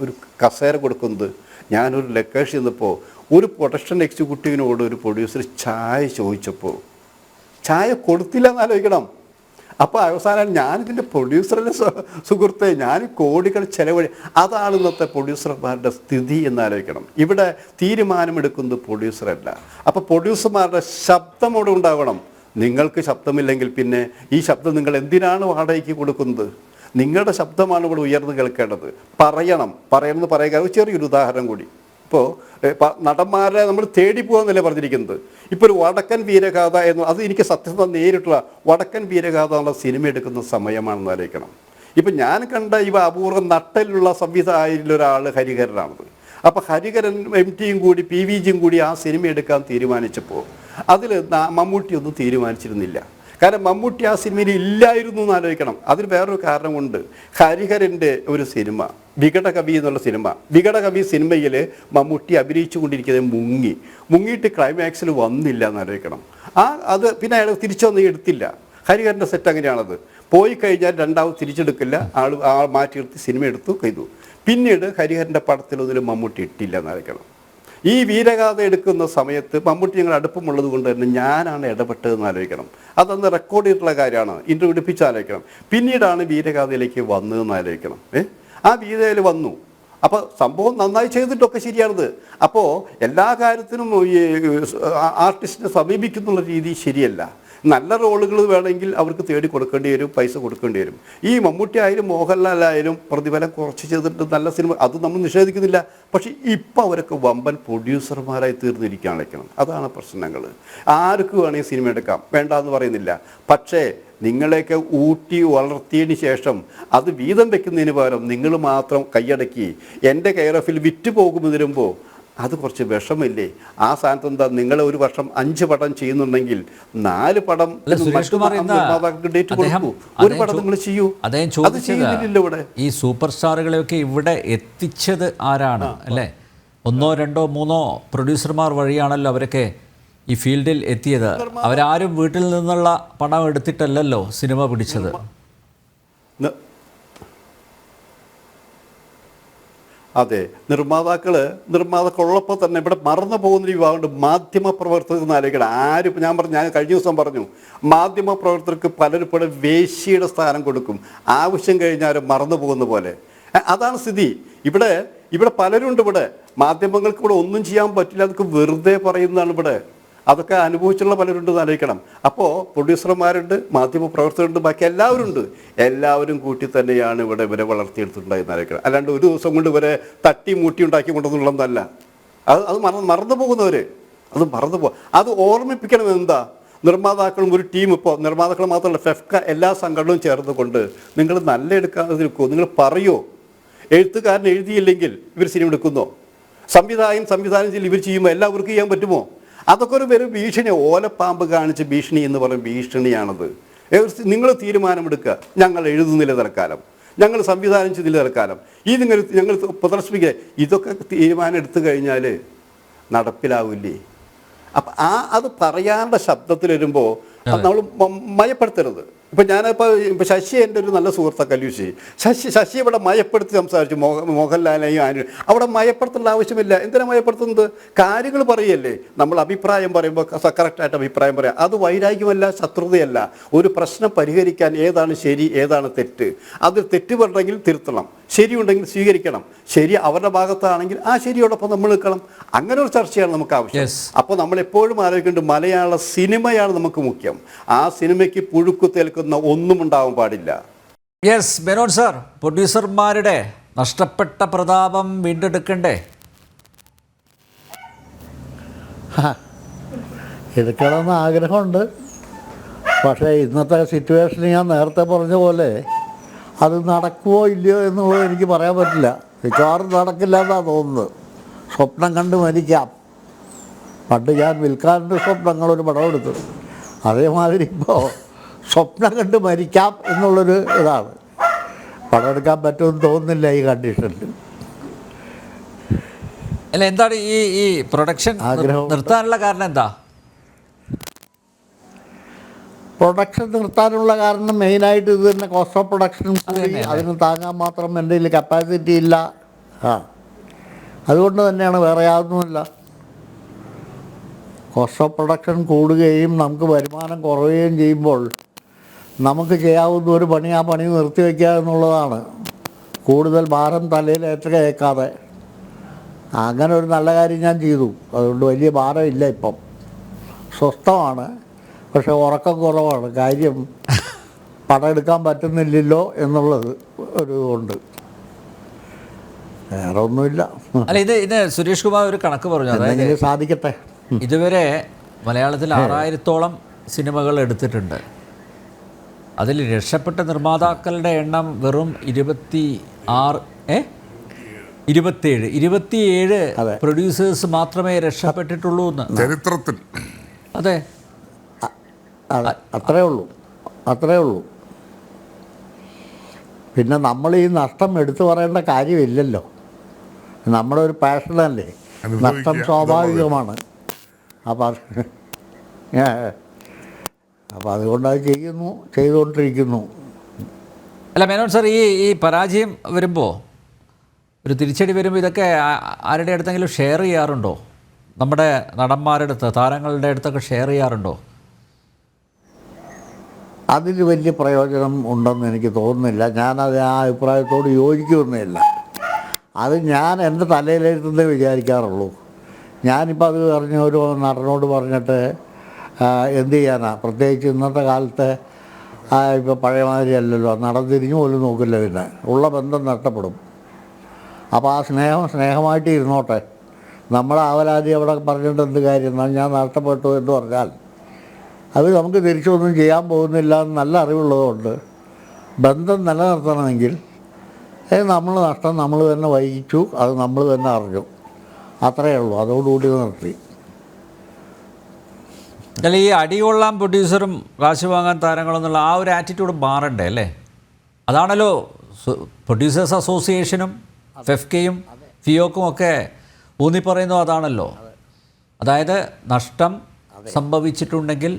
ഒരു കസേര കൊടുക്കുന്നത്? ഞാനൊരു ലൊക്കേഷൻ ചെന്നപ്പോൾ ഒരു പ്രൊഡക്ഷൻ എക്സിക്യൂട്ടീവിനോട് ഒരു പ്രൊഡ്യൂസർ ചായ ചോദിച്ചപ്പോൾ ചായ കൊടുത്തില്ല എന്നാലോചിക്കണം. അപ്പോൾ അവസാനം ഞാനിതിൻ്റെ പ്രൊഡ്യൂസറിൻ്റെ സുഹൃത്തെ, ഞാൻ കോടികൾ ചെലവഴി. അതാണ് ഇന്നത്തെ പ്രൊഡ്യൂസർമാരുടെ സ്ഥിതി എന്നാലോചിക്കണം. ഇവിടെ തീരുമാനമെടുക്കുന്നത് പ്രൊഡ്യൂസറല്ല. അപ്പോൾ പ്രൊഡ്യൂസർമാരുടെ ശബ്ദം അവിടെ ഉണ്ടാവണം. നിങ്ങൾക്ക് ശബ്ദമില്ലെങ്കിൽ പിന്നെ ഈ ശബ്ദം നിങ്ങൾ എന്തിനാണ് വാടകയ്ക്ക് കൊടുക്കുന്നത്? നിങ്ങളുടെ ശബ്ദമാണ് ഇവിടെ ഉയർന്നു കേൾക്കേണ്ടത്. പറയണമെന്ന് പറയുക. ചെറിയൊരു ഉദാഹരണം കൂടി. ഇപ്പോൾ നടന്മാരെ നമ്മൾ തേടി പോകാന്നല്ലേ പറഞ്ഞിരിക്കുന്നത്. ഇപ്പോൾ ഒരു വടക്കൻ വീരഗാഥ എന്ന്, അത് എനിക്ക് സത്യസന്ധ നേരിട്ടുള്ള വടക്കൻ വീരഗാഥ എന്നുള്ള സിനിമ എടുക്കുന്ന സമയമാണെന്ന് ആലോചിക്കണം. ഇപ്പം ഞാൻ കണ്ട ഇവ അപൂർവം നട്ടലുള്ള സംവിധായകരിലൊരാൾ ഹരിഹരനാണത്. അപ്പോൾ ഹരിഹരൻ MTയും കൂടി PVGയും കൂടി ആ സിനിമ എടുക്കാൻ തീരുമാനിച്ചപ്പോൾ അതിൽ മമ്മൂട്ടിയൊന്നും തീരുമാനിച്ചിരുന്നില്ല. കാരണം മമ്മൂട്ടി ആ സിനിമയിൽ ഇല്ലായിരുന്നു എന്ന് ആലോചിക്കണം. അതിന് വേറൊരു കാരണമുണ്ട്. ഹരിഹരൻ്റെ ഒരു സിനിമ വികടകവി എന്നുള്ള സിനിമ, വികടകവി സിനിമയിൽ മമ്മൂട്ടി അഭിനയിച്ചു കൊണ്ടിരിക്കുന്നത് മുങ്ങിയിട്ട് ക്ലൈമാക്സിൽ വന്നില്ല എന്നാലോചിക്കണം. അത് പിന്നെ അയാൾ തിരിച്ചൊന്നും എടുത്തില്ല. ഹരിഹരൻ്റെ സെറ്റ് അങ്ങനെയാണത്. പോയി കഴിഞ്ഞാൽ രണ്ടാമത് തിരിച്ചെടുക്കില്ല, ആൾ മാറ്റി നിർത്തി സിനിമ എടുത്തു ചെയ്തു. പിന്നീട് ഹരിഹരൻ്റെ പടത്തിലൊന്നിലും മമ്മൂട്ടി ഇട്ടില്ല എന്നാലോചിക്കണം. ഈ വീരഗാഥ എടുക്കുന്ന സമയത്ത് മമ്മൂട്ടി ഞങ്ങൾ അടുപ്പമുള്ളത് കൊണ്ട് തന്നെ ഞാനാണ് ഇടപെട്ടതെന്ന് ആലോചിക്കണം. അതന്ന് റെക്കോർഡ് ചെയ്തിട്ടുള്ള കാര്യമാണ്. ഇൻ്റർവ്യൂ എടുപ്പിച്ച് ആലോചിക്കണം. പിന്നീടാണ് വീരഗാഥയിലേക്ക് വന്നതെന്ന് ആലോചിക്കണം. ആ വീരയിൽ വന്നു. അപ്പോൾ സംഭവം നന്നായി ചെയ്തിട്ടൊക്കെ ശരിയാണത്. അപ്പോൾ എല്ലാ കാര്യത്തിനും ഈ ആർട്ടിസ്റ്റിനെ സമീപിക്കുന്നുള്ള രീതി ശരിയല്ല. നല്ല റോളുകൾ വേണമെങ്കിൽ അവർക്ക് തേടി കൊടുക്കേണ്ടി വരും, പൈസ കൊടുക്കേണ്ടി വരും. ഈ മമ്മൂട്ടി ആയാലും മോഹൻലാലായാലും പ്രതിഫലം കുറച്ച് ചെയ്തിട്ട് നല്ല സിനിമ, അത് നമ്മൾ നിഷേധിക്കുന്നില്ല. പക്ഷേ ഇപ്പം അവരൊക്കെ വമ്പൻ പ്രൊഡ്യൂസർമാരായി തീർന്നിരിക്കുകയാണ്. അതാണ് പ്രശ്നങ്ങൾ. ആർക്ക് വേണമെങ്കിൽ സിനിമ എടുക്കാം, വേണ്ടാന്ന് പറയുന്നില്ല. പക്ഷേ നിങ്ങളെയൊക്കെ ഊട്ടി വളർത്തിയതിന് ശേഷം അത് വീതം വെക്കുന്നതിന് പകരം നിങ്ങൾ മാത്രം കൈയടക്കി എൻ്റെ കെയർ ഓഫിൽ വിറ്റ് പോകുമ്പോൾ അത് കുറച്ച് വിഷമില്ലേ? ആ സ്ഥാനത്ത് എന്താ, നിങ്ങൾ ഒരു വർഷം 5 പടം ചെയ്യുന്നുണ്ടെങ്കിൽ 4 പടം ഡേറ്റ് കൊടുക്കൂ, ഒരു പടം നിങ്ങൾ ചെയ്യൂ. അത് ചെയ്യുന്നില്ല. ഇവിടെ ഈ സൂപ്പർ സ്റ്റാറുകളെയൊക്കെ ഇവിടെ എത്തിച്ചത് ആരാണ് അല്ലേ? 1, 2, 3 പ്രൊഡ്യൂസർമാർ വഴിയാണല്ലോ അവരൊക്കെ ഈ ഫീൽഡിൽ എത്തിയത്. അവരാരും വീട്ടിൽ നിന്നുള്ള പണം എടുത്തിട്ടല്ലല്ലോ സിനിമ പിടിച്ചത്. അതെ, നിർമ്മാതാക്കളുള്ളപ്പോൾ തന്നെ ഇവിടെ മറന്നു പോകുന്നൊരു വിഭാഗമുണ്ട്. മാധ്യമ പ്രവർത്തകർ ആലോചിക്കണം. ആരും ഞാൻ കഴിഞ്ഞ ദിവസം പറഞ്ഞു, മാധ്യമ പ്രവർത്തകർക്ക് പലരും ഇവിടെ വേശ്യയുടെ സ്ഥാനം കൊടുക്കും, ആവശ്യം കഴിഞ്ഞാൽ മറന്നു പോകുന്ന പോലെ. അതാണ് സ്ഥിതി. ഇവിടെ പലരുണ്ട്. ഇവിടെ മാധ്യമങ്ങൾക്ക് ഇവിടെ ഒന്നും ചെയ്യാൻ പറ്റില്ല, അതൊക്കെ വെറുതെ പറയുന്നതാണ്. ഇവിടെ അതൊക്കെ അനുഭവിച്ചുള്ള പലരുണ്ടെന്ന് ആലോചിക്കണം. അപ്പോൾ പ്രൊഡ്യൂസർമാരുണ്ട്, മാധ്യമ പ്രവർത്തകരുണ്ട്, ബാക്കി എല്ലാവരും ഉണ്ട്. എല്ലാവരും കൂട്ടി തന്നെയാണ് ഇവരെ വളർത്തിയെടുത്തിട്ടുണ്ടായെന്ന് ആലോചിക്കണം. അല്ലാണ്ട് ഒരു ദിവസം കൊണ്ട് ഇവരെ തട്ടി മൂട്ടി ഉണ്ടാക്കി കൊണ്ടുവന്നുള്ളതല്ല. അത് മറന്നു പോകുന്നവർ അത് മറന്നു പോകും. അത് ഓർമ്മിപ്പിക്കണം. എന്താ, നിർമ്മാതാക്കളും ഒരു ടീം, ഇപ്പോൾ നിർമ്മാതാക്കൾ മാത്രമല്ല, ഫെഫ്ക എല്ലാ സംഘടനയും ചേർന്നുകൊണ്ട് നിങ്ങൾ നല്ല എടുക്കാതെ നിൽക്കുമോ? നിങ്ങൾ പറയുമോ? എഴുത്തുകാരൻ എഴുതിയില്ലെങ്കിൽ ഇവർ സിനിമ എടുക്കുന്നോ? സംവിധാനം ചെയ്ത് ഇവർ ചെയ്യുമ്പോൾ എല്ലാവർക്കും ചെയ്യാൻ പറ്റുമോ? അതൊക്കെ ഒരു വെറും ഭീഷണി, ഓലപ്പാമ്പ് കാണിച്ച് ഭീഷണി എന്ന് പറയുന്ന ഭീഷണിയാണത്. നിങ്ങൾ തീരുമാനമെടുക്കുക, ഞങ്ങൾ എഴുതുന്നില്ല തൽക്കാലം, ഞങ്ങൾ സംവിധാനം ചെയ്തില്ല തൽക്കാലം, ഞങ്ങൾ പ്രദർശിപ്പിക്കുക. ഇതൊക്കെ തീരുമാനം എടുത്തു കഴിഞ്ഞാൽ നടപ്പിലാവില്ലേ? അപ്പം അത് പറയാനുള്ള ശബ്ദത്തിൽ വരുമ്പോൾ നമ്മൾ മയപ്പെടുത്തരുത്. ഇപ്പം ഞാനിപ്പോൾ ശശി എൻ്റെ ഒരു നല്ല സുഹൃത്താണ് കല്യൂശി. ശശി ഇവിടെ മയപ്പെടുത്തി സംസാരിച്ചു മോഹൻലാലിനെയും ആരും. അവിടെ മയപ്പെടുത്തേണ്ട ആവശ്യമില്ല. എന്തിനാണ് മയപ്പെടുത്തുന്നത്? കാര്യങ്ങൾ പറയല്ലേ. നമ്മൾ അഭിപ്രായം പറയുമ്പോൾ കറക്റ്റായിട്ട് അഭിപ്രായം പറയാം. അത് വൈരാഗ്യമല്ല, ശത്രുതയല്ല. ഒരു പ്രശ്നം പരിഹരിക്കാൻ ഏതാണ് ശരി, ഏതാണ് തെറ്റ്, അത് തെറ്റ് പറഞ്ഞെങ്കിൽ തിരുത്തണം, ശരിയുണ്ടെങ്കിൽ സ്വീകരിക്കണം. ശരി അവരുടെ ഭാഗത്താണെങ്കിൽ ആ ശരിയോടൊപ്പം നമ്മൾ നിൽക്കണം. അങ്ങനെ ഒരു ചർച്ചയാണ് നമുക്ക് ആവശ്യം. അപ്പോൾ നമ്മൾ എപ്പോഴും ആലോചിക്കേണ്ടത് മലയാള സിനിമയാണ് നമുക്ക് മുഖ്യം. ആ സിനിമയ്ക്ക് പുഴുക്കു തേൽക്കുന്ന ഒന്നും ഉണ്ടാവാൻ പാടില്ല. യെസ്, മെനോൻ സാർ, പ്രൊഡ്യൂസർമാരുടെ നഷ്ടപ്പെട്ട പ്രതാപം വീണ്ടെടുക്കണ്ടേ? എടുക്കണമെന്ന് ആഗ്രഹമുണ്ട്. പക്ഷേ ഇന്നത്തെ സിറ്റുവേഷന് ഞാൻ നേരത്തെ പറഞ്ഞ പോലെ അത് നടക്കുമോ ഇല്ലയോ എന്നുള്ളത് എനിക്ക് പറയാൻ പറ്റില്ല. മിക്കവാറും നടക്കില്ല എന്നാണ് തോന്നുന്നത്. സ്വപ്നം കണ്ട് മരിക്കാം. പണ്ട് ഞാൻ വിൽക്കാൻ്റെ സ്വപ്നങ്ങളൊരു പടം എടുത്തു. അതേമാതിരി ഇപ്പോൾ സ്വപ്നം കണ്ട് മരിക്കാം എന്നുള്ളൊരു ഇതാണ്. പടം എടുക്കാൻ പറ്റുമെന്ന് തോന്നുന്നില്ല ഈ കണ്ടീഷനിൽ. അല്ല, എന്താണ് ഈ പ്രൊഡക്ഷൻ നിർത്താനുള്ള കാരണം എന്താ? പ്രൊഡക്ഷൻ നിർത്താനുള്ള കാരണം മെയിനായിട്ട് ഇത് തന്നെ, കോസ്റ്റ് ഓഫ് പ്രൊഡക്ഷനും കൂടി. അതിന് താങ്ങാൻ മാത്രം എൻ്റെ കയ്യിൽ കപ്പാസിറ്റി ഇല്ല. അതുകൊണ്ട് തന്നെയാണ്, വേറെ യാതൊന്നുമില്ല. കോസ്റ്റ് ഓഫ് പ്രൊഡക്ഷൻ കൂടുകയും നമുക്ക് വരുമാനം കുറയുകയും ചെയ്യുമ്പോൾ നമുക്ക് ചെയ്യാവുന്ന ഒരു പണി ആ പണി നിർത്തിവെക്കുക എന്നുള്ളതാണ്. കൂടുതൽ ഭാരം തലയിൽ ഏറ്റേക്കാതെ. അങ്ങനെ ഒരു നല്ല കാര്യം ഞാൻ ചെയ്തു. അതുകൊണ്ട് വലിയ ഭാരമില്ല. ഇപ്പം സ്വസ്ഥമാണ്. പക്ഷെ ഉറക്കം കുറവാണ്. കാര്യം പടം എടുക്കാൻ പറ്റുന്നില്ലല്ലോ എന്നുള്ളത് ഒരു ഉണ്ട്. വേറെ ഒന്നുമില്ല. അല്ല, ഇത് സുരേഷ് കുമാർ ഒരു കണക്ക് പറഞ്ഞു. അതായത് സാധിക്കട്ടെ. ഇതുവരെ മലയാളത്തിൽ 6000-ഓളം സിനിമകൾ എടുത്തിട്ടുണ്ട്. അതിൽ രക്ഷപ്പെട്ട നിർമ്മാതാക്കളുടെ എണ്ണം വെറും 27 പ്രൊഡ്യൂസേഴ്സ് മാത്രമേ രക്ഷപ്പെട്ടിട്ടുള്ളൂ എന്ന് ചരിത്രത്തിൽ. അതെ, അത്രേ ഉള്ളൂ. പിന്നെ നമ്മൾ ഈ നഷ്ടം എടുത്തു പറയേണ്ട കാര്യമില്ലല്ലോ. നമ്മുടെ ഒരു പാഷനല്ലേ. നഷ്ടം സ്വാഭാവികമാണ്. അപ്പം അതുകൊണ്ട് അത് ചെയ്തുകൊണ്ടിരിക്കുന്നു. അല്ല മേനോൻ സാർ, ഈ പരാജയം വരുമ്പോൾ, ഒരു തിരിച്ചടി വരുമ്പോൾ ഇതൊക്കെ ആരുടെ അടുത്തെങ്കിലും ഷെയർ ചെയ്യാറുണ്ടോ? നമ്മുടെ നടന്മാരുടെ അടുത്ത്, താരങ്ങളുടെ അടുത്തൊക്കെ ഷെയർ ചെയ്യാറുണ്ടോ? അതിൽ വലിയ പ്രയോജനം ഉണ്ടെന്ന് എനിക്ക് തോന്നുന്നില്ല. ഞാനത് ആ അഭിപ്രായത്തോട് യോജിക്കുന്നില്ല. അത് ഞാൻ എൻ്റെ തലയിലെഴുത്തുന്നേ വിചാരിക്കാറുള്ളൂ. ഞാനിപ്പോൾ അത് പറഞ്ഞ ഒരു നടനോട് പറഞ്ഞിട്ട് എന്ത് ചെയ്യാനാ? പ്രത്യേകിച്ച് ഇന്നത്തെ കാലത്ത് ഇപ്പോൾ പഴയ മാതിരി അല്ലല്ലോ. നടൻ തിരിഞ്ഞു പോലും നോക്കില്ല. പിന്നെ ഉള്ള ബന്ധം നഷ്ടപ്പെടും. അപ്പോൾ ആ സ്നേഹമായിട്ട് ഇരുന്നോട്ടെ. നമ്മളെ അവലാതി അവിടെ പറഞ്ഞിട്ട് എന്ത് കാര്യം? എന്നാൽ ഞാൻ നഷ്ടപ്പെട്ടു എന്ന് പറഞ്ഞാൽ അത് നമുക്ക് തിരിച്ചൊന്നും ചെയ്യാൻ പോകുന്നില്ല എന്ന് നല്ല അറിവുള്ളതുകൊണ്ട് ബന്ധം നിലനിർത്തണമെങ്കിൽ നമ്മൾ നഷ്ടം നമ്മൾ തന്നെ വഹിച്ചു. അത് നമ്മൾ തന്നെ അറിഞ്ഞു. അത്രയേ ഉള്ളൂ. അതോടുകൂടി നിർത്തി. അല്ല, ഈ അടികൊള്ളാൻ പ്രൊഡ്യൂസറും കാശ് വാങ്ങാൻ താരങ്ങളെന്നുള്ള ആ ഒരു ആറ്റിറ്റ്യൂഡ് മാറണ്ടേ അല്ലേ? അതാണല്ലോ പ്രൊഡ്യൂസേഴ്സ് അസോസിയേഷനും ഫെഫ്കയും ഫിയോക്കും ഒക്കെ ഊന്നിപ്പറയുന്നു. അതാണല്ലോ. അതായത് നഷ്ടം സംഭവിച്ചിട്ടുണ്ടെങ്കിൽ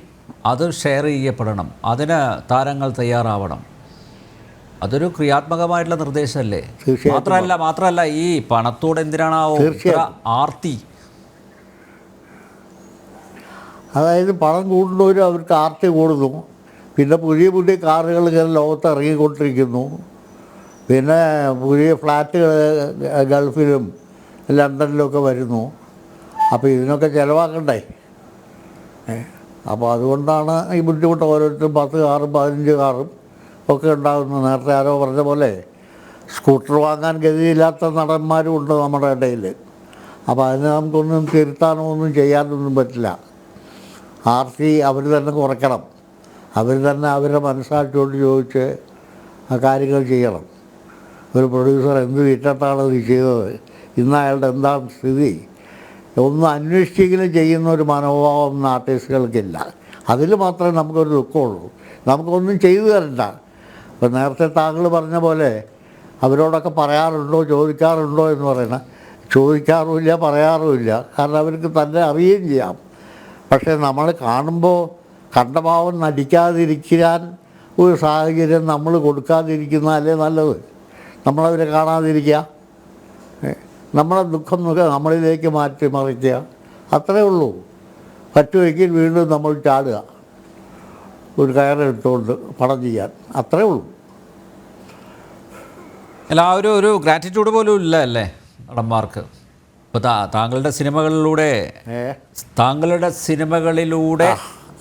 അത് ഷെയർ ചെയ്യപ്പെടണം. അതിന് താരങ്ങൾ തയ്യാറാവണം. അതൊരു ക്രിയാത്മകമായിട്ടുള്ള നിർദ്ദേശമല്ലേ? മാത്രമല്ല ഈ പണത്തോട് എന്തിനാണ് ആർത്തി? അതായത് പണം കൂടുന്നവരും അവർക്ക് ആർത്തി കൂടുന്നു. പിന്നെ പുതിയ പുതിയ കാറുകൾ ഇങ്ങനെ ലോകത്ത് ഇറങ്ങിക്കൊണ്ടിരിക്കുന്നു. പിന്നെ പുതിയ ഫ്ലാറ്റുകൾ ഗൾഫിലും ലണ്ടനിലൊക്കെ വരുന്നു. അപ്പോൾ ഇതിനൊക്കെ ചിലവാക്കണ്ടേ? അപ്പോൾ അതുകൊണ്ടാണ് ഈ ബുദ്ധിമുട്ട്. ഓരോരുത്തരും 10 കാറും 15 കാറും ഒക്കെ ഉണ്ടാകുന്നു. നേരത്തെ ആരോ പറഞ്ഞ പോലെ സ്കൂട്ടർ വാങ്ങാൻ ഗതിയില്ലാത്ത നടന്മാരും ഉണ്ട് നമ്മുടെ ഇടയിൽ. അപ്പോൾ അതിന് നമുക്കൊന്നും തിരുത്താനോ ഒന്നും ചെയ്യാനൊന്നും പറ്റില്ല. ആർത്തി അവർ തന്നെ കുറയ്ക്കണം. അവർ തന്നെ അവരുടെ മനസ്സാക്ഷിയോട് ചോദിച്ച് ആ കാര്യങ്ങൾ ചെയ്യണം. ഒരു പ്രൊഡ്യൂസർ എന്ത് വിറ്റിട്ടാണ് ഇത് ചെയ്തത്, ഇന്ന് അയാളുടെ എന്താണ് സ്ഥിതി, ഒന്നും അന്വേഷിച്ചെങ്കിലും ചെയ്യുന്ന ഒരു മനോഭാവം ആർട്ടിസ്റ്റുകൾക്കില്ല. അതിൽ മാത്രമേ നമുക്കൊരു ദുഃഖമുള്ളൂ. നമുക്കൊന്നും ചെയ്തു തരണ്ട. ഇപ്പം നേരത്തെ താങ്കൾ പറഞ്ഞ പോലെ അവരോടൊക്കെ പറയാറുണ്ടോ, ചോദിക്കാറുണ്ടോ എന്ന് പറയണ, ചോദിക്കാറുമില്ല, പറയാറുമില്ല. കാരണം അവർക്ക് തന്നെ അറിയുകയും ചെയ്യാം. പക്ഷേ നമ്മൾ കാണുമ്പോൾ കണ്ടഭാവം നടിക്കാതിരിക്കാൻ ഒരു സാഹചര്യം നമ്മൾ കൊടുക്കാതിരിക്കുന്നതല്ലേ നല്ലത്. നമ്മളവരെ കാണാതിരിക്കുക, നമ്മളെ ദുഃഖം നമ്മളിലേക്ക് മാറ്റി മറിക്കുക, അത്രേ ഉള്ളൂ. പറ്റുമെങ്കിൽ വീണ്ടും നമ്മൾ ചാടുക, ഒരു കയറെടുത്തുകൊണ്ട് പടം ചെയ്യാൻ, അത്രേ ഉള്ളൂ. അല്ല, ആ ഒരു ഗ്രാറ്റിറ്റ്യൂഡ് പോലും ഇല്ല അല്ലേ നടന്മാർക്ക്? ഇപ്പോൾ താങ്കളുടെ സിനിമകളിലൂടെ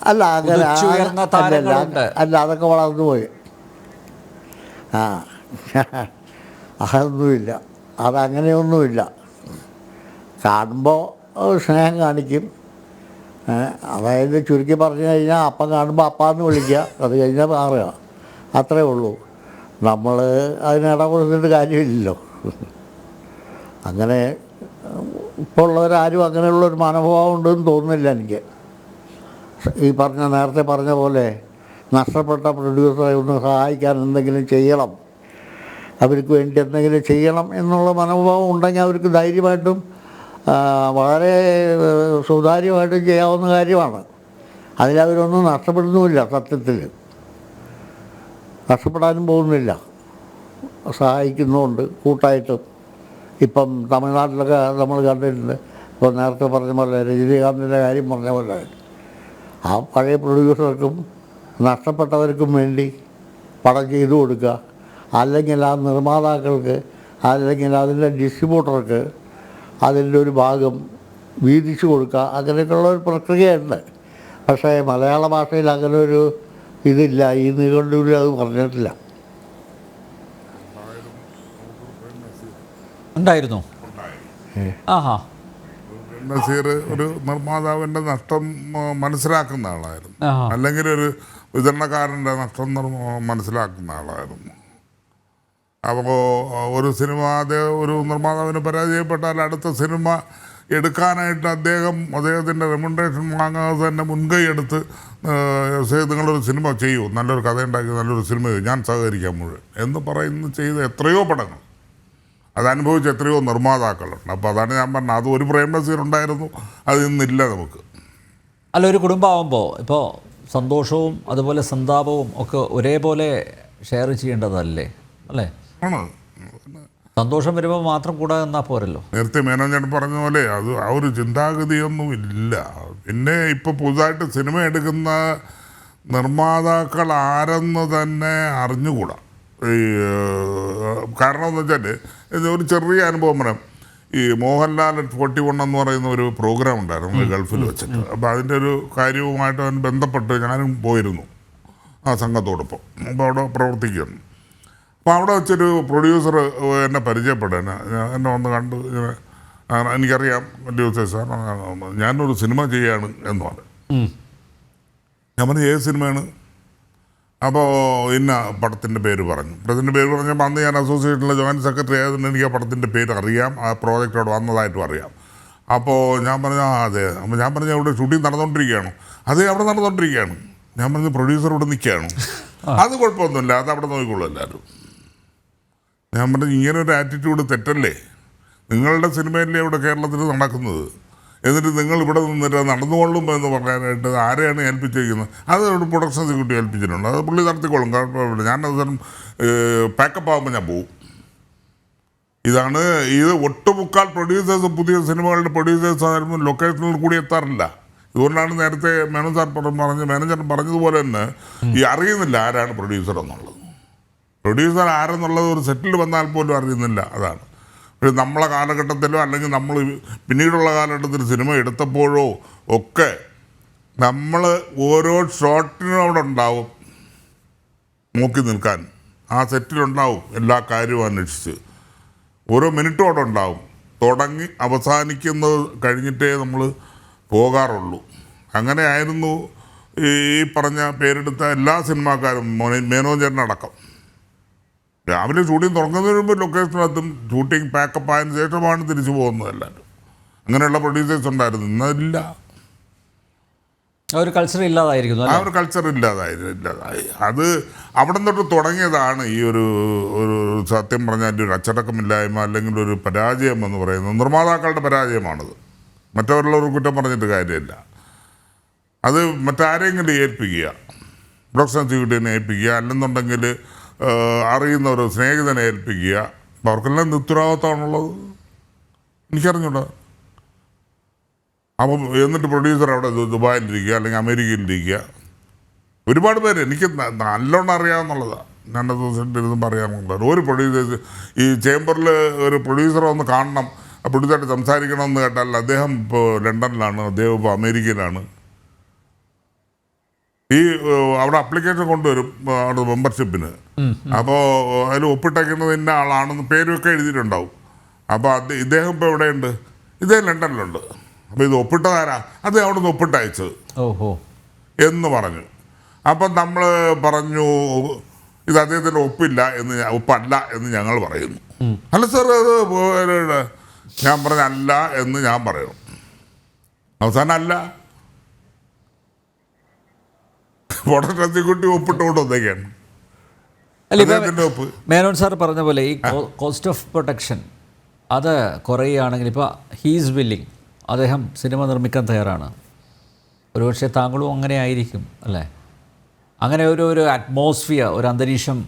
അല്ല അങ്ങനെ ഉദിച്ചുയർന്ന താരങ്ങളുണ്ട്. അല്ല, അതൊക്കെ വളർന്നു പോയി. അതൊന്നുമില്ല, അതങ്ങനെയൊന്നുമില്ല. കാണുമ്പോൾ സ്നേഹം കാണിക്കും. അതായത് ചുരുക്കി പറഞ്ഞു കഴിഞ്ഞാൽ അപ്പം കാണുമ്പോൾ അപ്പാന്ന് വിളിക്കുക, അത് കഴിഞ്ഞാൽ മാറുക, അത്രേ ഉള്ളൂ. നമ്മൾ അതിനിട കൊടുത്തിട്ട് കാര്യമില്ലല്ലോ. അങ്ങനെ ഇപ്പോൾ ഉള്ളവരാരും അങ്ങനെയുള്ളൊരു മനോഭാവം ഉണ്ടെന്ന് തോന്നുന്നില്ല എനിക്ക്. ഈ നേരത്തെ പറഞ്ഞ പോലെ നഷ്ടപ്പെട്ട പ്രൊഡ്യൂസറെ ഒന്ന് സഹായിക്കാൻ എന്തെങ്കിലും ചെയ്യണം, അവർക്ക് വേണ്ടി എന്തെങ്കിലും ചെയ്യണം എന്നുള്ള മനോഭാവം ഉണ്ടെങ്കിൽ അവർക്ക് ധൈര്യമായിട്ടും വളരെ സുതാര്യമായിട്ടും ചെയ്യാവുന്ന കാര്യമാണ്. അതിലവരൊന്നും നഷ്ടപ്പെടുന്നുമില്ല, സത്യത്തിൽ നഷ്ടപ്പെടാനും പോകുന്നില്ല, സഹായിക്കുന്നുമുണ്ട് കൂട്ടായിട്ടും. ഇപ്പം തമിഴ്നാട്ടിലൊക്കെ നമ്മൾ കണ്ടിട്ടുണ്ട്. ഇപ്പോൾ നേരത്തെ പറഞ്ഞ പോലെ രജനീകാന്തിൻ്റെ കാര്യം പറഞ്ഞ പോലെ ആ പഴയ പ്രൊഡ്യൂസർക്കും നഷ്ടപ്പെട്ടവർക്കും വേണ്ടി പടം ചെയ്തു കൊടുക്കുക, അല്ലെങ്കിൽ ആ നിർമ്മാതാക്കൾക്ക്, അല്ലെങ്കിൽ അതിൻ്റെ ഡിസ്ട്രിബ്യൂട്ടർക്ക് അതിൻ്റെ ഒരു ഭാഗം വീതിച്ചു കൊടുക്കുക, അങ്ങനെയൊക്കെയുള്ള ഒരു പ്രക്രിയയുണ്ട്. പക്ഷേ മലയാള ഭാഷയിൽ അങ്ങനെ ഒരു ഇതില്ല, ഈ നിഘണ്ടുവിൽ അത് പറഞ്ഞിട്ടില്ല. ഉണ്ടായിരുന്നു. ആഹാ, നസീർ ഒരു നിർമ്മാതാവിൻ്റെ നഷ്ടം മനസ്സിലാക്കുന്ന ആളായിരുന്നു, അല്ലെങ്കിൽ ഒരു വിതരണക്കാരൻ്റെ നഷ്ടം മനസ്സിലാക്കുന്ന ആളായിരുന്നു. അപ്പോൾ ഒരു സിനിമ ഒരു നിർമ്മാതാവിന് പരാജയപ്പെട്ടാൽ അടുത്ത സിനിമ എടുക്കാനായിട്ട് അദ്ദേഹത്തിൻ്റെ റെമ്യൂണറേഷൻ വാങ്ങാതെ തന്നെ മുൻകൈ എടുത്ത് നിങ്ങളൊരു സിനിമ ചെയ്യൂ, നല്ലൊരു കഥ ഉണ്ടാക്കി നല്ലൊരു സിനിമ ചെയ്യൂ, ഞാൻ സഹകരിക്കാൻ മുഴുവൻ എന്ന് പറയുന്ന ചെയ്ത എത്രയോ പടങ്ങൾ അതനുഭവിച്ച എത്രയോ നിർമ്മാതാക്കളുണ്ട്. അപ്പോൾ അതാണ് ഞാൻ പറഞ്ഞത്, അത് ഒരു പ്രേം നസീർ ഉണ്ടായിരുന്നു, അത് ഇന്നില്ല നമുക്ക്. അല്ല, ഒരു കുടുംബമാകുമ്പോൾ ഇപ്പോൾ സന്തോഷവും അതുപോലെ സന്താപവും ഒക്കെ ഒരേപോലെ ഷെയർ ചെയ്യേണ്ടതല്ലേ? അല്ലേ? ആണ്. സന്തോഷം വരുമ്പോൾ മാത്രം കൂടെ നിന്നാൽ പോരല്ലോ. നേരത്തെ മേനോൻ പറഞ്ഞ പോലെ അത് ആ ഒരു ചിന്താഗതിയൊന്നും ഇല്ല. പിന്നെ ഇപ്പോൾ പുതുതായിട്ട് സിനിമ എടുക്കുന്ന നിർമ്മാതാക്കൾ ആരെന്ന് തന്നെ അറിഞ്ഞുകൂടാ. ഈ കാരണം എന്ന് വെച്ചാൽ ഒരു ചെറിയ അനുഭവം പറയാം. ഈ മോഹൻലാൽ 41 എന്ന് പറയുന്ന ഒരു പ്രോഗ്രാം ഉണ്ടായിരുന്നു ഗൾഫിൽ വെച്ചിട്ട്. അപ്പോൾ അതിൻ്റെ ഒരു കാര്യവുമായിട്ട് അവൻ ബന്ധപ്പെട്ട് ഞാനും പോയിരുന്നു ആ സംഘത്തോടൊപ്പം. അപ്പോൾ അവിടെ പ്രവർത്തിക്കുന്നു. അപ്പോൾ അവിടെ വെച്ചൊരു പ്രൊഡ്യൂസർ എന്നെ പരിചയപ്പെടുക, എന്നെ വന്ന് കണ്ട് എനിക്കറിയാം പ്രൊഡ്യൂസർ സാർ, ഞാനൊരു സിനിമ ചെയ്യാണ് എന്ന് പറഞ്ഞു. ഞാൻ പറഞ്ഞു ഏത് സിനിമയാണ്? അപ്പോൾ ഇന്ന പടത്തിൻ്റെ പേര് പറഞ്ഞു. പടത്തിൻ്റെ പേര് പറഞ്ഞപ്പോൾ അന്ന് ഞാൻ അസോസിയേഷനിലെ ജോയിൻറ്റ് സെക്രട്ടറി ആയതുകൊണ്ട് എനിക്ക് ആ പടത്തിൻ്റെ പേര് അറിയാം, ആ പ്രോജക്റ്റ് അവിടെ വന്നതായിട്ടും അറിയാം. അപ്പോൾ ഞാൻ പറഞ്ഞു അതെ. അപ്പോൾ ഞാൻ പറഞ്ഞു ഇവിടെ ഷൂട്ടിംഗ് നടന്നുകൊണ്ടിരിക്കുകയാണോ? അതെ, അവിടെ നടന്നുകൊണ്ടിരിക്കുകയാണ്. ഞാൻ പറഞ്ഞു പ്രൊഡ്യൂസർ ഇവിടെ നിൽക്കുകയാണ്. അത് കുഴപ്പമൊന്നുമില്ല, അത് അവിടെ നോക്കിക്കോളൂ എല്ലാവരും. ഞാൻ പറഞ്ഞു ഇങ്ങനെ ഒരു ആറ്റിറ്റ്യൂഡ് തെറ്റല്ലേ? നിങ്ങളുടെ സിനിമയല്ലേ ഇവിടെ കേരളത്തിൽ നടക്കുന്നത്, എന്നിട്ട് നിങ്ങൾ ഇവിടെ നിന്നിട്ട് നടന്നുകൊള്ളും എന്ന് പറയാനായിട്ട് ആരെയാണ് ഏൽപ്പിച്ചിരിക്കുന്നത്? അത് ഒരു പ്രൊഡക്ഷൻ എക്സിക്യൂട്ടീവ് ഏൽപ്പിച്ചിട്ടുണ്ട്, അത് പുള്ളി നടത്തിക്കോളും, കുഴപ്പമില്ല. ഞാനത് പാക്കപ്പ് ആകുമ്പോൾ ഞാൻ പോവും. ഇത് ഒട്ടുമുക്കാൽ പ്രൊഡ്യൂസേഴ്സ് പുതിയ സിനിമകളുടെ പ്രൊഡ്യൂസേഴ്സ് ആയിരുന്നു ലൊക്കേഷനിൽ കൂടി എത്താറില്ല. ഇതുകൊണ്ടാണ് നേരത്തെ മേനോൻ മാനേജർ പറഞ്ഞതുപോലെ തന്നെ ഈ അറിയുന്നില്ല ആരാണ് പ്രൊഡ്യൂസർ എന്നുള്ളത്. പ്രൊഡ്യൂസർ ആരെന്നുള്ളത് ഒരു സെറ്റിൽ വന്നാൽ പോലും അറിയുന്നില്ല. അതാണ്. പക്ഷേ നമ്മളെ കാലഘട്ടത്തിലോ അല്ലെങ്കിൽ നമ്മൾ പിന്നീടുള്ള കാലഘട്ടത്തിൽ സിനിമ എടുത്തപ്പോഴോ ഒക്കെ നമ്മൾ ഓരോ ഷോട്ടിനും അവിടെ ഉണ്ടാവും നോക്കി നിൽക്കാൻ, ആ സെറ്റിലുണ്ടാവും എല്ലാ കാര്യവും അന്വേഷിച്ച്, ഓരോ മിനിറ്റും അവിടെ ഉണ്ടാവും. തുടങ്ങി അവസാനിക്കുന്നത് കഴിഞ്ഞിട്ടേ നമ്മൾ പോകാറുള്ളൂ. അങ്ങനെയായിരുന്നു ഈ പറഞ്ഞ പേരെടുത്ത എല്ലാ സിനിമാക്കാരും, മേനോൻ ചേട്ടനടക്കം. രാവിലെ ഷൂട്ടിംഗ് തുടങ്ങുന്നതിന് മുമ്പ് ലൊക്കേഷനകത്തും ഷൂട്ടിംഗ് പാക്കപ്പ് ആയതിനു ശേഷമാണ് തിരിച്ചു പോകുന്നത് എല്ലാവരും. അങ്ങനെയുള്ള പ്രൊഡ്യൂസേഴ്സ് ഉണ്ടായിരുന്നു, ഇന്നില്ല. ആ ഒരു കൾച്ചർ ഇല്ലാതായിരിക്കുന്നു. ആ ഒരു കൾച്ചർ ഇല്ലാതായി. അത് അവിടെ തൊട്ട് തുടങ്ങിയതാണ് ഈ ഒരു സത്യം പറഞ്ഞാൽ ഒരു അച്ചടക്കമില്ലായ്മ അല്ലെങ്കിൽ ഒരു പരാജയം എന്ന് പറയുന്നത്. നിർമ്മാതാക്കളുടെ പരാജയമാണത്, മറ്റവരുള്ളവർ കുറ്റം പറഞ്ഞിട്ട് കാര്യമില്ല. അത് മറ്റാരെങ്കിലും ഏൽപ്പിക്കുക. പ്രൊഡക്ഷൻ എക്സിക്യൂട്ടീവിനെ ഏൽപ്പിക്കുക, അല്ലെന്നുണ്ടെങ്കിൽ അറിയുന്ന ഒരു സ്നേഹിതനെ ഏൽപ്പിക്കുക. അപ്പോൾ അവർക്കെല്ലാം ഉത്തരവാദിത്തമാണുള്ളത്. എനിക്കറിഞ്ഞൂടാ. അപ്പം എന്നിട്ട് പ്രൊഡ്യൂസർ അവിടെ ദുബായിലിരിക്കുക അല്ലെങ്കിൽ അമേരിക്കയിലിരിക്കുക. ഒരുപാട് പേര് എനിക്ക് നല്ലോണം അറിയാമെന്നുള്ളതാണ്. രണ്ട് ദിവസത്തിൻ്റെ ഇരുന്നും പറയാമെന്നുള്ളത്. ഒരു പ്രൊഡ്യൂസേഴ്സ് ഈ ചേംബറിൽ ഒരു പ്രൊഡ്യൂസറെ ഒന്ന് കാണണം, പ്രൊഡ്യൂസറായിട്ട് സംസാരിക്കണമെന്ന് കേട്ടാൽ അദ്ദേഹം ഇപ്പോൾ ലണ്ടനിലാണ്, അദ്ദേഹം ഇപ്പോൾ അമേരിക്കയിലാണ്. ഈ അവിടെ അപ്ലിക്കേഷൻ കൊണ്ടുവരും അവിടെ മെമ്പർഷിപ്പിന്. അപ്പോൾ അതിൽ ഒപ്പിട്ടേക്കുന്നത് ഇന്ന ആളാണെന്ന് പേരൊക്കെ എഴുതിയിട്ടുണ്ടാവും. അപ്പോൾ ഇദ്ദേഹം ഇപ്പോൾ എവിടെയുണ്ട്? ഇദ്ദേഹം ലണ്ടനിലുണ്ട്. അപ്പോൾ ഇത് ഒപ്പിട്ടതാരാ? അത് അവിടെ നിന്ന് ഒപ്പിട്ടയച്ചത് എന്ന് പറഞ്ഞു. അപ്പം നമ്മൾ പറഞ്ഞു ഇത് അദ്ദേഹത്തിൻ്റെ ഒപ്പല്ല എന്ന് ഞങ്ങൾ പറയുന്നു. അല്ല സാർ അത് ഞാൻ പറഞ്ഞ അല്ല എന്ന് ഞാൻ പറയുന്നു. അവസാനം അല്ല, പ്രൊഡക്ഷൻ എക്സിക്യൂട്ടീവ് ഒപ്പിട്ടുകൊണ്ട് വന്നേക്കാണ്. മേനോൻ സാർ പറഞ്ഞ പോലെ ഈ കോസ്റ്റ് ഓഫ് പ്രൊട്ടക്ഷൻ അത് കുറയുകയാണെങ്കിൽ ഇപ്പോൾ ഹീസ് വില്ലിങ്, അദ്ദേഹം സിനിമ നിർമ്മിക്കാൻ തയ്യാറാണ്. ഒരുപക്ഷെ താങ്കളും അങ്ങനെ ആയിരിക്കും അല്ലേ? അങ്ങനെ ഒരു അറ്റ്മോസ്ഫിയർ, ഒരു അന്തരീക്ഷം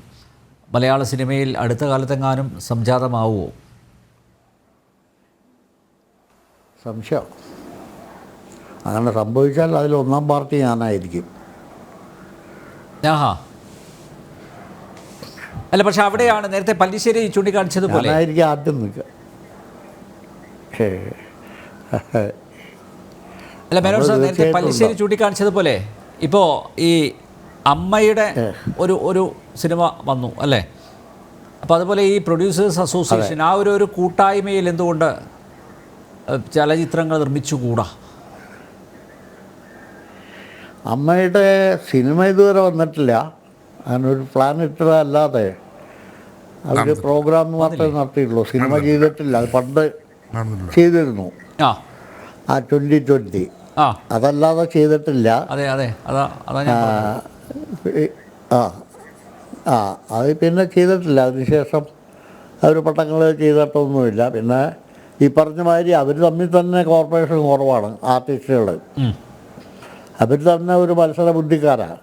മലയാള സിനിമയിൽ അടുത്ത കാലത്തെങ്ങാനും സംജാതമാവുമോ? സംശയം. അങ്ങനെ സംഭവിച്ചാൽ അതിൽ ഒന്നാം പാർട്ടി ഞാനായിരിക്കും. ആഹാ. അല്ല, പക്ഷെ അവിടെയാണ് നേരത്തെ പല്ലിശ്ശേരി ചൂണ്ടിക്കാണിച്ചതുപോലെ ഞാനായിരിക്കും ആദ്യം നിൽക്കുക. അല്ല മേനോൻ സാർ, നേരത്തെ പല്ലിശ്ശേരി ചൂണ്ടിക്കാണിച്ചതുപോലെ ഇപ്പോൾ ഈ അമ്മയുടെ ഒരു സിനിമ വന്നു അല്ലേ? അപ്പോൾ അതുപോലെ ഈ പ്രൊഡ്യൂസേഴ്സ് അസോസിയേഷൻ ആ ഒരു കൂട്ടായ്മയിൽ എന്തുകൊണ്ട് ചലച്ചിത്രങ്ങൾ നിർമ്മിച്ചുകൂടാ? അമ്മയുടെ സിനിമ ഇതുവരെ വന്നിട്ടില്ല. അങ്ങനൊരു പ്ലാൻ ഇട്ടതല്ലാതെ അവർ പ്രോഗ്രാം മാത്രമേ നടത്തിയിട്ടുള്ളൂ. സിനിമ ചെയ്തിട്ടില്ല. അത് പണ്ട് ചെയ്തിരുന്നു, ആ 2020. അതല്ലാതെ ചെയ്തിട്ടില്ല. അതെ അതെ, അതാ അത് പിന്നെ ചെയ്തിട്ടില്ല. അതിനുശേഷം അവർ പട്ടങ്ങൾ ചെയ്തിട്ടൊന്നുമില്ല. പിന്നെ ഈ പറഞ്ഞ മാതിരി അവർ തമ്മിൽ തന്നെ കോർപ്പറേഷൻ കുറവാണ്. ആർട്ടിസ്റ്റുകൾ അവർ തന്നെ ഒരു മത്സര ബുദ്ധിക്കാരാണ്.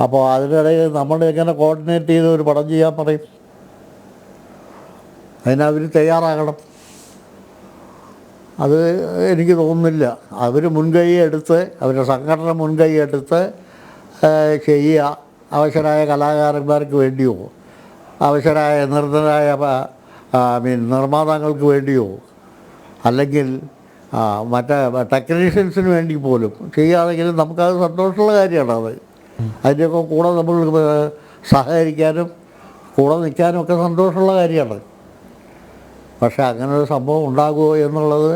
അപ്പോൾ അതിനിടയിൽ നമ്മൾ എങ്ങനെ കോർഡിനേറ്റ് ചെയ്ത് ഒരു പടം ചെയ്യാൻ പറയും? അതിനവർ തയ്യാറാകണം. അത് എനിക്ക് തോന്നുന്നില്ല. അവർ മുൻകൈ എടുത്ത്, അവരുടെ സംഘടന മുൻകൈ എടുത്ത് ചെയ്യുക. അവശരായ കലാകാരന്മാർക്ക് വേണ്ടിയോ അവശരായ നിർദ്ധരായ നിർമ്മാതാക്കൾക്ക് വേണ്ടിയോ അല്ലെങ്കിൽ മറ്റേ ടെക്നീഷ്യൻസിന് വേണ്ടി പോലും ചെയ്യുകയാണെങ്കിലും നമുക്കത് സന്തോഷമുള്ള കാര്യമാണ്. അതിൻ്റെയൊക്കെ കൂടെ നമ്മൾ സഹകരിക്കാനും കൂടെ നിൽക്കാനും ഒക്കെ സന്തോഷമുള്ള കാര്യമാണ്. പക്ഷേ അങ്ങനൊരു സംഭവം ഉണ്ടാകുമോ എന്നുള്ളത്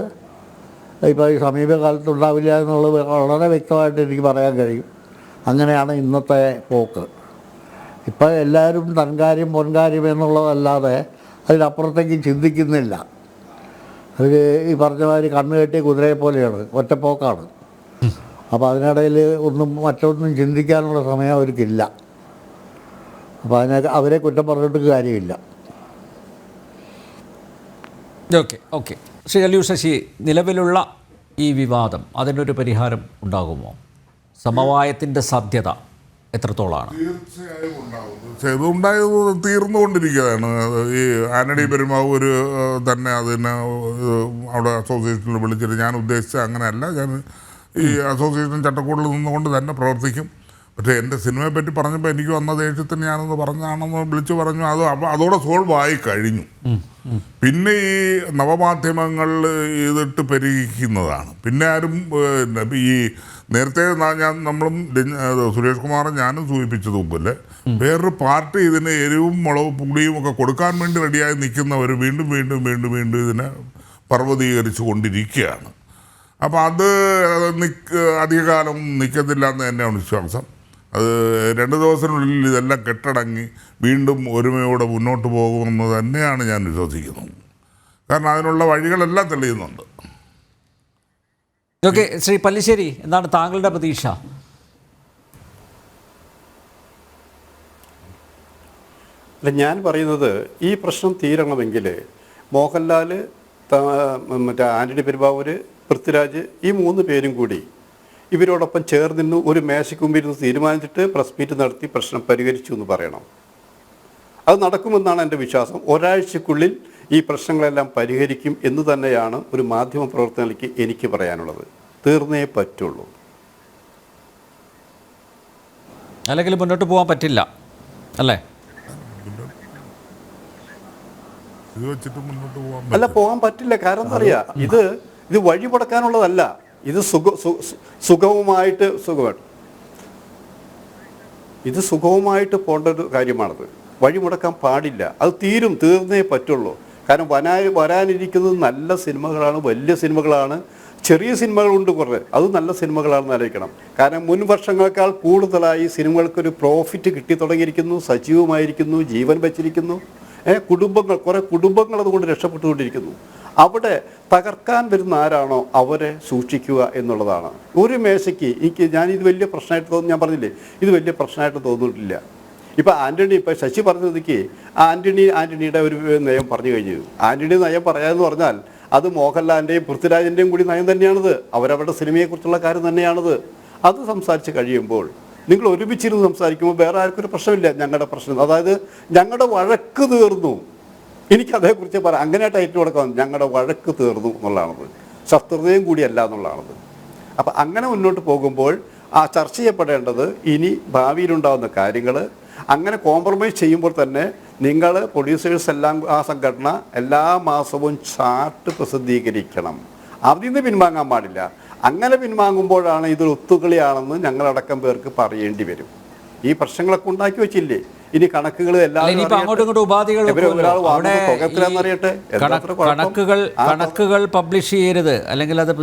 ഇപ്പോൾ ഈ സമീപകാലത്ത് ഉണ്ടാവില്ല എന്നുള്ളത് വളരെ വ്യക്തമായിട്ട് എനിക്ക് പറയാൻ കഴിയും. അങ്ങനെയാണ് ഇന്നത്തെ പോക്ക്. ഇപ്പോൾ എല്ലാവരും തൻകാര്യം പൊൻകാര്യം എന്നുള്ളതല്ലാതെ അതിനപ്പുറത്തേക്ക് ചിന്തിക്കുന്നില്ല. അവർ ഈ പറഞ്ഞ മാതിരി കണ്ണ് കെട്ടിയ കുതിരയെ പോലെയാണ്, ഒറ്റപ്പോക്കാണ്. അപ്പോൾ അതിനിടയിൽ മറ്റൊന്നും ചിന്തിക്കാനുള്ള സമയം അവർക്കില്ല. അപ്പോൾ അവരെ കുറ്റം പറഞ്ഞിട്ട് കാര്യമില്ല. ഓക്കെ ശ്രീ കല്ലൂർ ശശി, നിലവിലുള്ള ഈ വിവാദം അതിനൊരു പരിഹാരം ഉണ്ടാകുമോ? സമവായത്തിൻ്റെ സാധ്യത എത്രത്തോളമാണ്? തീർച്ചയായും ഉണ്ടാകും. ഉണ്ടായത് തീർന്നുകൊണ്ടിരിക്കുകയാണ്. ഈ ആന്റണി പെരുമാവൂർ തന്നെ അതിനെ അവിടെ അസോസിയേഷനിൽ വിളിച്ചിട്ട്, ഞാൻ ഉദ്ദേശിച്ച അങ്ങനെയല്ല, ഞാൻ ഈ അസോസിയേഷൻ ചട്ടക്കൂടിൽ നിന്നുകൊണ്ട് തന്നെ പ്രവർത്തിക്കും. പക്ഷേ എൻ്റെ സിനിമയെ പറ്റി പറഞ്ഞപ്പോൾ എനിക്ക് വന്ന ദേഷ്യത്തിന് ഞാനൊന്ന് പറഞ്ഞാണെന്ന് വിളിച്ചു പറഞ്ഞു. അതോടെ സോൾവ് ആയി കഴിഞ്ഞു. പിന്നെ ഈ നവമാധ്യമങ്ങൾ ഇതിട്ട് പെരുകിക്കുന്നതാണ്. പിന്നെ ആരും ഈ നേരത്തെ നമ്മളും സുരേഷ് കുമാറും ഞാനും സൂചിപ്പിച്ചതുപോലെ വേറൊരു പാർട്ടി ഇതിന് എരിവും മുളകും പുളിയും ഒക്കെ കൊടുക്കാൻ വേണ്ടി റെഡിയായി നിൽക്കുന്നവർ വീണ്ടും വീണ്ടും വീണ്ടും വീണ്ടും ഇതിനെ പർവ്വതീകരിച്ചു കൊണ്ടിരിക്കുകയാണ്. അപ്പോൾ അത് അധികകാലം നിൽക്കത്തില്ല എന്ന് തന്നെയാണ് വിശ്വാസം. അത് 2 ദിവസത്തിനുള്ളിൽ ഇതെല്ലാം കെട്ടടങ്ങി വീണ്ടും ഒരുമയോടെ മുന്നോട്ട് പോകുമെന്ന് തന്നെയാണ് ഞാൻ വിശ്വസിക്കുന്നത്. കാരണം അതിനുള്ള വഴികളെല്ലാം തെളിയുന്നുണ്ട്. ഓക്കെ, ശ്രീ പല്ലിശ്ശേരി, എന്താണ് താങ്കളുടെ പ്രതീക്ഷ? അല്ല, ഞാൻ പറയുന്നത് ഈ പ്രശ്നം തീരണമെങ്കിൽ മോഹൻലാൽ, മറ്റേ ആന്റണി പെരുമാവൂർ, പൃഥ്വിരാജ്, ഈ 3 പേരും കൂടി ഇവരോടൊപ്പം ചേർന്നിരുന്നു ഒരു മേശയ്ക്ക് മുമ്പിരുന്ന് തീരുമാനിച്ചിട്ട് പ്രസ് മീറ്റ് നടത്തി പ്രശ്നം പരിഹരിച്ചു എന്ന് പറയണം. അത് നടക്കുമെന്നാണ് എൻ്റെ വിശ്വാസം. ഒരാഴ്ചക്കുള്ളിൽ ഈ പ്രശ്നങ്ങളെല്ലാം പരിഹരിക്കും എന്ന് തന്നെയാണ് ഒരു മാധ്യമ പ്രവർത്തനത്തിലേക്ക് എനിക്ക് പറയാനുള്ളത്. തീർന്നേ പറ്റുള്ളൂ. അല്ലെങ്കിൽ മുന്നോട്ട് പോകാൻ പറ്റില്ല അല്ലേ? ഇത് വെച്ചിട്ട് മുന്നോട്ട് പോകാൻ അല്ല, പോകാൻ പറ്റില്ല. കാരണം എന്താ പറയുക, ഇത് വഴി മുടക്കാനുള്ളതല്ല. ഇത് സുഖവുമായിട്ട് പോകേണ്ട ഒരു കാര്യമാണത്. വഴി മുടക്കാൻ പാടില്ല. അത് തീർന്നേ പറ്റുള്ളൂ. കാരണം വരാനിരിക്കുന്നത് നല്ല സിനിമകളാണ്, വലിയ സിനിമകളാണ്. ചെറിയ സിനിമകളുണ്ട് കുറേ, അത് നല്ല സിനിമകളാണെന്ന് ആലോചിക്കണം. കാരണം മുൻ വർഷങ്ങളെക്കാൾ കൂടുതലായി സിനിമകൾക്കൊരു പ്രോഫിറ്റ് കിട്ടി തുടങ്ങിയിരിക്കുന്നു, സജീവമായിരിക്കുന്നു, ജീവൻ വെച്ചിരിക്കുന്നു. കുറേ കുടുംബങ്ങൾ അതുകൊണ്ട് രക്ഷപ്പെട്ടുകൊണ്ടിരിക്കുന്നു. അവിടെ തകർക്കാൻ വരുന്ന ആരാണോ അവരെ സൂക്ഷിക്കുക എന്നുള്ളതാണ്. ഒരു മേശയ്ക്ക് ഞാനിത് വലിയ പ്രശ്നമായിട്ട് ഞാൻ പറഞ്ഞില്ലേ, ഇത് വലിയ പ്രശ്നമായിട്ട് തോന്നിയിട്ടില്ല. ഇപ്പം ശശി പറഞ്ഞതിക്ക് ആൻ്റണിയുടെ ഒരു നയം പറഞ്ഞു കഴിഞ്ഞു. ആൻ്റണി നയം പറയാമെന്ന് പറഞ്ഞാൽ അത് മോഹൻലാലിൻ്റെയും പൃഥ്വിരാജിൻ്റെയും കൂടി നയം തന്നെയാണത്. അവരവരുടെ സിനിമയെക്കുറിച്ചുള്ള കാര്യം തന്നെയാണത്. അത് സംസാരിച്ച് കഴിയുമ്പോൾ നിങ്ങൾ ഒരുമിച്ചിരുന്ന് സംസാരിക്കുമ്പോൾ വേറെ ആർക്കും ഒരു പ്രശ്നമില്ല. ഞങ്ങളുടെ പ്രശ്നം, അതായത് ഞങ്ങളുടെ വഴക്ക് തീർന്നു, എനിക്കതേക്കുറിച്ച് പറയാം. അങ്ങനെ ടൈറ്റിൽ കൊടുക്കാൻ ഞങ്ങളുടെ വഴക്ക് തീർന്നു എന്നുള്ളതാണത്, ശത്രുതയും കൂടിയല്ല എന്നുള്ളതാണത്. അപ്പം അങ്ങനെ മുന്നോട്ട് പോകുമ്പോൾ ആ ചർച്ച ചെയ്യപ്പെടേണ്ടത് ഇനി ഭാവിയിലുണ്ടാകുന്ന കാര്യങ്ങൾ. അങ്ങനെ കോംപ്രമൈസ് ചെയ്യുമ്പോൾ തന്നെ നിങ്ങൾ പ്രൊഡ്യൂസേഴ്സ് എല്ലാം, ആ സംഘടന എല്ലാ മാസവും ചാർട്ട് പ്രസിദ്ധീകരിക്കണം. അതിൽ നിന്ന് പിൻവാങ്ങാൻ പാടില്ല. അങ്ങനെ പിൻവാങ്ങുമ്പോഴാണ് ഇതൊരു ഒത്തുകളിയാണെന്ന് ഞങ്ങളടക്കം പേർക്ക് പറയേണ്ടി വരും. ഈ പ്രശ്നങ്ങളൊക്കെ ഉണ്ടാക്കി വെച്ചില്ലേ, ഇനി കണക്കുകൾ കണക്കുകൾ പബ്ലിഷ് ചെയ്യരുത്, അല്ലെങ്കിൽ അത്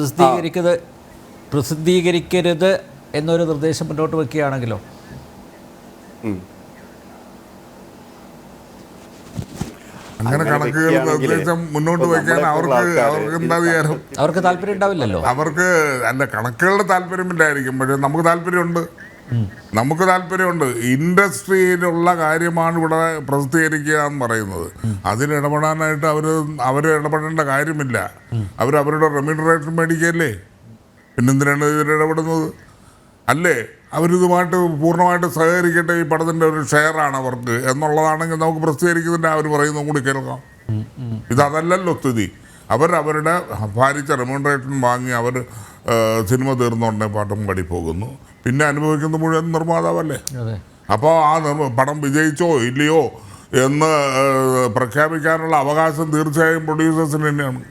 പ്രസിദ്ധീകരിക്കരുത് എന്നൊരു നിർദ്ദേശം മുന്നോട്ട് വെക്കുകയാണെങ്കിലോ? അങ്ങനെ കണക്കുകൾ നിർദ്ദേശം മുന്നോട്ട് വയ്ക്കാൻ അവർക്ക് എന്താ വിചാരം? അവർക്ക് താല്പര്യം ഉണ്ടാവില്ലല്ലോ. അവർക്ക് അല്ല, കണക്കുകളുടെ താല്പര്യമില്ലായിരിക്കും, പക്ഷേ നമുക്ക് താല്പര്യമുണ്ട്. ഇൻഡസ്ട്രിയിലുള്ള കാര്യമാണ് ഇവിടെ പ്രസിദ്ധീകരിക്കുക എന്ന് പറയുന്നത്. അതിലിടപെടാനായിട്ട് അവർ ഇടപെടേണ്ട കാര്യമില്ല. അവരുടെ റെമ്യൂണറേഷൻ മേടിക്കല്ലേ, പിന്നെന്തിനാണ് ഇതിലിടപെടുന്നത്? അല്ലേ, അവരിതുമായിട്ട് പൂർണ്ണമായിട്ട് സഹകരിക്കട്ടെ, ഈ പടത്തിൻ്റെ ഒരു ഷെയറാണ് അവർക്ക് എന്നുള്ളതാണെങ്കിൽ നമുക്ക് പ്രസിദ്ധീകരിക്കുന്നതിൻ്റെ അവർ പറയുന്നതും കൂടി കേൾക്കാം. ഇതല്ലല്ലോ സ്ഥിതി. അവരുടെ ഭാരിച്ച റെമ്യൂണറേഷൻ വാങ്ങി അവർ സിനിമ തീർന്നുകൊണ്ടേ പാട്ടും പാടി പോകുന്നു. പിന്നെ അനുഭവിക്കുന്ന മുഴുവൻ നിർമ്മാതാവല്ലേ. അപ്പോൾ ആ പടം വിജയിച്ചോ ഇല്ലയോ എന്ന് പ്രഖ്യാപിക്കാനുള്ള അവകാശം തീർച്ചയായും പ്രൊഡ്യൂസേഴ്സിന് തന്നെയാണ്.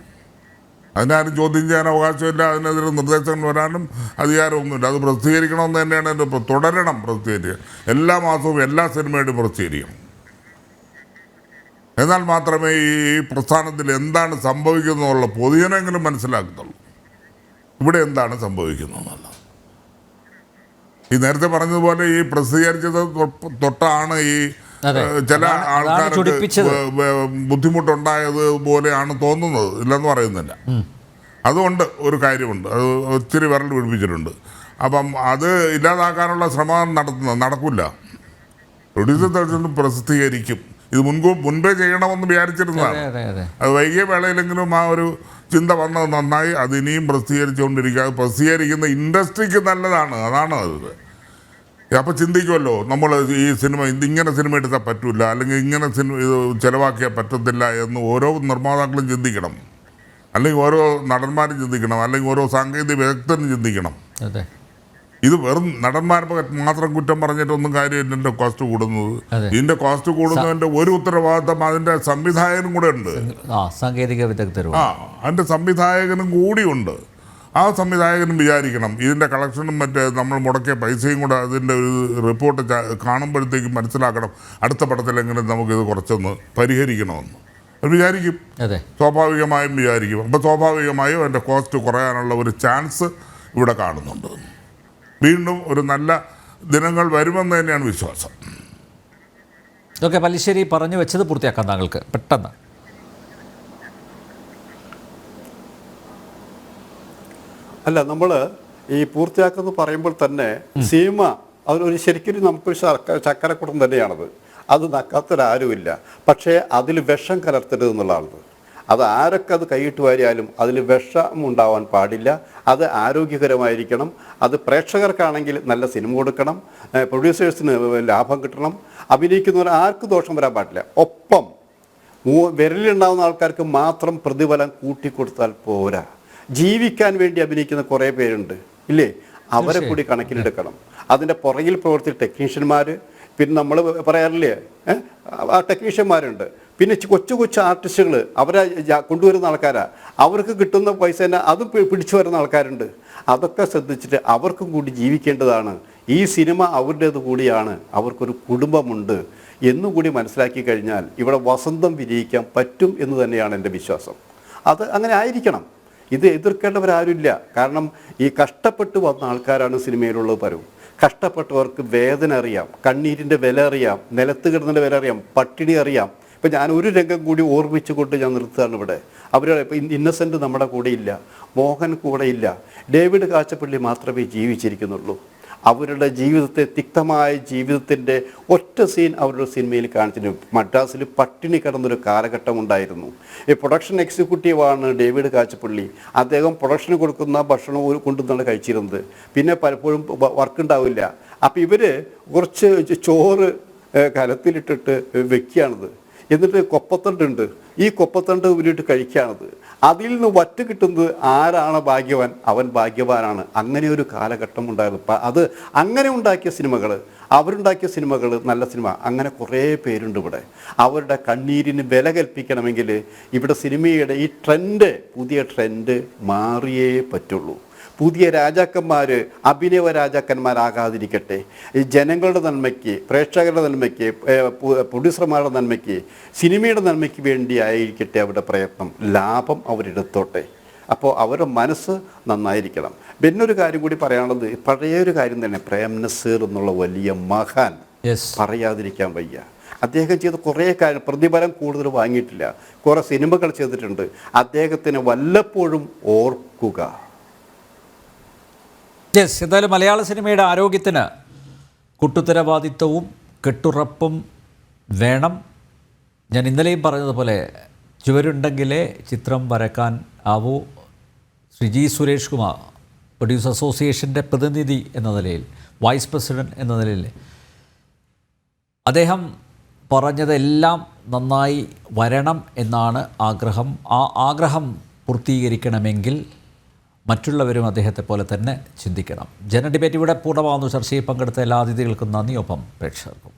അതിനാരും ചോദ്യം ചെയ്യാൻ അവകാശമില്ല, അതിനെതിരെ നിർദ്ദേശങ്ങൾ വരാനും അധികാരമൊന്നുമില്ല. അത് പ്രസിദ്ധീകരിക്കണമെന്ന് തന്നെയാണ് എൻ്റെ തുടരണം. പ്രസിദ്ധീകരിക്കുക എല്ലാ മാസവും എല്ലാ സിനിമയുടെയും പ്രസിദ്ധീകരിക്കണം. എന്നാൽ മാത്രമേ ഈ പ്രസ്ഥാനത്തിൽ എന്താണ് സംഭവിക്കുന്നതെന്നുള്ള പൊതുജനെങ്കിലും മനസ്സിലാക്കുന്നുള്ളൂ. ഇവിടെ എന്താണ് സംഭവിക്കുന്നതെന്നല്ല. ഈ നേരത്തെ പറഞ്ഞതുപോലെ ഈ പ്രസിദ്ധീകരിച്ചത് തൊട്ടാണ് ഈ ചില ആൾക്കാർക്ക് ബുദ്ധിമുട്ടുണ്ടായത് പോലെയാണ് തോന്നുന്നത്, ഇല്ലെന്ന് പറയുന്നില്ല. അതുകൊണ്ട് ഒരു കാര്യമുണ്ട്, അത് ഒത്തിരി വിരൽ പിടിപ്പിച്ചിട്ടുണ്ട്. അപ്പം അത് ഇല്ലാതാക്കാനുള്ള ശ്രമം നടക്കില്ല. പ്രൊഡ്യൂസർ പ്രസിദ്ധീകരിക്കും. ഇത് മുൻപേ ചെയ്യണമെന്ന് വിചാരിച്ചിരുന്നതാണ്. അത് വൈകിയ വേളയിലെങ്കിലും ആ ഒരു ചിന്ത വന്നത് നന്നായി. അത് ഇനിയും പ്രസിദ്ധീകരിച്ചുകൊണ്ടിരിക്കുക. അത് പ്രസിദ്ധീകരിക്കുന്ന ഇൻഡസ്ട്രിക്ക് നല്ലതാണ്. അതാണ് അത്. അപ്പോൾ ചിന്തിക്കുമല്ലോ, നമ്മൾ ഈ സിനിമ ഇങ്ങനെ സിനിമ എടുത്താൽ പറ്റില്ല, അല്ലെങ്കിൽ ഇങ്ങനെ സിനിമ ഇത് ചിലവാക്കിയാൽ പറ്റത്തില്ല എന്ന് ഓരോ നിർമ്മാതാക്കളും ചിന്തിക്കണം, അല്ലെങ്കിൽ ഓരോ നടന്മാരും ചിന്തിക്കണം, അല്ലെങ്കിൽ ഓരോ സാങ്കേതിക വിദഗ്ധനും ചിന്തിക്കണം. ഇത് വെറും നടന്മാരെ മാത്രം കുറ്റം പറഞ്ഞിട്ടൊന്നും കാര്യമില്ല. ഇതിൻ്റെ കോസ്റ്റ് കൂടുന്നത്, ഇതിൻ്റെ കോസ്റ്റ് കൂടുന്നതിൻ്റെ ഒരു ഉത്തരവാദിത്തം അതിൻ്റെ സംവിധായകനും കൂടെ ഉണ്ട്. സാങ്കേതിക വിദഗ്ധരും അതിൻ്റെ സംവിധായകനും കൂടിയുണ്ട്. ആ സംവിധായകനും വിചാരിക്കണം ഇതിൻ്റെ കളക്ഷനും മറ്റേ നമ്മൾ മുടക്കിയ പൈസയും കൂടെ അതിൻ്റെ ഒരു റിപ്പോർട്ട് കാണുമ്പോഴത്തേക്കും മനസ്സിലാക്കണം, അടുത്ത പടത്തിലെങ്കിലും നമുക്കിത് കുറച്ചൊന്ന് പരിഹരിക്കണമെന്ന് വിചാരിക്കും. സ്വാഭാവികമായും വിചാരിക്കും. അപ്പോൾ സ്വാഭാവികമായും അതിൻ്റെ കോസ്റ്റ് കുറയാനുള്ള ഒരു ചാൻസ് ഇവിടെ കാണുന്നുണ്ട്. വീണ്ടും ഒരു നല്ല ദിനങ്ങൾ വരുമെന്ന് തന്നെയാണ് വിശ്വാസം. ഓക്കെ, പല്ലിശ്ശേരി പറഞ്ഞു വെച്ചത് പൂർത്തിയാക്കാം താങ്കൾക്ക് പെട്ടെന്ന്. അല്ല, നമ്മൾ ഈ പൂർത്തിയാക്കുന്നു പറയുമ്പോൾ തന്നെ സീമ അതൊരു ശരിക്കും നമുക്കൊരു ചക്കരക്കുടം തന്നെയാണത്. അത് നക്കാത്തൊരാരുമില്ല. പക്ഷേ അതിൽ വിഷം കലർത്തരുത് എന്നുള്ളതാണ്. അത് ആരൊക്കെ അത് കൈയിട്ട് വാരിയാലും അതിൽ വിഷം ഉണ്ടാവാൻ പാടില്ല. അത് ആരോഗ്യകരമായിരിക്കണം. അത് പ്രേക്ഷകർക്കാണെങ്കിൽ നല്ല സിനിമ കൊടുക്കണം, പ്രൊഡ്യൂസേഴ്സിന് ലാഭം കിട്ടണം, അഭിനയിക്കുന്നവർ ആർക്കും ദോഷം വരാൻ പാടില്ല. ഒപ്പം വിരലിലുണ്ടാകുന്ന ആൾക്കാർക്ക് മാത്രം പ്രതിഫലം കൂട്ടിക്കൊടുത്താൽ പോരാ. ജീവിക്കാൻ വേണ്ടി അഭിനയിക്കുന്ന കുറേ പേരുണ്ട് ഇല്ലേ, അവരെ കൂടി കണക്കിലെടുക്കണം. അതിൻ്റെ പുറകിൽ പ്രവർത്തിച്ച ടെക്നീഷ്യന്മാർ, പിന്നെ നമ്മൾ പറയാറില്ലേ ആ ടെക്നീഷ്യന്മാരുണ്ട്, പിന്നെ കൊച്ചു കൊച്ചു ആർട്ടിസ്റ്റുകൾ, അവരെ കൊണ്ടുവരുന്ന ആൾക്കാരാ, അവർക്ക് കിട്ടുന്ന പൈസ തന്നെ അതും പിടിച്ചു വരുന്ന ആൾക്കാരുണ്ട്. അതൊക്കെ ശ്രദ്ധിച്ചിട്ട് അവർക്കും കൂടി ജീവിക്കേണ്ടതാണ്. ഈ സിനിമ അവരുടേത് കൂടിയാണ്, അവർക്കൊരു കുടുംബമുണ്ട് എന്നുകൂടി മനസ്സിലാക്കി കഴിഞ്ഞാൽ ഇവിടെ വസന്തം വിജയിക്കാൻ പറ്റും എന്ന് തന്നെയാണ് എൻ്റെ വിശ്വാസം. അത് അങ്ങനെ ആയിരിക്കണം. ഇത് എതിർക്കേണ്ടവരാരുമില്ല. കാരണം ഈ കഷ്ടപ്പെട്ട് വന്ന ആൾക്കാരാണ് സിനിമയിലുള്ളത്. പലരും കഷ്ടപ്പെട്ടവർക്ക് വേദന അറിയാം, കണ്ണീരിൻ്റെ വില അറിയാം, നിലത്ത് കിടന്നതിൻ്റെ വില അറിയാം, പട്ടിണി അറിയാം. ഇപ്പം ഞാൻ ഒരു രംഗം കൂടി ഓർമ്മിച്ചുകൊണ്ട് ഞാൻ നിർത്തുകയാണ് ഇവിടെ. അവരുടെ ഇപ്പം ഇന്നസെൻ്റ് നമ്മുടെ കൂടെയില്ല, മോഹൻ കൂടെയില്ല, ഡേവിഡ് കാച്ചപ്പള്ളി മാത്രമേ ജീവിച്ചിരിക്കുന്നുള്ളൂ. അവരുടെ ജീവിതത്തെ, തിക്തമായ ജീവിതത്തിൻ്റെ ഒറ്റ സീൻ അവരുടെ സിനിമയിൽ കാണിച്ചിട്ടുണ്ട്. മദ്രാസിൽ പട്ടിണി കിടന്നൊരു കാലഘട്ടം ഉണ്ടായിരുന്നു. ഈ പ്രൊഡക്ഷൻ എക്സിക്യൂട്ടീവാണ് ഡേവിഡ് കാച്ചപ്പള്ളി. അദ്ദേഹം പ്രൊഡക്ഷന് കൊടുക്കുന്ന ഭക്ഷണം കൊണ്ടുവന്നാണ് കഴിച്ചിരുന്നത്. പിന്നെ പലപ്പോഴും വർക്ക് ഉണ്ടാവില്ല. അപ്പം ഇവർ കുറച്ച് ചോറ് കലത്തിലിട്ടിട്ട് വെക്കുകയാണത്. എന്നിട്ട് കൊപ്പത്തണ്ടുണ്ട്, ഈ കൊപ്പത്തണ്ട് ഉരുട്ട് കഴിക്കുകയാണത്. അതിൽ നിന്ന് വറ്റ് കിട്ടുന്നത് ആരാണ് ഭാഗ്യവാൻ, അവൻ ഭാഗ്യവാനാണ്. അങ്ങനെ ഒരു കാലഘട്ടം ഉണ്ടായിരുന്നു. അത് അങ്ങനെ ഉണ്ടാക്കിയ സിനിമകൾ, അവരുണ്ടാക്കിയ സിനിമകൾ നല്ല സിനിമ, അങ്ങനെ കുറേ പേരുണ്ട് ഇവിടെ. അവരുടെ കണ്ണീരിന് വില കൽപ്പിക്കണമെങ്കിൽ ഇവിടെ സിനിമയുടെ ഈ ട്രെൻഡ്, പുതിയ ട്രെൻഡ് മാറിയേ പറ്റുള്ളൂ. പുതിയ രാജാക്കന്മാർ അഭിനയ രാജാക്കന്മാരാകാതിരിക്കട്ടെ. ഈ ജനങ്ങളുടെ നന്മയ്ക്ക്, പ്രേക്ഷകരുടെ നന്മയ്ക്ക്, പ്രൊഡ്യൂസർമാരുടെ നന്മയ്ക്ക്, സിനിമയുടെ നന്മയ്ക്ക് വേണ്ടി ആയിരിക്കട്ടെ അവരുടെ പ്രയത്നം. ലാഭം അവരെടുത്തോട്ടെ. അപ്പോൾ അവരുടെ മനസ്സ് നന്നായിരിക്കണം. പിന്നൊരു കാര്യം കൂടി പറയാനുള്ളത്, പഴയൊരു കാര്യം തന്നെ, പ്രേം നസീർ എന്നുള്ള വലിയ മഹാൻ, പറയാതിരിക്കാൻ വയ്യ. അദ്ദേഹം ചെയ്ത കുറേ കാര്യം, പ്രതിഫലം കൂടുതൽ വാങ്ങിയിട്ടില്ല, കുറേ സിനിമകൾ ചെയ്തിട്ടുണ്ട്. അദ്ദേഹത്തിന് വല്ലപ്പോഴും ഓർക്കുക. എന്തായാലും മലയാള സിനിമയുടെ ആരോഗ്യത്തിന് കൂട്ടുത്തരവാദിത്വവും കെട്ടുറപ്പും വേണം. ഞാൻ ഇന്നലെയും പറഞ്ഞതുപോലെ ചുവരുണ്ടെങ്കിലേ ചിത്രം വരക്കാൻ ആവൂ. ശ്രീ ജി സുരേഷ് കുമാർ, പ്രൊഡ്യൂസർ അസോസിയേഷൻ്റെ പ്രതിനിധി എന്ന നിലയിൽ, വൈസ് പ്രസിഡൻറ്റ് എന്ന നിലയിൽ, അദ്ദേഹം പറഞ്ഞതെല്ലാം നന്നായി വരണം എന്നാണ് ആഗ്രഹം. ആ ആഗ്രഹം പൂർത്തീകരിക്കണമെങ്കിൽ മറ്റുള്ളവരും അദ്ദേഹത്തെ പോലെ തന്നെ ചിന്തിക്കണം. ജന ഡിബേറ്റ് ഇവിടെ പൂർണ്ണമാകുന്നു. ചർച്ചയിൽ പങ്കെടുത്ത എല്ലാ അതിഥികൾക്കും നന്ദി. ഒപ്പം പ്രേക്ഷകർക്കും.